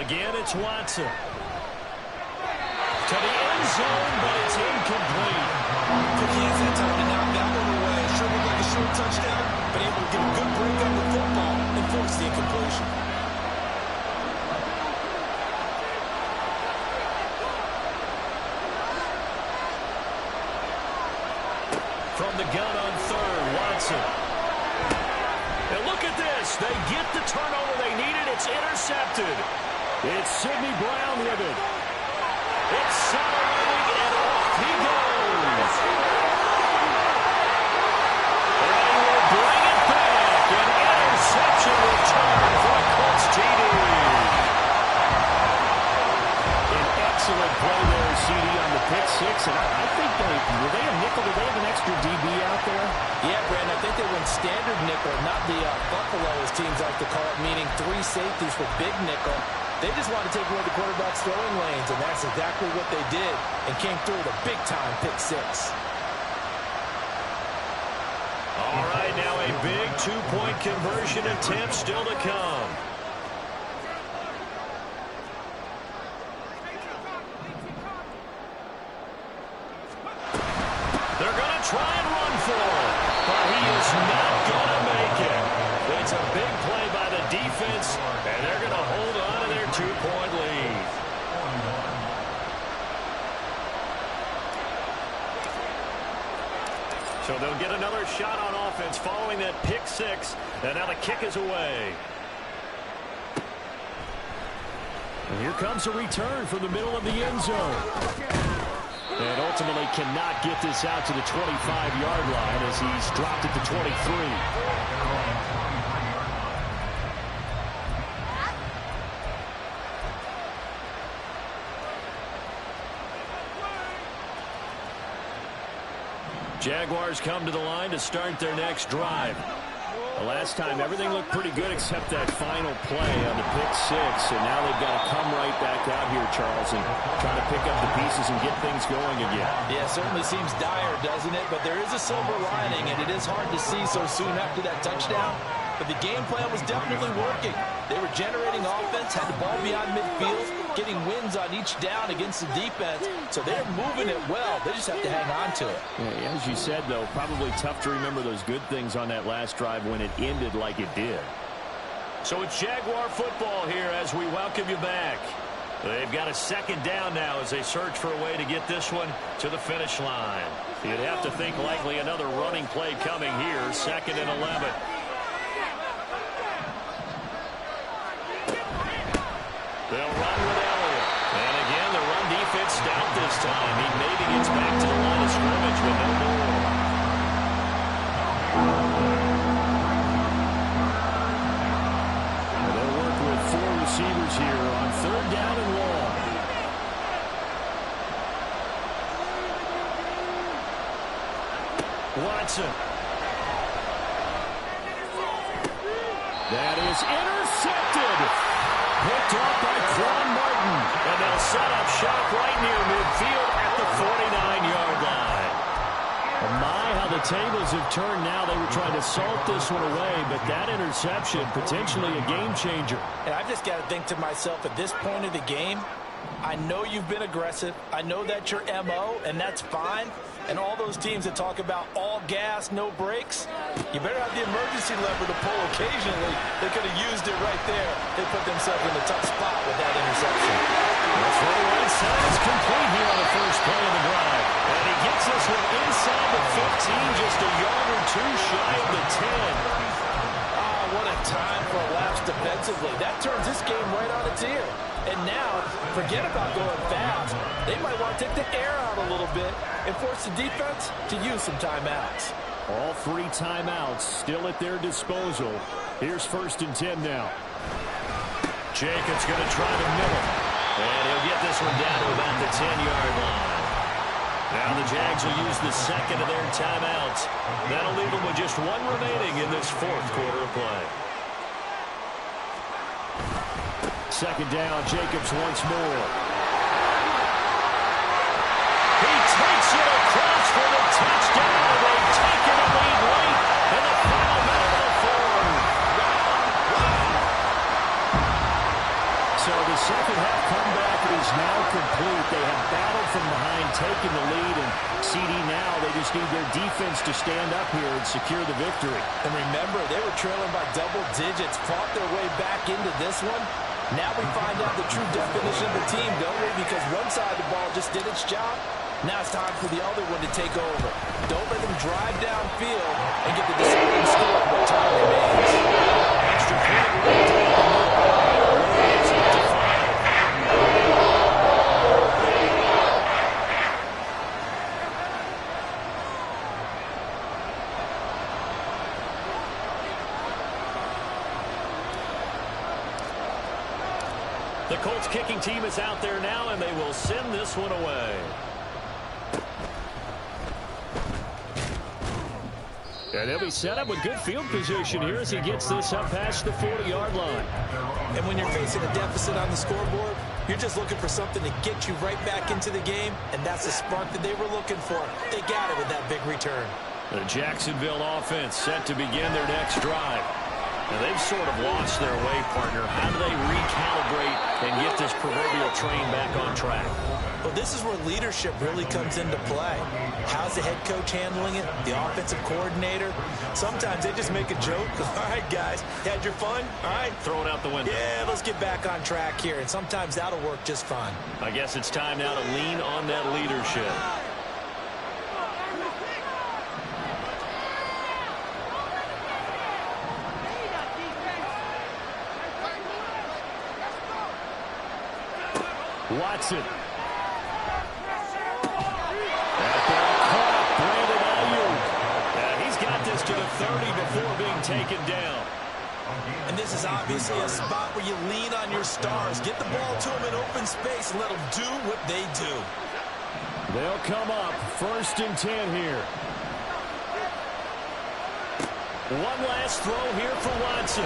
Again, it's Watson. To the end zone, but it's incomplete. Took hands that time to knock that one away. Sure looked like a short touchdown, but able to get a good break on the football and force the incompletion. From the gun on third, Watson. And look at this. They get the turnover they needed. It's intercepted. It's Sidney Brown with it. Accelerating, and off he goes. And he will bring it back. An interception return for a Colts TD. An excellent play there, CD, on the pick six. And I think were they a nickel? Did they have an extra DB out there? Yeah, Brandon, I think they went standard nickel, not the Buffalo, as teams like to call it, meaning 3 safeties for big nickel. They just want to take away the quarterback's throwing lanes, and that's exactly what they did, and came through with a big-time pick six. All right, now a big two-point conversion attempt still to come. They're going to try and run for it, but he is not going to make it. It's a big play by the defense, and they're going to hold on to their two-point lead. So they'll get another shot on offense following that pick six, and now the kick is away. And here comes a return from the middle of the end zone. And ultimately cannot get this out to the 25-yard line as he's dropped it to 23. Jaguars come to the line to start their next drive. The last time, everything looked pretty good except that final play on the pick six. And now they've got to come right back out here, Charles, and try to pick up the pieces and get things going again. Yeah, it certainly seems dire, doesn't it? But there is a silver lining, and it is hard to see so soon after that touchdown. But the game plan was definitely working. They were generating offense, had the ball beyond midfield, getting wins on each down against the defense. So they're moving it well. They just have to hang on to it. Yeah, as you said, though, probably tough to remember those good things on that last drive when it ended like it did. So it's Jaguar football here as we welcome you back. They've got a second down now as they search for a way to get this one to the finish line. You'd have to think likely another running play coming here, 2nd and 11. They'll run with Elliott. And again, the run defense stout this time. He maybe gets back to the line of scrimmage with no more. And they'll work with 4 receivers here on 3rd down and long. Watson. That is intercepted. Picked off by Quan Martin. And they'll set up shop right near midfield at the 49-yard line. My, how the tables have turned now. They were trying to salt this one away, but that interception, potentially a game changer. And I've just got to think to myself, at this point of the game, I know you've been aggressive. I know that's your MO, and that's fine. And all those teams that talk about all gas, no brakes, you better have the emergency lever to pull occasionally. They could have used it right there. They put themselves in a tough spot with that interception. That's right. Right side is complete here on the first play of the drive. And he gets this one inside the 15, just a yard or two shy of the 10. What a time for a lapse defensively. That turns this game right on its ear. And now, forget about going fast. They might want to take the air out a little bit and force the defense to use some timeouts. All 3 timeouts still at their disposal. Here's 1st and 10 now. Jacobs going to try the middle. And he'll get this one down to about the 10-yard line. Now the Jags will use the 2nd of their timeouts. That'll leave them with just 1 remaining in this 4th quarter of play. 2nd down, Jacobs once more. He takes it across for the touchdown. They've taken a lead late in the final minute of the 4th. So the second half comeback is now complete. They have battled from behind, taken the lead, and CD now, they just need their defense to stand up here and secure the victory. And remember, they were trailing by double digits, fought their way back into this one. Now we find out the true definition of the team, don't we? Because one side of the ball just did its job. Now it's time for the other one to take over. Don't let them drive downfield and get the deciding score when time remains. Extra point right down the middle. The Colts kicking team is out there now, and they will send this one away. And they'll be set up with good field position here as he gets this up past the 40-yard line. And when you're facing a deficit on the scoreboard, you're just looking for something to get you right back into the game, and that's the spark that they were looking for. They got it with that big return. The Jacksonville offense set to begin their next drive. Now, they've sort of lost their way, partner. How do they recalibrate and get this proverbial train back on track? Well, this is where leadership really comes into play. How's the head coach handling it? The offensive coordinator? Sometimes they just make a joke. All right, guys, had your fun? All right. Throw it out the window. Yeah, let's get back on track here. And sometimes that'll work just fine. I guess it's time now to lean on that leadership. Watson. That ball caught Brandon Ayuk. He's got this to the 30 before being taken down. And this is obviously a spot where you lean on your stars. Get the ball to them in open space and let them do what they do. They'll come up 1st and 10 here. One last throw here for Watson.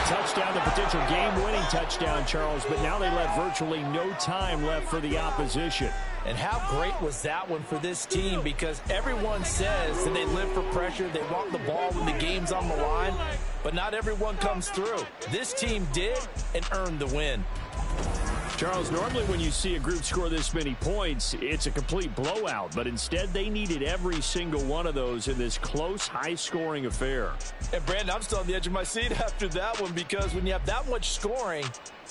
Touchdown, the potential game-winning touchdown, Charles, but now they left virtually no time left for the opposition. And how great was that one for this team, because everyone says that they live for pressure, they want the ball when the game's on the line, but not everyone comes through. This team did and earned the win. Charles, normally when you see a group score this many points, it's a complete blowout, but instead they needed every single one of those in this close, high-scoring affair. And, Brandon, I'm still on the edge of my seat after that one, because when you have that much scoring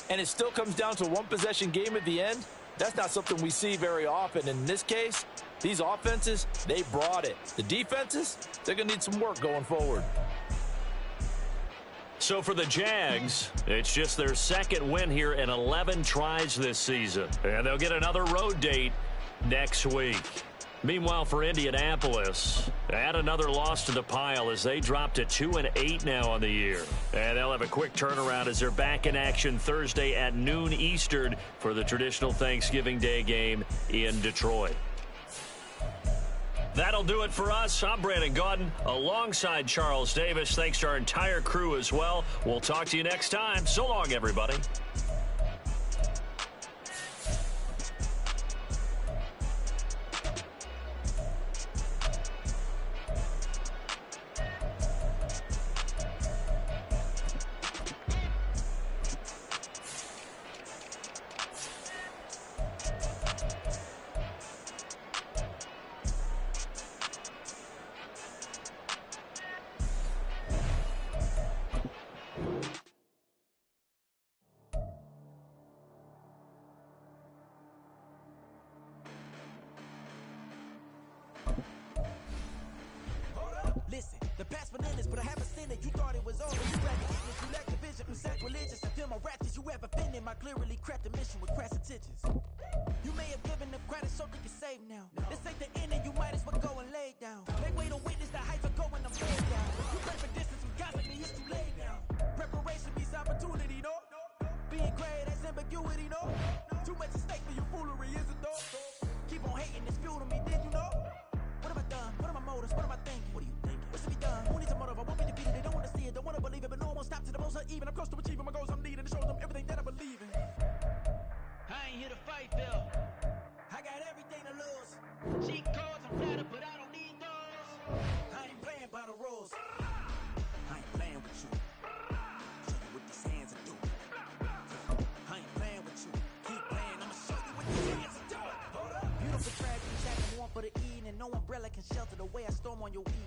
and it still comes down to a one-possession game at the end, that's not something we see very often. In this case, these offenses, they brought it. The defenses, they're going to need some work going forward. So for the Jags, it's just their second win here in 11 tries this season. And they'll get another road date next week. Meanwhile, for Indianapolis, add another loss to the pile as they drop to 2-8 now on the year. And they'll have a quick turnaround as they're back in action Thursday at noon Eastern for the traditional Thanksgiving Day game in Detroit. That'll do it for us. I'm Brandon Gaudin alongside Charles Davis. Thanks to our entire crew as well. We'll talk to you next time. So long, everybody. Listen, the past bananas, but I haven't seen it. You thought it was over. You lack the ignorance, you lack the vision. I'm sacrilegious. I feel my ratchets. You have offended my clearly crafted mission with crass intentions. You may have given them credit so they can save now. This ain't the end and you might as well go and lay down. Make way to witness the heights are going, I'm laid down. You play for distance with guys like me, it's too late now. Preparation beats opportunity, no? Being great, that's ambiguity, no? Too much at stake for your foolery, is it though? Keep on hating, it's fuel to me, did you know? What have I done? What are my motives? What am I thinking? What are you thinking? What should be done? Who needs a motive? I won't be defeated. They don't want to see it, don't want to believe it, but no one won't stop to the most uneven. I'm close to achieving my goals. I'm needing to show them everything that I believe in. I ain't here to fight, Phil. I got everything to lose. Cheat codes, I'm flattered, but I don't need those. I ain't playing by the rules. I ain't playing with you. Show you what these hands are doing. I ain't playing with you. Keep playing, I'ma show you what these hands are doing. Hold up. Beautiful tragedy, shacking one for the evening. No umbrella can shelter the way I storm on your weed.